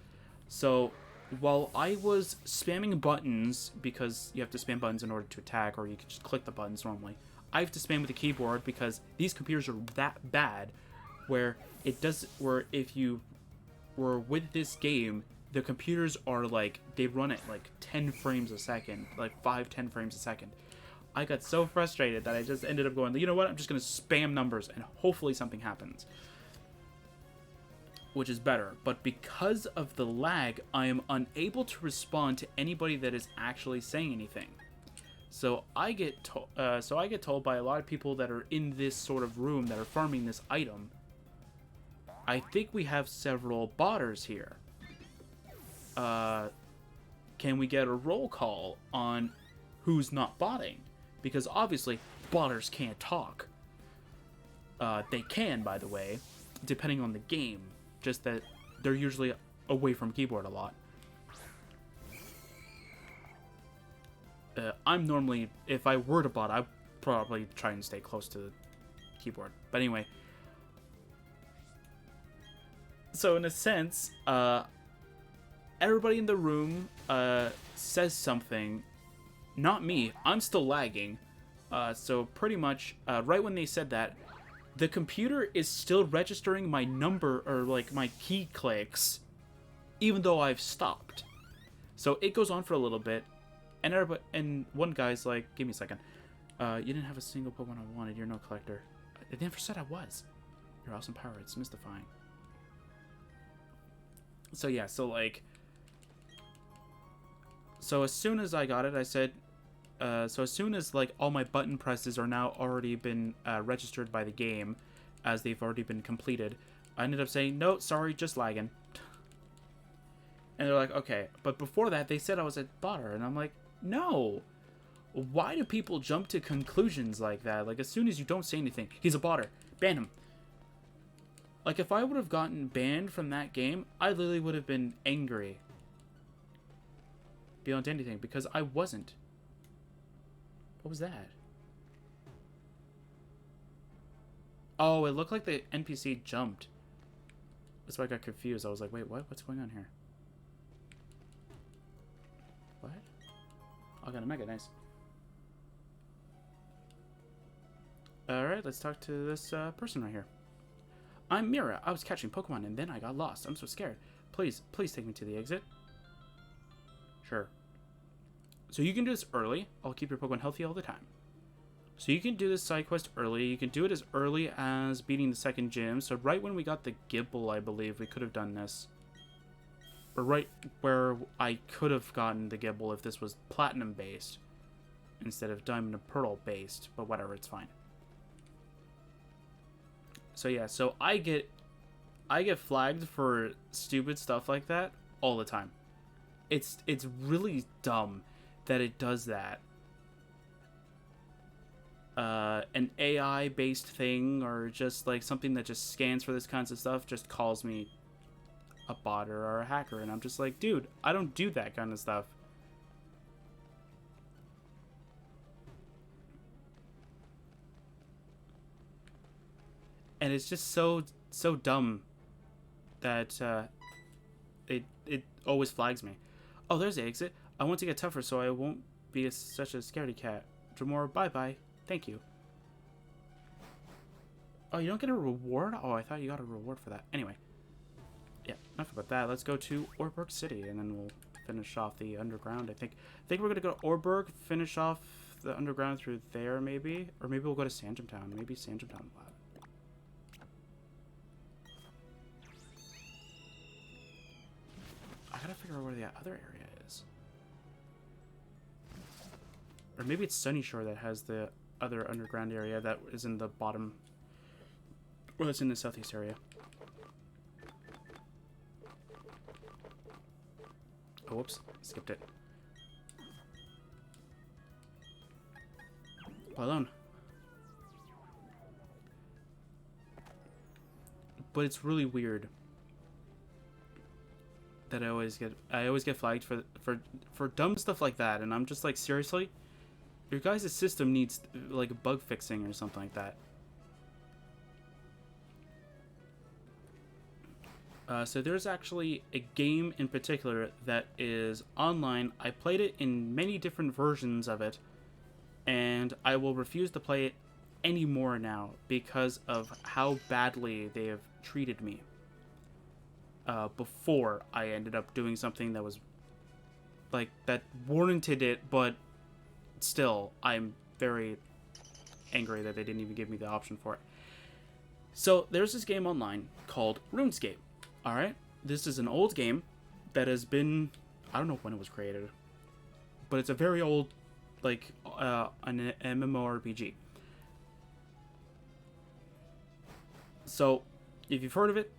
So while I was spamming buttons, because you have to spam buttons in order to attack, or you can just click the buttons normally, I have to spam with the keyboard because these computers are that bad where if you were with this game, the computers are like, they run at like 10 frames a second, like 5-10 frames a second. I got so frustrated that I just ended up going, you know what, I'm just going to spam numbers and hopefully something happens. Which is better. But because of the lag, I am unable to respond to anybody that is actually saying anything. So I get told by a lot of people that are in this sort of room that are farming this item, I think we have several botters here. can we get a roll call on who's not botting? Because obviously, botters can't talk. They can, by the way, depending on the game. Just that they're usually away from keyboard a lot. I'm normally, if I were to bot, I'd probably try and stay close to the keyboard. But anyway. So in a sense, everybody in the room says something. Not me. I'm still lagging. So pretty much, right when they said that, the computer is still registering my number, or like my key clicks, even though I've stopped. So it goes on for a little bit, and one guy's like, give me a second. You didn't have a single Pokemon I wanted. You're no collector. They never said I was. Your awesome power, it's mystifying. So yeah, so as soon as I got it, I said, so as soon as like all my button presses are now already been registered by the game, as they've already been completed, I ended up saying, no, sorry, just lagging. And they're like, okay. But before that, they said I was a botter, and I'm like, no. Why do people jump to conclusions like that? Like, as soon as you don't say anything, he's a botter. Ban him. Like, if I would have gotten banned from that game, I literally would have been angry. Beyond anything, because I wasn't. What was that? Oh, it looked like the NPC jumped. That's why I got confused. I was like, wait, what? What's going on here? What? Oh, I got a Mega, nice. Alright, let's talk to this person right here. I'm Mira. I was catching Pokemon and then I got lost. I'm so scared. Please take me to the exit. Sure. So you can do this early. I'll keep your Pokemon healthy all the time. So you can do this side quest early. You can do it as early as beating the second gym. So right when we got the Gible, I believe, we could have done this. Or right where I could have gotten the Gible if this was Platinum based instead of Diamond and Pearl based. But whatever, it's fine. So yeah, so I get flagged for stupid stuff like that all the time. It's really dumb that it does that. An AI based thing, or just like something that just scans for this kinds of stuff, just calls me a botter or a hacker, and I'm just like, dude, I don't do that kind of stuff. And it's just so dumb that it always flags me. Oh, there's the exit. I want to get tougher so I won't be such a scaredy cat. Dramora, bye-bye. Thank you. Oh, you don't get a reward? Oh, I thought you got a reward for that. Anyway. Yeah, enough about that. Let's go to Orberg City, and then we'll finish off the underground, I think. I think we're going to go to Orberg, finish off the underground through there, maybe? Or maybe we'll go to Sandgem Town. Maybe Sandgem Town will have it. I gotta figure out where the other area is. Or maybe it's Sunny Shore that has the other underground area that is in the bottom. Well, it's in the southeast area. Oh, whoops. Skipped it. Alone. But it's really weird that I always get flagged for dumb stuff like that, and I'm just like, seriously? Your guys' system needs like bug fixing or something like that. So there's actually a game in particular that is online. I played it in many different versions of it, and I will refuse to play it anymore now because of how badly they have treated me. Before I ended up doing something that was like that warranted it, but still, I'm very angry that they didn't even give me the option for it. So there's this game online called RuneScape. All right, this is an old game that has been, I don't know when it was created, but it's a very old, like an MMORPG. So if you've heard of it,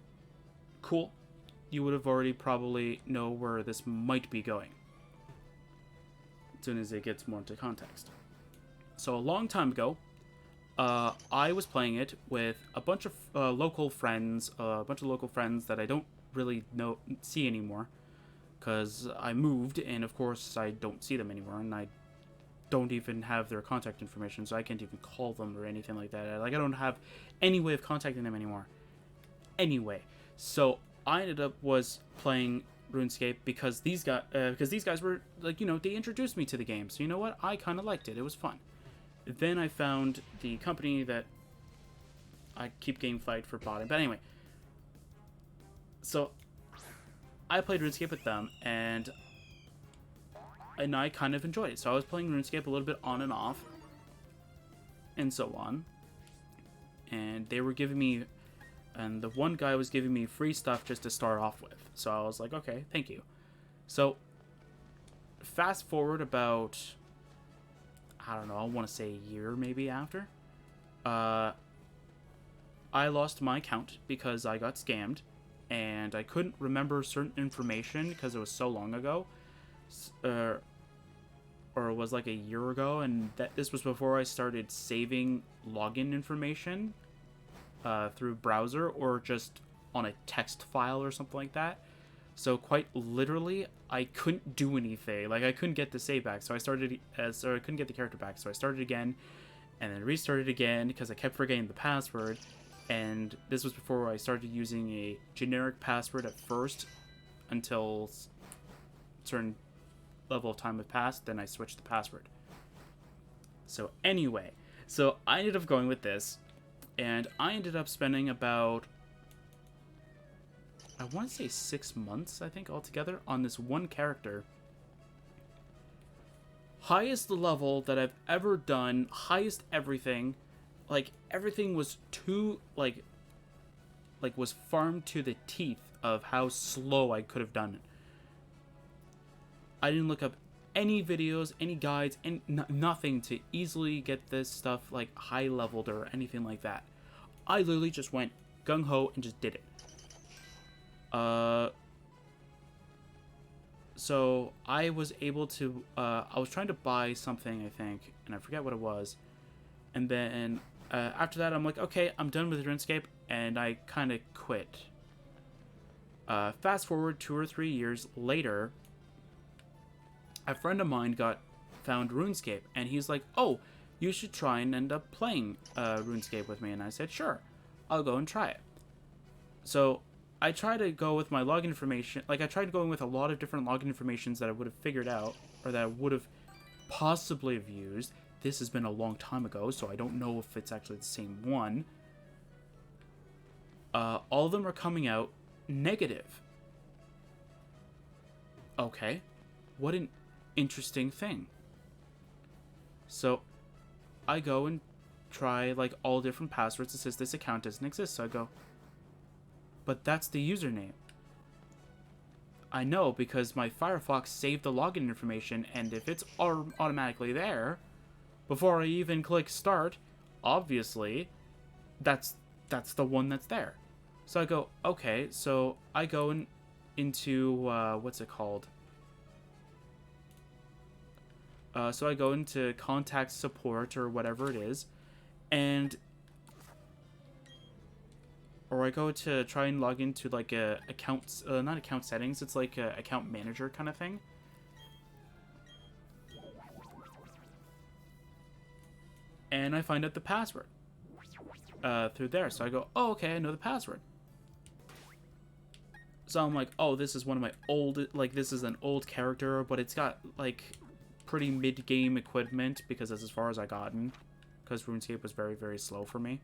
cool. You would have already probably know where this might be going. as soon as it gets more into context. So a long time ago, I was playing it with a bunch of local friends, that I don't really see anymore, because I moved, and of course I don't see them anymore, and I don't even have their contact information, so I can't even call them or anything like that. Like, I don't have any way of contacting them anymore. Anyway, so I ended up playing RuneScape because these guys were like, they introduced me to the game, so you know what? I kind of liked it. It was fun. Then I found the company that I keep getting fight for botting. But anyway, so I played RuneScape with them, and I kind of enjoyed it. So I was playing RuneScape a little bit on and off, and so on. And they were giving me, and the one guy was giving me free stuff just to start off with. So I was like, okay, thank you. So fast forward about, I don't know, I want to say a year maybe after, I lost my account because I got scammed, and I couldn't remember certain information because it was so long ago, or it was like a year ago, and this was before I started saving login information through browser or just on a text file or something like that. So quite literally, I couldn't do anything. Like, I couldn't get the save back, so I couldn't get the character back. So I started again, and then restarted again because I kept forgetting the password. And this was before I started using a generic password at first, until a certain level of time had passed. Then I switched the password. So anyway, so I ended up going with this, and I ended up spending about, I want to say 6 months, I think, altogether, on this one character. Highest level that I've ever done, highest everything. Like, everything was too, like was farmed to the teeth of how slow I could have done it. I didn't look up any videos, any guides, and nothing to easily get this stuff, like, high-leveled or anything like that. I literally just went gung-ho and just did it. So I was able to, I was trying to buy something, I think, and I forget what it was. And then, after that, I'm like, okay, I'm done with RuneScape, and I kind of quit. Fast forward 2 or 3 years later, a friend of mine found RuneScape, and he's like, oh, you should try and end up playing RuneScape with me. And I said, sure, I'll go and try it. So I tried to go with my login information. Like, I tried going with a lot of different login informations that I would have figured out, or that I would have possibly have used. This has been a long time ago, so I don't know if it's actually the same one. All of them are coming out negative. Okay, what an interesting thing. So I go and try, like, all different passwords. It says this account doesn't exist, so I go, but that's the username. I know, because my Firefox saved the login information, and if it's automatically there before I even click start, obviously that's the one that's there. So I go, okay, so I go into what's it called? So I go into contact support or whatever it is, or I go to try and log into, like, a account, not account settings, it's like a account manager kind of thing. And I find out the password through there. So I go, oh, okay, I know the password. So I'm like, oh, this is one of my old, like, this is an old character, but it's got, like, pretty mid-game equipment, because that's as far as I gotten, because RuneScape was very, very slow for me.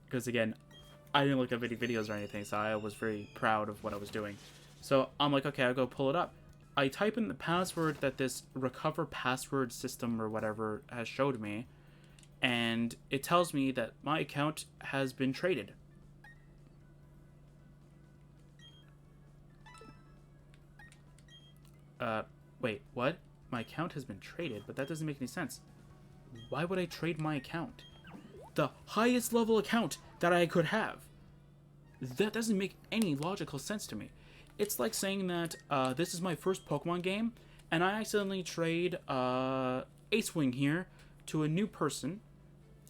Because, again, I didn't look up any videos or anything, so I was very proud of what I was doing. So I'm like, okay, I'll go pull it up. I type in the password that this recover password system or whatever has showed me, and it tells me that my account has been traded. Wait, what? My account has been traded, but that doesn't make any sense. Why would I trade my account? The highest level account that I could have. That doesn't make any logical sense to me. It's like saying that this is my first Pokemon game, and I accidentally trade A-Swing here to a new person,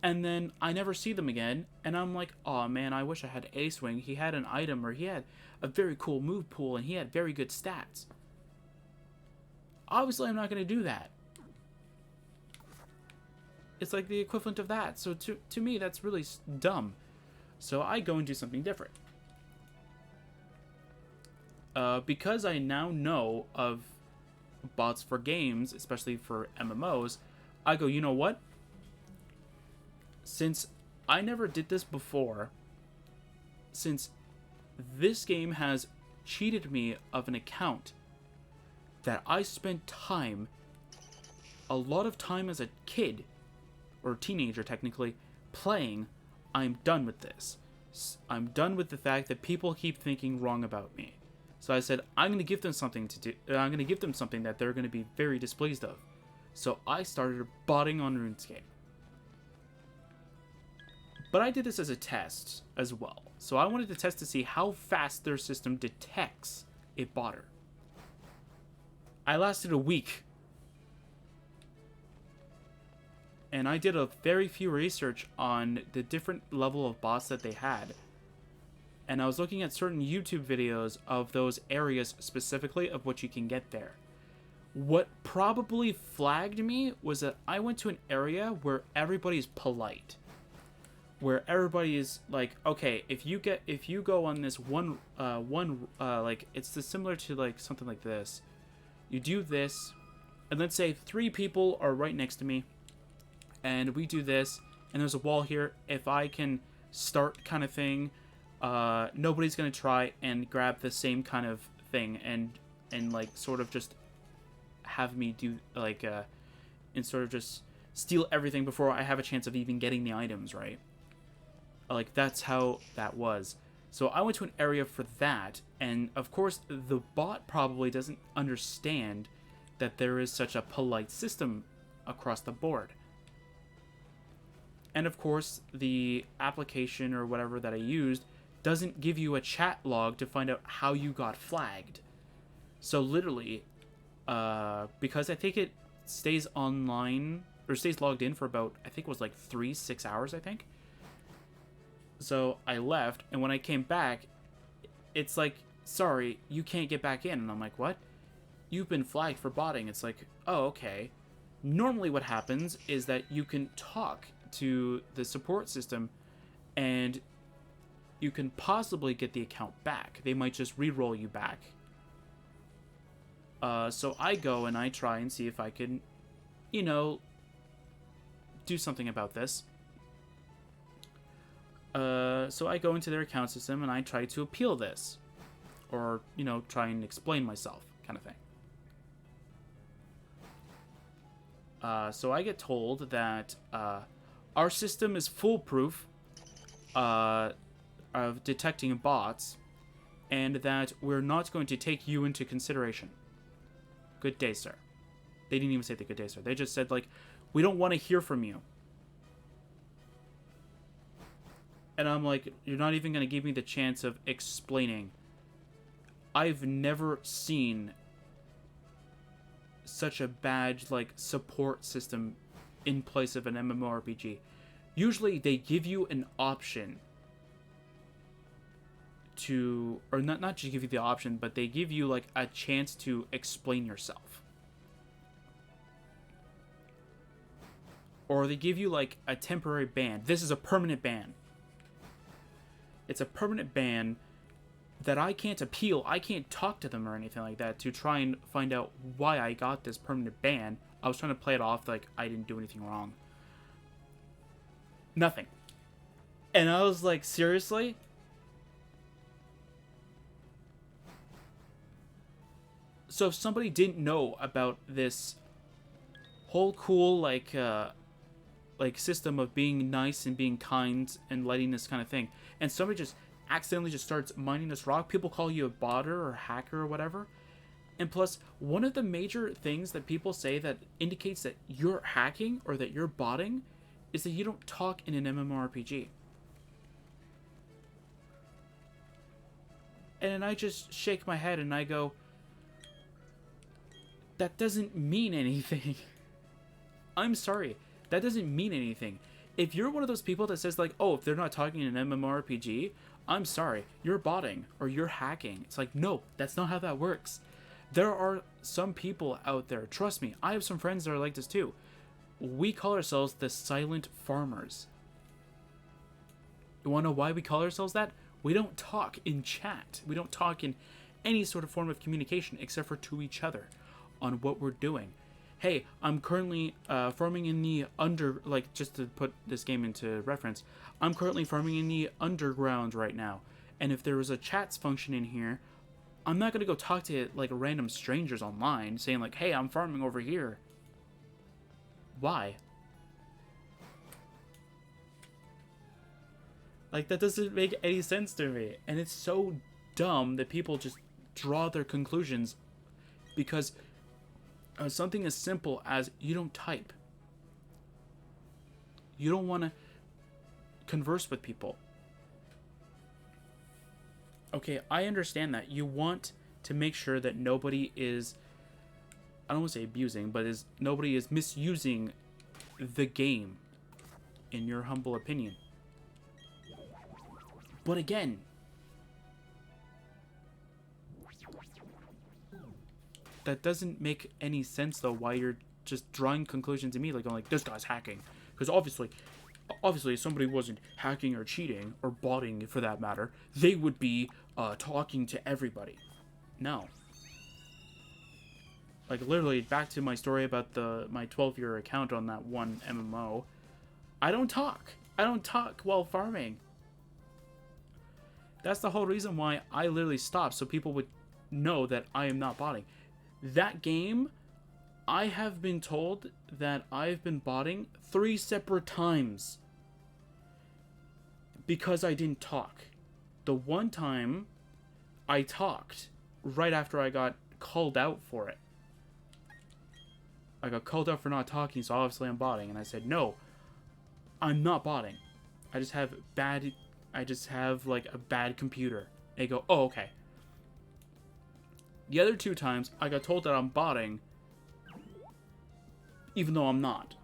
and then I never see them again, and I'm like, oh man, I wish I had A-Swing. He had an item, or he had a very cool move pool, and he had very good stats. Obviously, I'm not going to do that. It's like the equivalent of that. So to me, that's really dumb. So I go and do something different. Because I now know of bots for games, especially for MMOs, I go, you know what? Since I never did this before, since this game has cheated me of an account that I spent time, a lot of time as a kid, or teenager technically, playing, I'm done with this. I'm done with the fact that people keep thinking wrong about me. So I said, I'm going to give them something to do. I'm going to give them something that they're going to be very displeased of. So I started botting on RuneScape. But I did this as a test as well. So I wanted to test to see how fast their system detects a botter. I lasted a week. And I did a very few research on the different level of bots that they had. And I was looking at certain YouTube videos of those areas specifically of what you can get there. What probably flagged me was that I went to an area where everybody's polite. Where everybody is like, okay, if you go on this like, it's similar to like something like this. You do this, and let's say 3 people are right next to me, and we do this, and there's a wall here. If I can start kind of thing, nobody's gonna try and grab the same kind of thing and like sort of just have me do like and sort of just steal everything before I have a chance of even getting the items, right? Like, that's how that was. So I went to an area for that, and of course the bot probably doesn't understand that there is such a polite system across the board. And of course the application or whatever that I used doesn't give you a chat log to find out how you got flagged. So literally, because I think it stays online, or stays logged in for about, I think it was like 3-6 hours, I think. So I left, and when I came back, it's like, sorry, you can't get back in. And I'm like, what? You've been flagged for botting. It's like, oh, okay. Normally what happens is that you can talk to the support system, and you can possibly get the account back. They might just re-roll you back. So I go and I try and see if I can, you know, do something about this. So I go into their account system and I try to appeal this. Or, you know, try and explain myself, kind of thing. So I get told that our system is foolproof of detecting bots, and that we're not going to take you into consideration. Good day, sir. They didn't even say the good day, sir. They just said, like, we don't want to hear from you. And I'm like, you're not even going to give me the chance of explaining. I've never seen such a bad, like, support system in place of an MMORPG. Usually they give you an option to, or not just give you the option, but they give you like a chance to explain yourself. Or they give you like a temporary ban. This is a permanent ban. It's a permanent ban that I can't appeal. I can't talk to them or anything like that to try and find out why I got this permanent ban. I was trying to play it off like I didn't do anything wrong. Nothing. And I was like, seriously? So if somebody didn't know about this whole cool like system of being nice and being kind and letting this kind of thing, and somebody just accidentally just starts mining this rock, people call you a botter or hacker or whatever. And plus, one of the major things that people say that indicates that you're hacking or that you're botting is that you don't talk in an MMORPG. And I just shake my head and I go, that doesn't mean anything. I'm sorry. That doesn't mean anything. If you're one of those people that says, like, oh, if they're not talking in an MMORPG, I'm sorry, you're botting or you're hacking. It's like, no, that's not how that works. There are some people out there, trust me, I have some friends that are like this too. We call ourselves the silent farmers. You want to know why we call ourselves that? We don't talk in chat. We don't talk in any sort of form of communication except for to each other on what we're doing. Hey, I'm currently farming in the just to put this game into reference, I'm currently farming in the underground right now. And if there was a chats function in here, I'm not going to go talk to like random strangers online saying like, hey, I'm farming over here. Why? Like, that doesn't make any sense to me. And it's so dumb that people just draw their conclusions because something as simple as you don't type. You don't want to converse with people. Okay, I understand that. You want to make sure that nobody is, I don't want to say abusing, but nobody is misusing the game, in your humble opinion. But again, that doesn't make any sense, though, why you're just drawing conclusions immediately, going like, this guy's hacking. Because obviously, if somebody wasn't hacking or cheating, or botting for that matter, they would be talking to everybody. No. Like, literally, back to my story about my 12-year account on that one MMO. I don't talk. I don't talk while farming. That's the whole reason why I literally stopped, so people would know that I am not botting. That game, I have been told that I've been botting 3 separate times because I didn't talk. The one time I talked right after I got called out for it. I got called out for not talking, so obviously I'm botting. And I said, no, I'm not botting. I just have like a bad computer. And they go, oh, okay. The other 2 times, I got told that I'm botting, even though I'm not.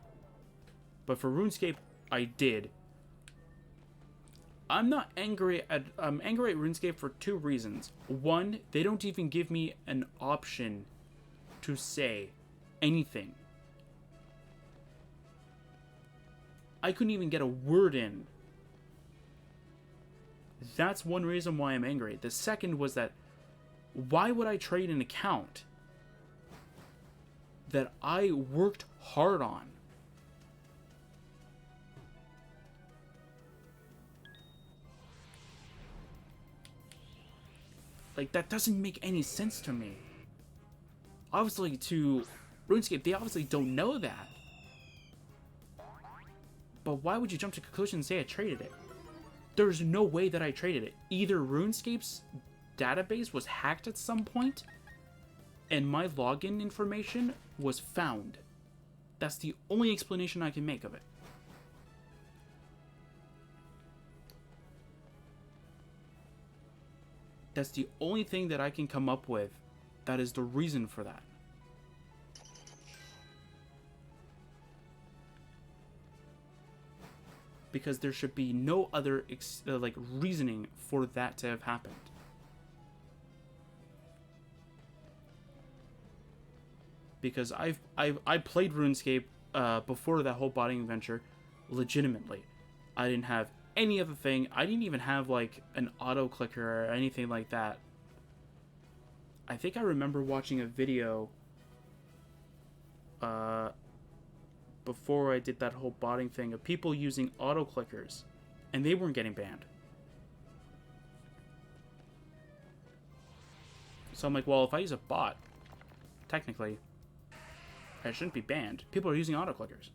But for RuneScape, I did. I'm angry at RuneScape for 2 reasons. One, they don't even give me an option to say anything. I couldn't even get a word in. That's one reason why I'm angry. The second was that, why would I trade an account that I worked hard on? Like, that doesn't make any sense to me. Obviously, to RuneScape, they obviously don't know that. But why would you jump to conclusion and say I traded it? There's no way that I traded it. Either RuneScape's database was hacked at some point, and my login information was found. That's the only explanation I can make of it. That's the only thing that I can come up with that is the reason for that. Because there should be no other reasoning for that to have happened. Because I played RuneScape before that whole botting adventure legitimately. I didn't have any other thing. I didn't even have like an auto clicker or anything like that. I think I remember watching a video before I did that whole botting thing of people using auto clickers, and they weren't getting banned. So I'm like, well, if I use a bot, technically I shouldn't be banned. People are using auto clickers.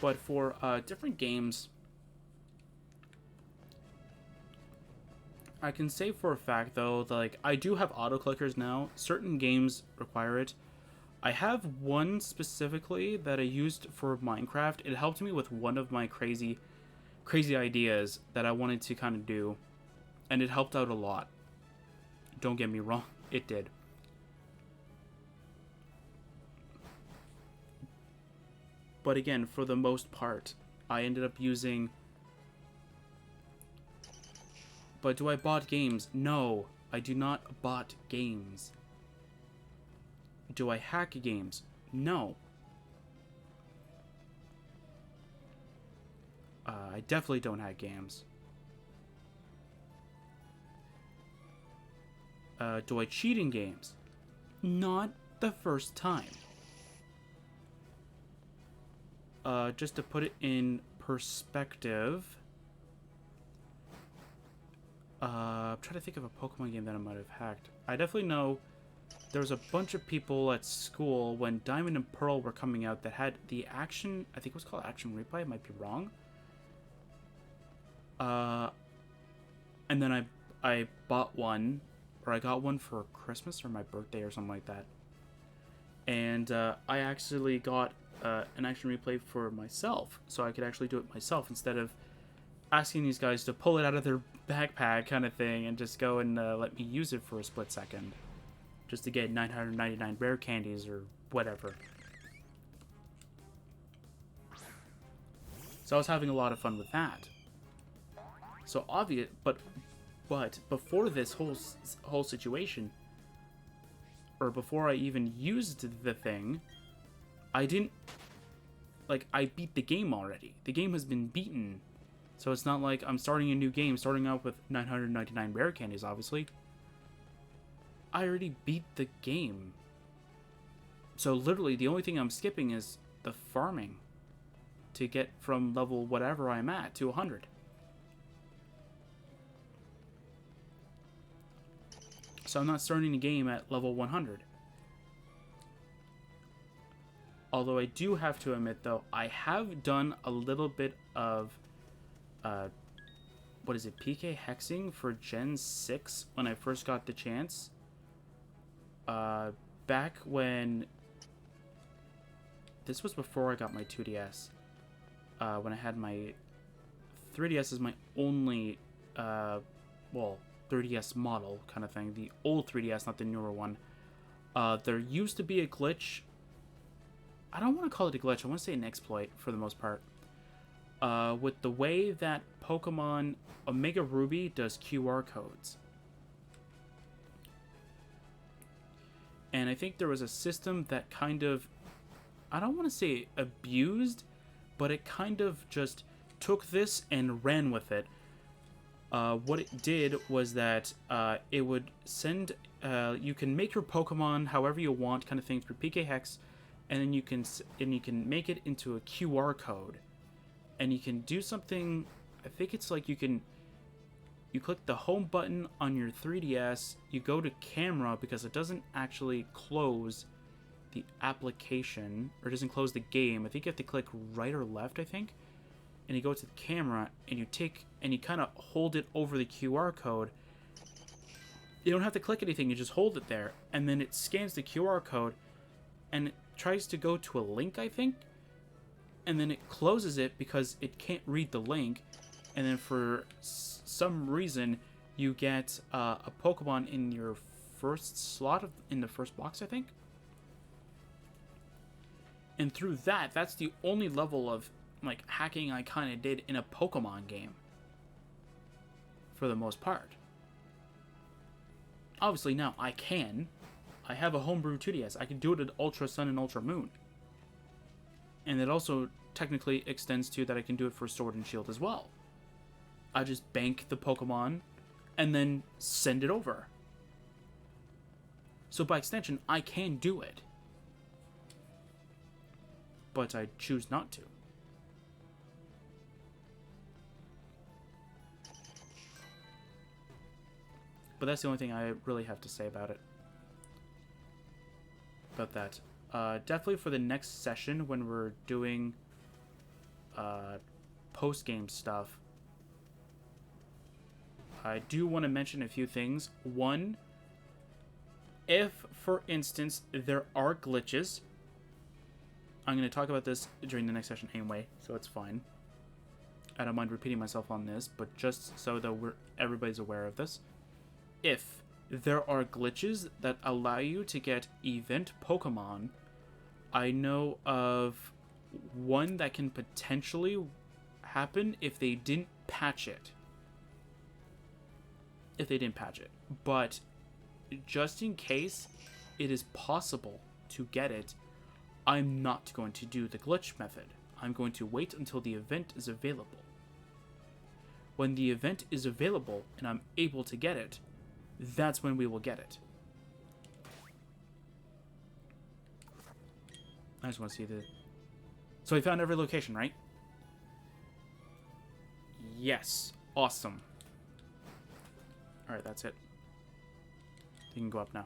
But for different games, I can say for a fact, though, that, like, I do have auto clickers now. Certain games require it. I have one specifically that I used for Minecraft. It helped me with one of my crazy ideas that I wanted to kind of do, and it helped out a lot. Don't get me wrong, it did. But again, for the most part, I ended up using... But do I bought games? No, I do not bought games. Do I hack games? No. I definitely don't hack games. Do I cheat in games? Not the first time. Just to put it in perspective, I'm trying to think of a Pokemon game that I might have hacked. I definitely know there was a bunch of people at school when Diamond and Pearl were coming out that had the action, I think it was called Action Replay, I might be wrong. And then I bought one, or I got one for Christmas or my birthday or something like that. And I actually got an Action Replay for myself, so I could actually do it myself instead of asking these guys to pull it out of their backpack kind of thing and just go and let me use it for a split second just to get 999 rare candies or whatever. So I was having a lot of fun with that. So obvious, but before this whole situation, or before I even used the thing, I didn't, like, I beat the game already. The game has been beaten. So it's not like I'm starting a new game, starting out with 999 rare candies, obviously. I already beat the game. So literally, the only thing I'm skipping is the farming to get from level whatever I'm at to 100. So I'm not starting the game at level 100. Although I do have to admit, though, I have done a little bit of, what is it, PK hexing for Gen 6 when I first got the chance. Back when, this was before I got my 2DS. When I had my 3DS as my only, well, 3DS model kind of thing. The old 3DS, not the newer one. There used to be a glitch. I don't want to call it a glitch. I want to say an exploit for the most part. With the way that Pokemon Omega Ruby does QR codes. And I think there was a system that kind of, I don't want to say abused, but it kind of just took this and ran with it. What it did was that it would send, you can make your Pokemon however you want, kind of thing, through PK Hex, and then you can make it into a QR code, and you can do something. I think it's like you click the home button on your 3DS, you go to camera because it doesn't actually close the application, or it doesn't close the game. I think you have to click right or left, I think. And you go to the camera and you kind of hold it over the QR code. You don't have to click anything, you just hold it there, and then it scans the QR code and it tries to go to a link, I think, and then it closes it because it can't read the link. And then for some reason you get a Pokemon in your first slot in the first box, I think. And through that's the only level of like hacking I kind of did in a Pokemon game for the most part. Obviously now I have a homebrew 2DS. I can do it at Ultra Sun and Ultra Moon. And it also technically extends to that I can do it for Sword and Shield as well. I just bank the Pokemon and then send it over. So by extension, I can do it. But I choose not to. But that's the only thing I really have to say about it. About that. Definitely for the next session when we're doing post-game stuff, I do want to mention a few things. One, if, for instance, there are glitches, I'm going to talk about this during the next session anyway, so it's fine. I don't mind repeating myself on this, but just so that everybody's aware of this. If there are glitches that allow you to get event Pokemon, I know of one that can potentially happen if they didn't patch it. But just in case it is possible to get it, I'm not going to do the glitch method. I'm going to wait until the event is available. When the event is available and I'm able to get it, that's when we will get it. I just want to see the... So we found every location, right? Yes. Awesome. Alright, that's it. You can go up now.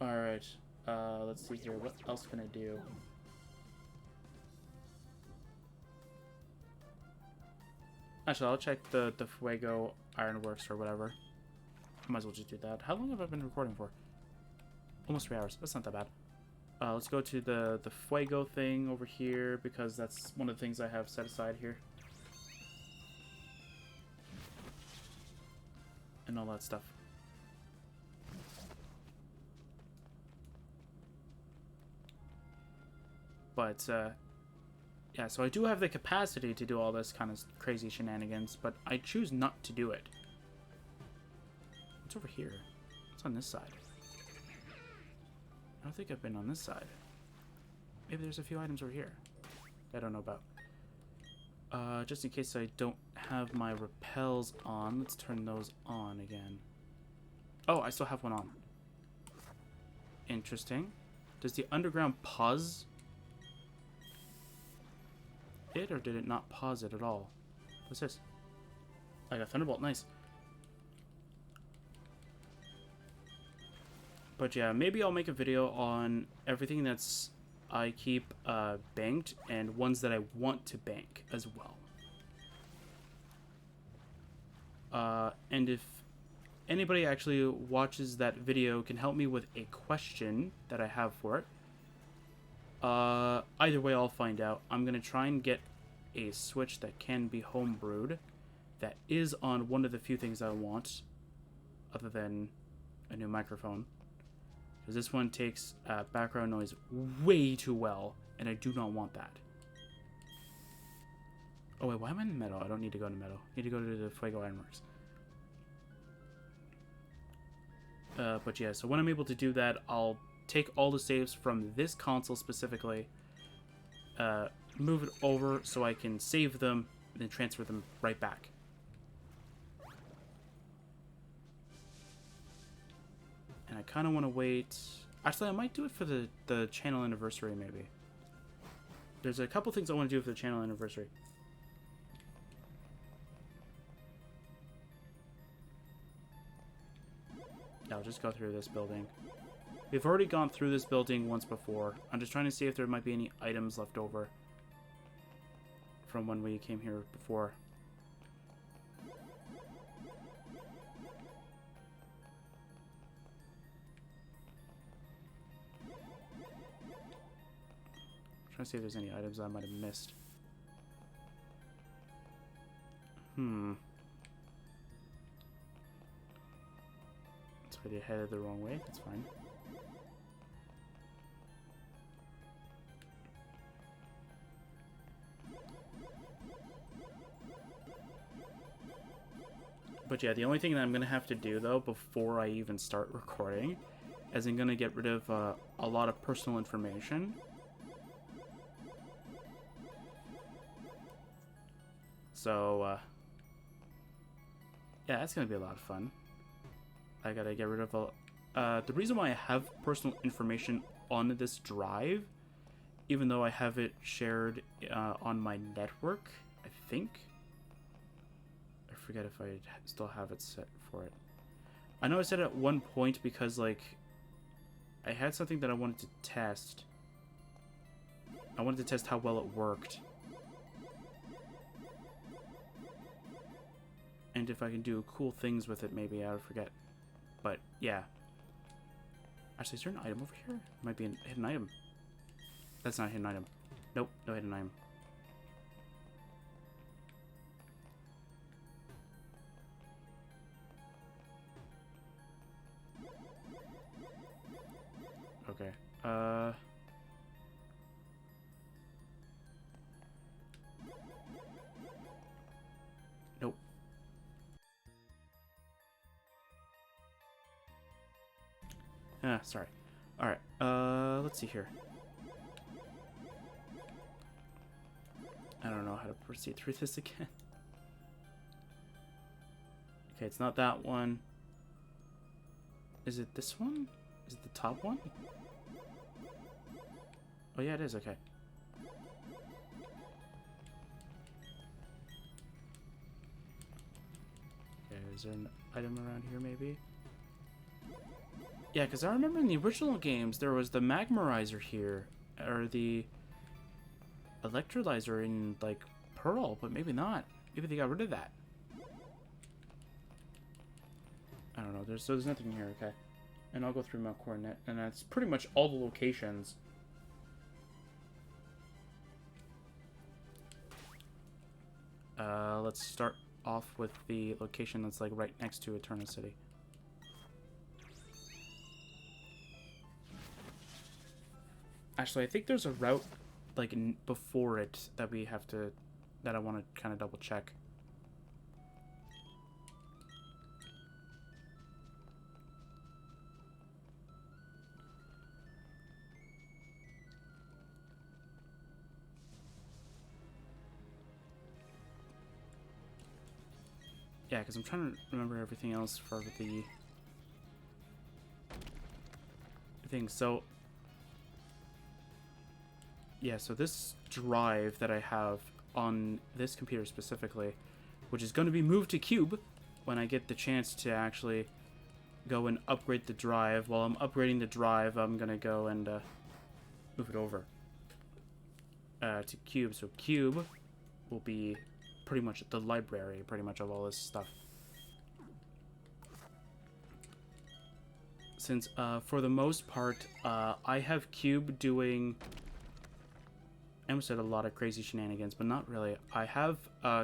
Alright. Let's see here. What else can I do? Actually, I'll check the Fuego Ironworks or whatever. Might as well just do that. How long have I been recording for? Almost 3 hours. That's not that bad. Let's go to the Fuego thing over here, because that's one of the things I have set aside here. And all that stuff. But, yeah, so I do have the capacity to do all this kind of crazy shenanigans, but I choose not to do it. What's over here? What's on this side? I don't think I've been on this side. Maybe there's a few items over here I don't know about. Just in case I don't have my repels on, let's turn those on again. Oh, I still have one on. Interesting. Does the underground pause it, or did it not pause it at all? What's this? I got Thunderbolt, nice. But yeah, maybe I'll make a video on everything that's I keep banked and ones that I want to bank as well. And if anybody actually watches that video can help me with a question that I have for it, either way I'll find out. I'm going to try and get a Switch that can be homebrewed that is on one of the few things I want, other than a new microphone. Because this one takes background noise way too well, and I do not want that. Oh wait, why am I in the meadow? I don't need to go to meadow. I need to go to the Fuego Ironworks. But yeah, so when I'm able to do that, I'll take all the saves from this console specifically, move it over so I can save them, and then transfer them right back. And I kind of want to wait... Actually, I might do it for the channel anniversary, maybe. There's a couple things I want to do for the channel anniversary. I'll just go through this building. We've already gone through this building once before. I'm just trying to see if there might be any items left over from when we came here before. Trying to see if there's any items I might have missed. That's why they headed the wrong way. That's fine. But yeah, the only thing that I'm going to have to do, though, before I even start recording, is I'm going to get rid of a lot of personal information. So, yeah, that's going to be a lot of fun. I got to get rid of the reason why I have personal information on this drive, even though I have it shared on my network, I think. I forget if I still have it set for it. I know I said it at one point because, like, I had something that I wanted to test. I wanted to test how well it worked. And if I can do cool things with it, maybe I would forget. But, yeah. Actually, is there an item over here? It might be a hidden item. That's not a hidden item. Nope, no hidden item. Okay. Nope. Sorry. Alright, let's see here. I don't know how to proceed through this again. Okay, it's not that one. Is it this one? Is it the top one? Oh yeah, it is, okay. Okay, is there an item around here maybe? Yeah, because I remember in the original games there was the Magmarizer here, or the Electrolyzer in, like, Pearl, but maybe not. Maybe they got rid of that. I don't know, there's nothing here, okay. And I'll go through my coordinate, and that's pretty much all the locations. Let's start off with the location that's, like, right next to Eterna City. Actually, I think there's a route, like, before it that we have to, that I want to kind of double check. Yeah, because I'm trying to remember everything else for the thing. So, yeah, so this drive that I have on this computer specifically, which is going to be moved to Cube when I get the chance to actually go and upgrade the drive. While I'm upgrading the drive, I'm going to go and move it over to Cube. So Cube will be pretty much the library, pretty much, of all this stuff. Since, for the most part, I have Cube doing... I almost said a lot of crazy shenanigans, but not really. I have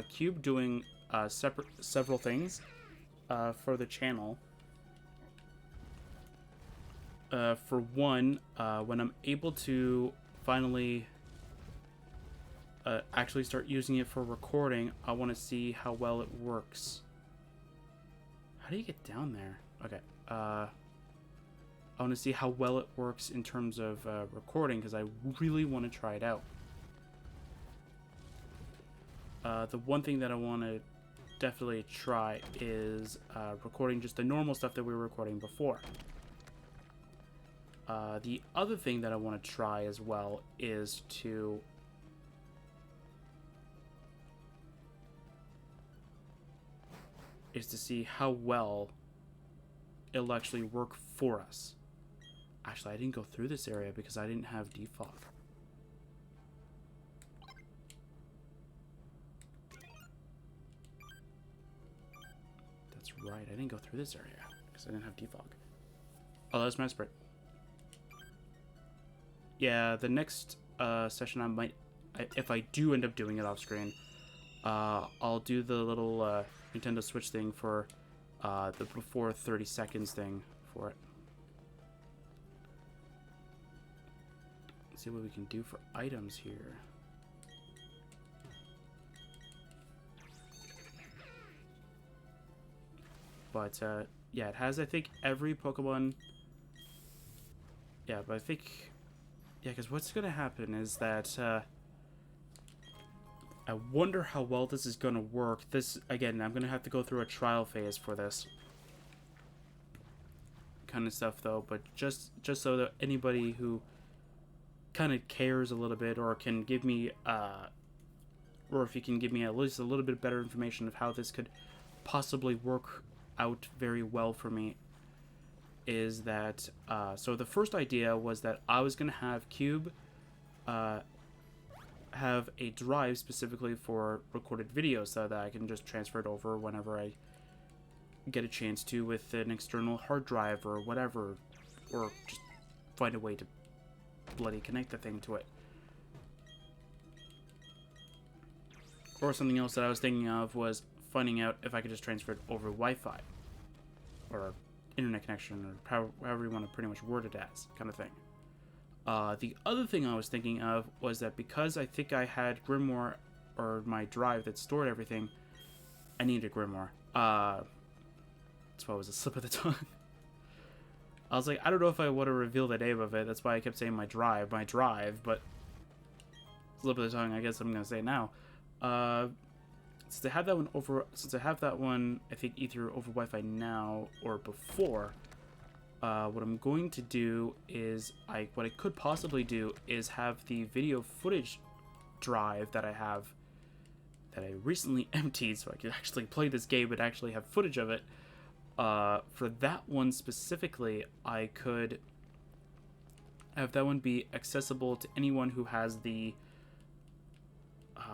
Cube doing several things for the channel. For one, when I'm able to finally actually start using it for recording, I want to see how well it works. How do you get down there? Okay. I want to see how well it works in terms of recording, because I really want to try it out. The one thing that I want to definitely try is recording just the normal stuff that we were recording before. The other thing that I want to try as well is to see how well it'll actually work for us. Actually, I didn't go through this area because I didn't have defog. That's right, I didn't go through this area because I didn't have defog. Oh, that was my sprite. Yeah, the next session I might, if I do end up doing it off screen, I'll do the little Nintendo Switch thing for the before 30 seconds thing for it. Let's see what we can do for items here. But yeah, it has, I think, every Pokemon. Yeah, but I think, yeah, because what's gonna happen is that I wonder how well this is gonna work. This, again, I'm gonna have to go through a trial phase for this kind of stuff, though. But just so that anybody who kind of cares a little bit, or can give me, or if you can give me at least a little bit better information of how this could possibly work out very well for me, is that, so the first idea was that I was gonna have Cube have have a drive specifically for recorded videos so that I can just transfer it over whenever I get a chance to with an external hard drive or whatever, or just find a way to bloody connect the thing to it. Or something else that I was thinking of was finding out if I could just transfer it over Wi-Fi or internet connection, or however you want to pretty much word it as, kind of thing. The other thing I was thinking of was that because I think I had Grimoire, or my drive that stored everything, I needed Grimoire. That's why it was a slip of the tongue. I was like, I don't know if I want to reveal the name of it. That's why I kept saying my drive, but slip of the tongue, I guess I'm gonna say it now. Since I have that one I think either over Wi-Fi now or before, what I'm going to do is what I could possibly do is have the video footage drive that I have, that I recently emptied so I could actually play this game and actually have footage of it. For that one specifically, I could have that one be accessible to anyone who has the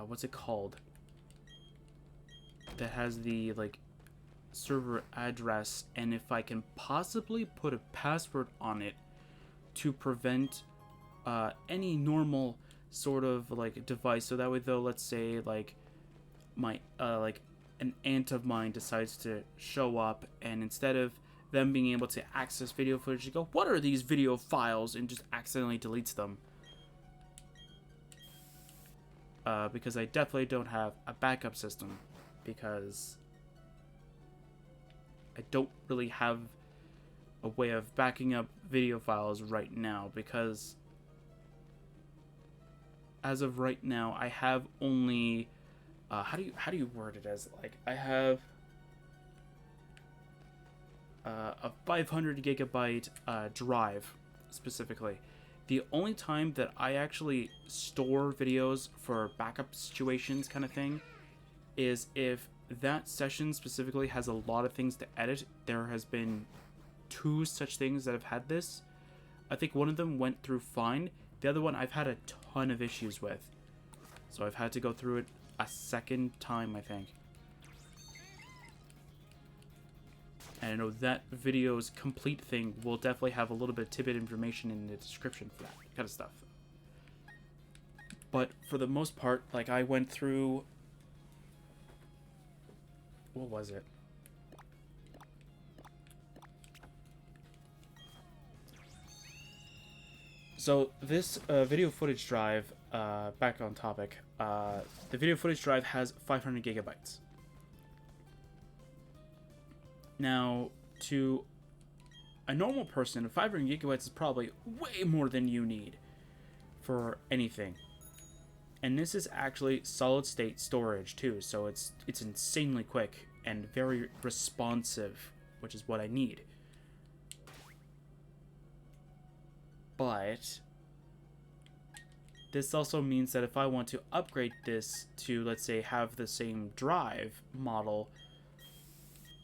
what's it called? That has the like server address, and if I can possibly put a password on it to prevent any normal sort of like device, so that way though, let's say like my like an aunt of mine decides to show up, and instead of them being able to access video footage, they go, what are these video files, and just accidentally deletes them. Because I definitely don't have a backup system, because I don't really have a way of backing up video files right now, because as of right now I have only how do you word it as, like, I have a 500 gigabyte drive specifically. The only time that I actually store videos for backup situations kind of thing is if that session specifically has a lot of things to edit. There has been 2 such things that have had this. I think one of them went through fine. The other one I've had a ton of issues with. So I've had to go through it a second time, I think. And I know that video's complete thing will definitely have a little bit of tidbit information in the description for that kind of stuff. But for the most part, like, I went through... What was it? So this video footage drive, back on topic, the video footage drive has 500 gigabytes. Now, to a normal person, 500 gigabytes is probably way more than you need for anything. And this is actually solid state storage too, so it's insanely quick and very responsive, which is what I need. But this also means that if I want to upgrade this to, let's say, have the same drive model,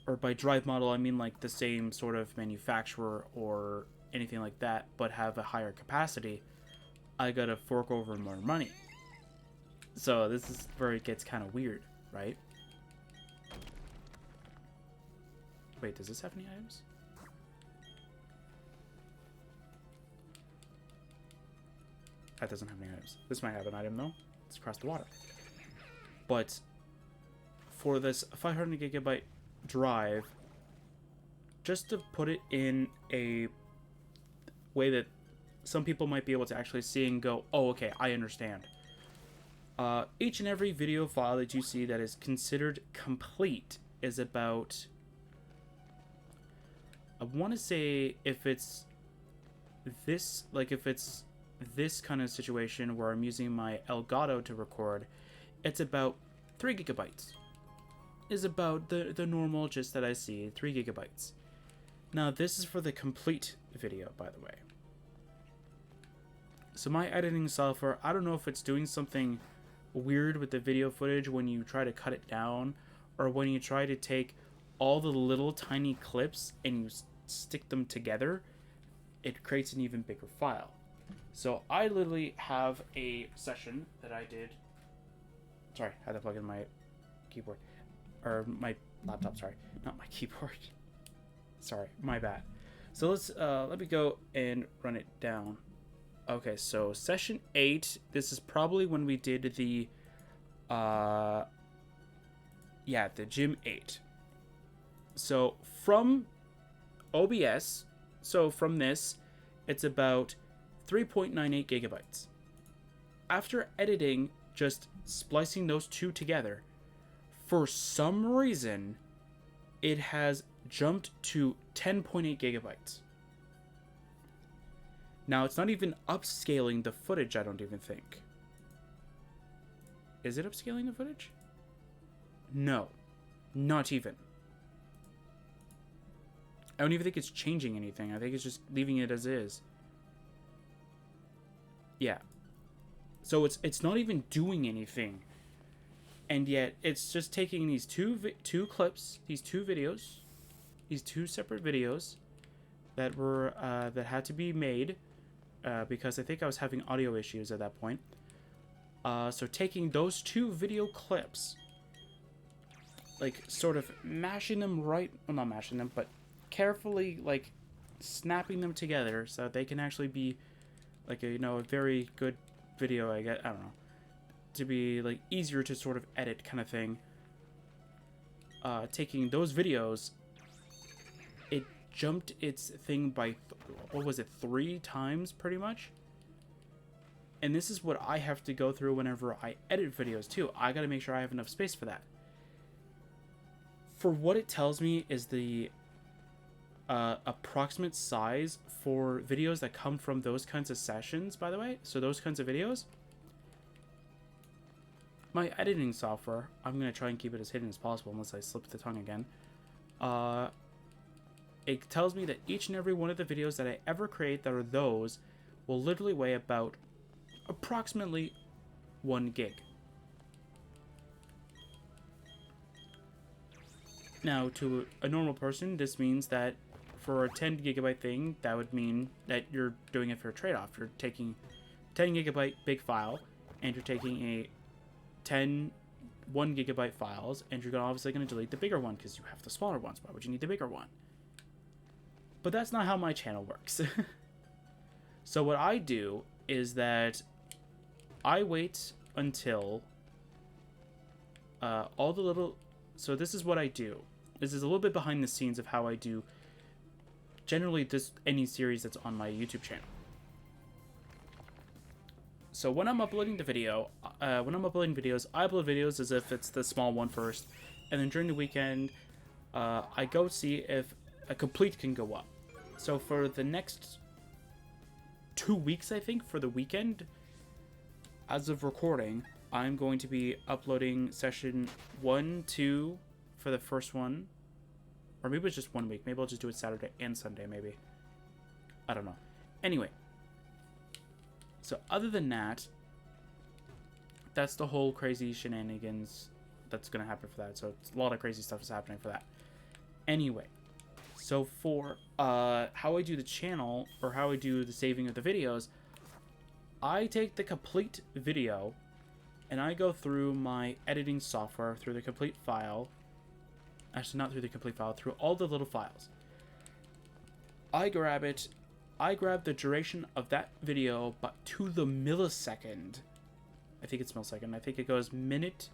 or by drive model I mean like the same sort of manufacturer or anything like that, but have a higher capacity, I gotta fork over more money. So this is where it gets kind of weird, right? Wait, does this have any items? That doesn't have any items. This might have an item though. It's across the water. But for this 500 gigabyte drive, just to put it in a way that some people might be able to actually see and go, oh, okay, I understand. Each and every video file that you see that is considered complete is about, I want to say, if it's this, like if it's this kind of situation where I'm using my Elgato to record, it's about 3 gigabytes. Is about the normal gist that I see, 3 gigabytes. Now this is for the complete video, by the way. So my editing software, I don't know if it's doing something weird with the video footage when you try to cut it down, or when you try to take all the little tiny clips and you stick them together, it creates an even bigger file. So I literally have a session that I did. Sorry, I had to plug in my keyboard. Or my laptop, sorry. Not my keyboard. Sorry, my bad. So let me go and run it down. Okay, so session 8, this is probably when we did the the Gym 8. So from OBS, so from this, it's about 3.98 gigabytes. After editing, just splicing those two together, for some reason, it has jumped to 10.8 gigabytes. Now, it's not even upscaling the footage, I don't even think. Is it upscaling the footage? No, not even. I don't even think it's changing anything. I think it's just leaving it as is. Yeah. So it's not even doing anything. And yet it's just taking these two clips, these two videos, these two separate videos that were that had to be made because I think I was having audio issues at that point. So taking those two video clips, like sort of mashing them well, not mashing them, but carefully like snapping them together so that they can actually be like a very good video. I don't know, to be like easier to sort of edit kind of thing. Taking those videos, it jumped its thing by what was it, 3 times pretty much. And this is what I have to go through whenever I edit videos too. I gotta make sure I have enough space for that. For what it tells me is the approximate size for videos that come from those kinds of sessions, by the way. So those kinds of videos, my editing software, I'm going to try and keep it as hidden as possible unless I slip the tongue again. It tells me that each and every one of the videos that I ever create that are those will literally weigh about approximately 1 gig. Now, to a normal person, this means that for a 10 gigabyte thing, that would mean that you're doing it for a trade-off. You're taking 10 gigabyte big file, and you're taking a 1 gigabyte files, and you're obviously going to delete the bigger one because you have the smaller ones. Why would you need the bigger one? But that's not how my channel works. So what I do is that I wait until all the little... So this is what I do. This is a little bit behind the scenes of how I do generally any series that's on my YouTube channel. So when I'm uploading the video, when I'm uploading videos, I upload videos as if it's the small one first, and then during the weekend, I go see if a complete can go up. So for the next 2 weeks, I think, for the weekend, as of recording, I'm going to be uploading session 1, 2 for the first one. Or maybe it's just 1 week. Maybe I'll just do it Saturday and Sunday, maybe. I don't know. Anyway. So other than that, that's the whole crazy shenanigans that's going to happen for that. So it's a lot of crazy stuff is happening for that. Anyway. So for how I do the channel, or how I do the saving of the videos, I take the complete video and I go through my editing software, through the complete file. Actually, not through the complete file, through all the little files. I grab it. I grab the duration of that video, but to the millisecond. I think it's millisecond. I think it goes minute.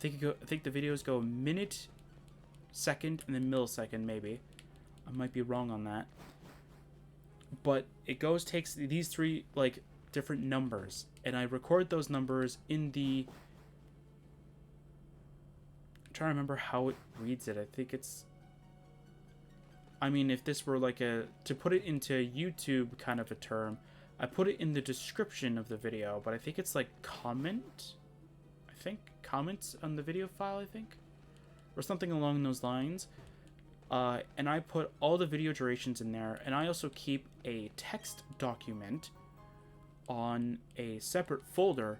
I think the videos go minute, second, and then millisecond, maybe. I might be wrong on that. But it takes these 3, like, different numbers, and I record those numbers in the... I'm trying to remember how it reads it. I think it's... I mean, if this were like to put it into YouTube kind of a term, I put it in the description of the video, but I think it's like comments on the video file, I think, or something along those lines. And I put all the video durations in there, and I also keep a text document on a separate folder,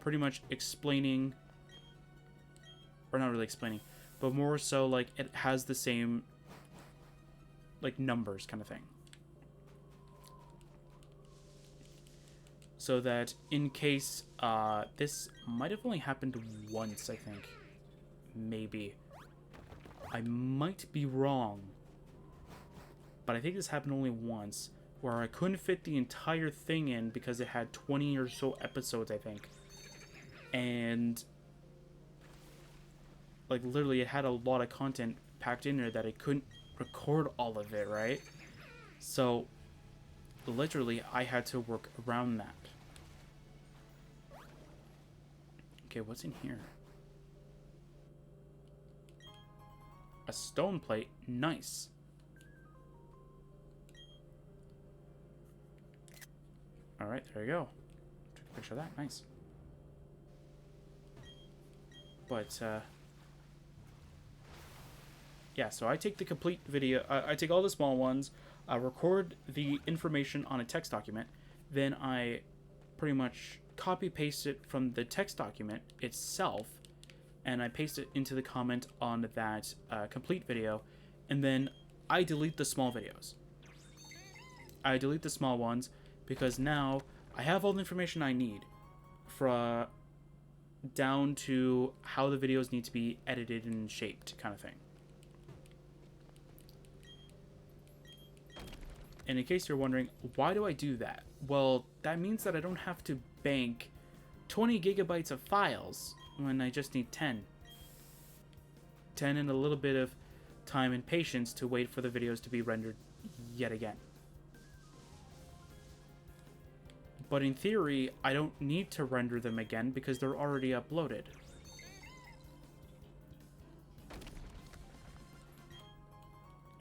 pretty much explaining, or not really explaining, but more so like it has the same like numbers kind of thing. so that in case this might have only happened once, I think. Maybe. I might be wrong. But I think this happened only once, where I couldn't fit the entire thing in because it had 20 or so episodes, I think. And like literally it had a lot of content packed in there that I couldn't record all of it, right? So literally I had to work around that. Okay, what's in here? A stone plate. Nice. Alright, there you go. Took a picture of that. Nice. But, yeah, so I take the complete video. I take all the small ones, record the information on a text document, then I pretty much copy-paste it from the text document itself, and I paste it into the comment on that complete video, and then I delete the small videos. I delete the small ones, because now I have all the information I need for down to how the videos need to be edited and shaped, kind of thing. And in case you're wondering, why do I do that? Well, that means that I don't have to bank 20 gigabytes of files when I just need 10. 10 and a little bit of time and patience to wait for the videos to be rendered yet again. But in theory, I don't need to render them again because they're already uploaded.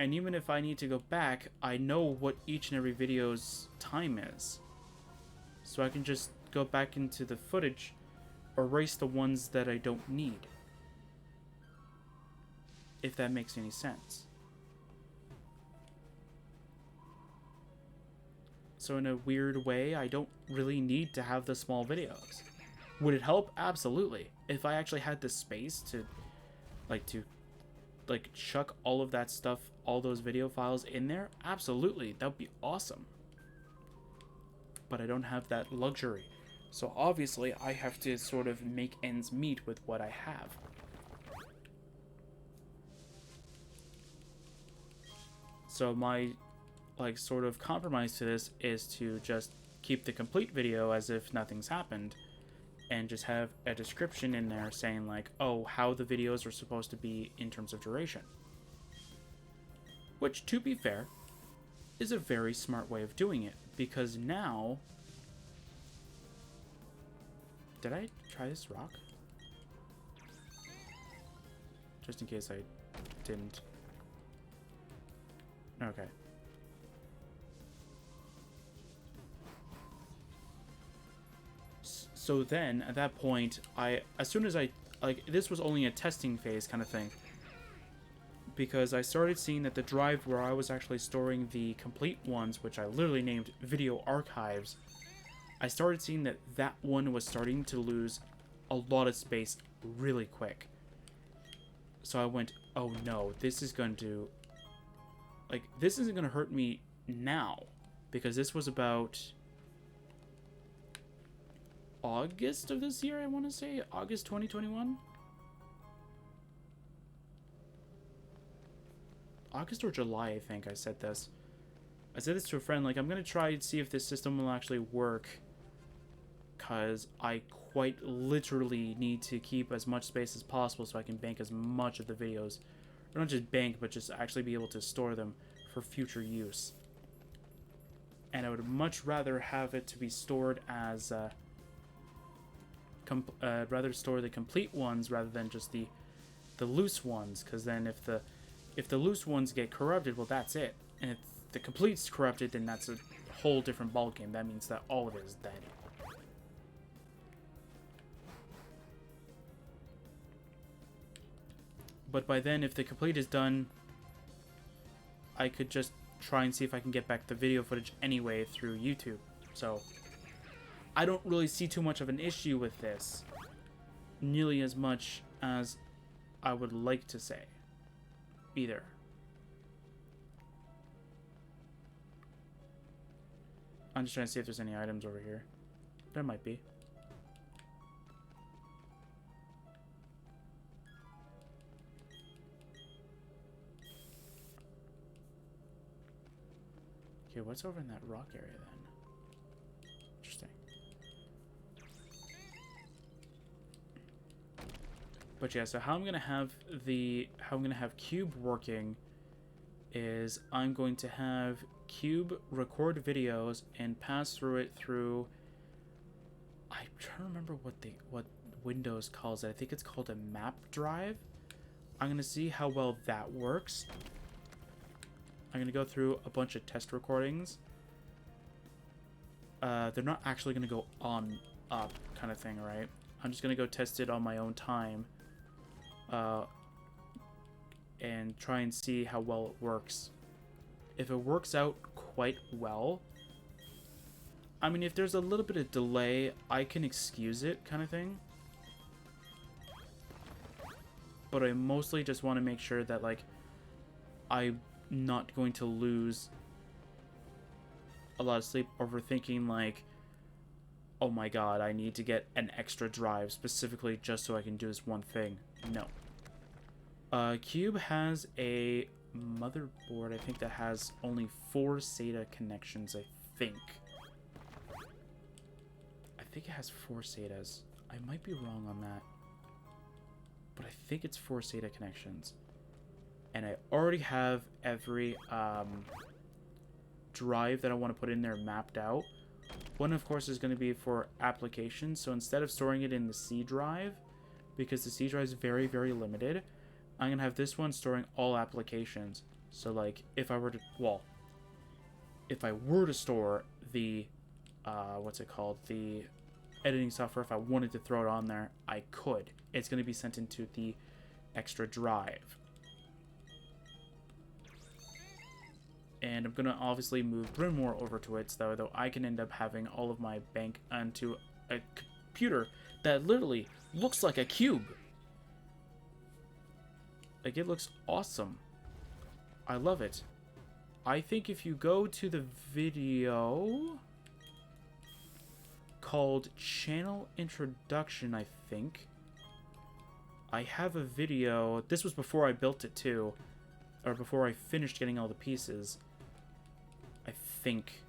And even if I need to go back, I know what each and every video's time is. So I can just go back into the footage, erase the ones that I don't need. If that makes any sense. So in a weird way, I don't really need to have the small videos. Would it help? Absolutely. If I actually had the space to chuck all of that stuff, all those video files in there, absolutely. That would be awesome. But I don't have that luxury. So obviously, I have to sort of make ends meet with what I have. So my sort of compromise to this is to just keep the complete video as if nothing's happened, and just have a description in there saying like, oh, how the videos are supposed to be in terms of duration. Which, to be fair, is a very smart way of doing it, because now... Did I try this rock? Just in case I didn't. Okay. So then, at that point, as soon as this was only a testing phase kind of thing, because I started seeing that the drive where I was actually storing the complete ones, which I literally named Video Archives, I started seeing that that one was starting to lose a lot of space really quick. So I went, oh no, this is going to, this isn't going to hurt me now, because this was about August of this year, I want to say. August 2021? August or July, I think I said this. I said this to a friend, I'm going to try and see if this system will actually work, because I quite literally need to keep as much space as possible so I can bank as much of the videos. Or not just bank, but just actually be able to store them for future use. And I would much rather have it to be stored as... rather store the complete ones rather than just the loose ones, because then if the loose ones get corrupted, well, that's it. And if the complete's corrupted, then that's a whole different ballgame. That means that all of it is dead. But by then, if the complete is done, I could just try and see if I can get back the video footage anyway through YouTube. So I don't really see too much of an issue with this, nearly as much as I would like to say, either. I'm just trying to see if there's any items over here. There might be. Okay, what's over in that rock area then? Interesting. But yeah, so how I'm gonna have Cube working is I'm going to have Cube record videos and pass through it through. I'm trying to remember what Windows calls it. I think it's called a map drive. I'm gonna see how well that works. I'm gonna go through a bunch of test recordings. They're not actually gonna go on up kind of thing, right? I'm just gonna go test it on my own time. And try and see how well it works. If it works out quite well, I mean, if there's a little bit of delay, I can excuse it kind of thing. But I mostly just want to make sure that, like, I'm not going to lose a lot of sleep overthinking, like, oh my god, I need to get an extra drive specifically just so I can do this one thing. No. Cube has a motherboard, I think, that has only 4 SATA connections, I think. I think it has 4 SATAs. I might be wrong on that. But I think it's 4 SATA connections. And I already have every drive that I want to put in there mapped out. One, of course, is going to be for applications. So instead of storing it in the C drive, because the C drive is very, very limited, I'm going to have this one storing all applications. So, like, if I were to, well, if I were to store the, what's it called, the editing software, if I wanted to throw it on there, I could. It's going to be sent into the extra drive. And I'm going to obviously move Grimoire over to it, so though I can end up having all of my bank onto a computer that literally looks like a cube. Like, it looks awesome. I love it. I think if you go to the video called Channel Introduction, I think, I have a video. This was before I built it too, or before I finished getting all the pieces. I think.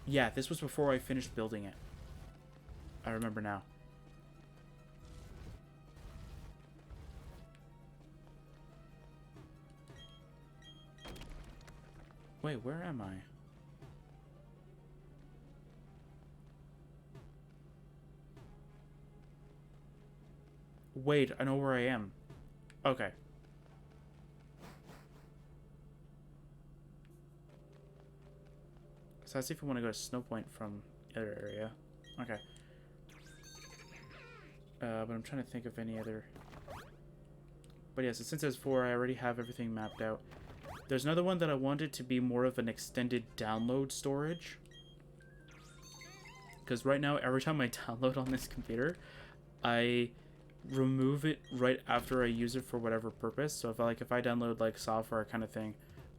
Yeah, this was before I finished building it. I remember now. Wait, where am I? Wait, I know where I am. Okay. So let's see if we want to go to Snow Point from the other area. Okay. But I'm trying to think of any other... But yeah, so since there's 4, I already have everything mapped out. There's another one that I wanted to be more of an extended download storage. Because right now, every time I download on this computer, I remove it right after I use it for whatever purpose. So if I download like software kind of thing,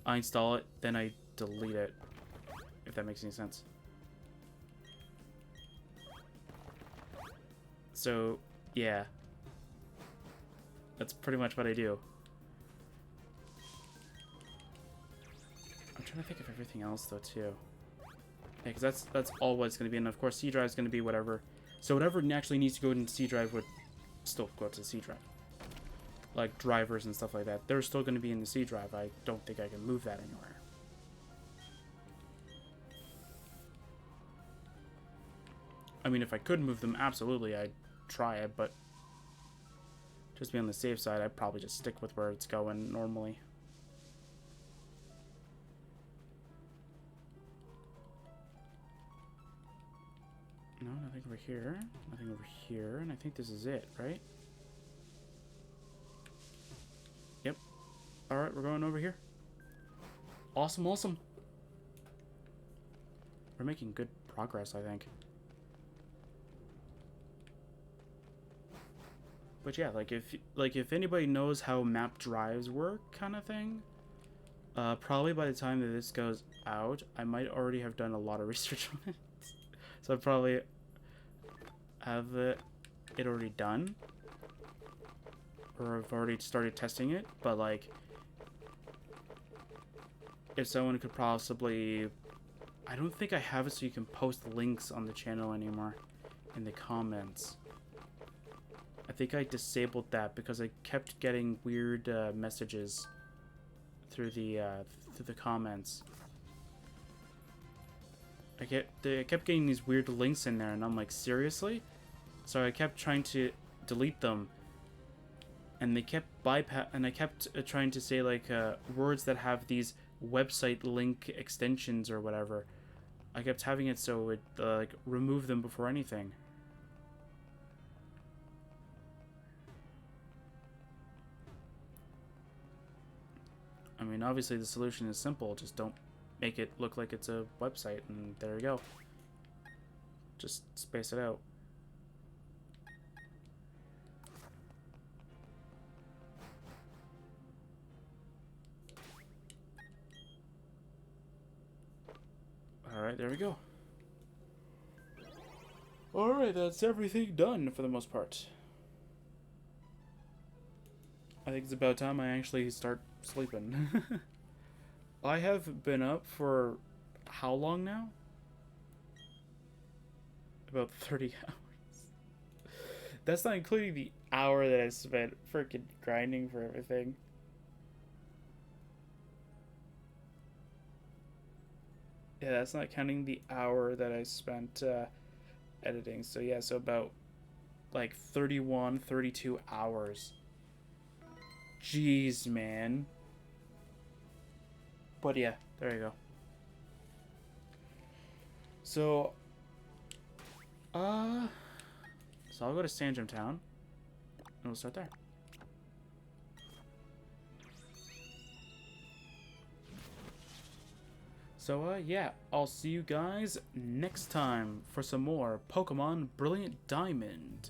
I install it, then I delete it. If that makes any sense. So, yeah. That's pretty much what I do. I'm trying to think of everything else though too. Yeah, because that's all what it's going to be, and of course C drive is going to be whatever. So whatever actually needs to go into C drive would still go to C drive. Like drivers and stuff like that, they're still going to be in the C drive. I don't think I can move that anywhere. I mean, if I could move them, absolutely, I'd try it, but just to be on the safe side, I'd probably just stick with where it's going normally. No, nothing over here. Nothing over here. And I think this is it, right? Yep. Alright, we're going over here. Awesome, awesome. We're making good progress, I think. But yeah, like if anybody knows how map drives work kind of thing, probably by the time that this goes out, I might already have done a lot of research on it. So I probably have it already done, or I've already started testing it. But like, if someone could possibly, I don't think I have it so you can post links on the channel anymore in the comments. I think I disabled that because I kept getting weird messages through the comments. I kept getting these weird links in there, and I'm like, seriously? So I kept trying to delete them, and they kept and I kept trying to say like words that have these website link extensions or whatever. I kept having it so it like remove them before anything. I mean, obviously the solution is simple. Just don't make it look like it's a website, and there you go. Just space it out. Alright, there we go. Alright, that's everything done for the most part. I think it's about time I actually start sleeping. I have been up for how long now? About 30 hours. That's not including the hour that I spent freaking grinding for everything. Yeah, that's not counting the hour that I spent editing. So yeah, so about like 31, 32 hours. Jeez, man. But yeah, there you go. So, so I'll go to Celestic Town, and we'll start there. So, yeah, I'll see you guys next time for some more Pokemon Brilliant Diamond.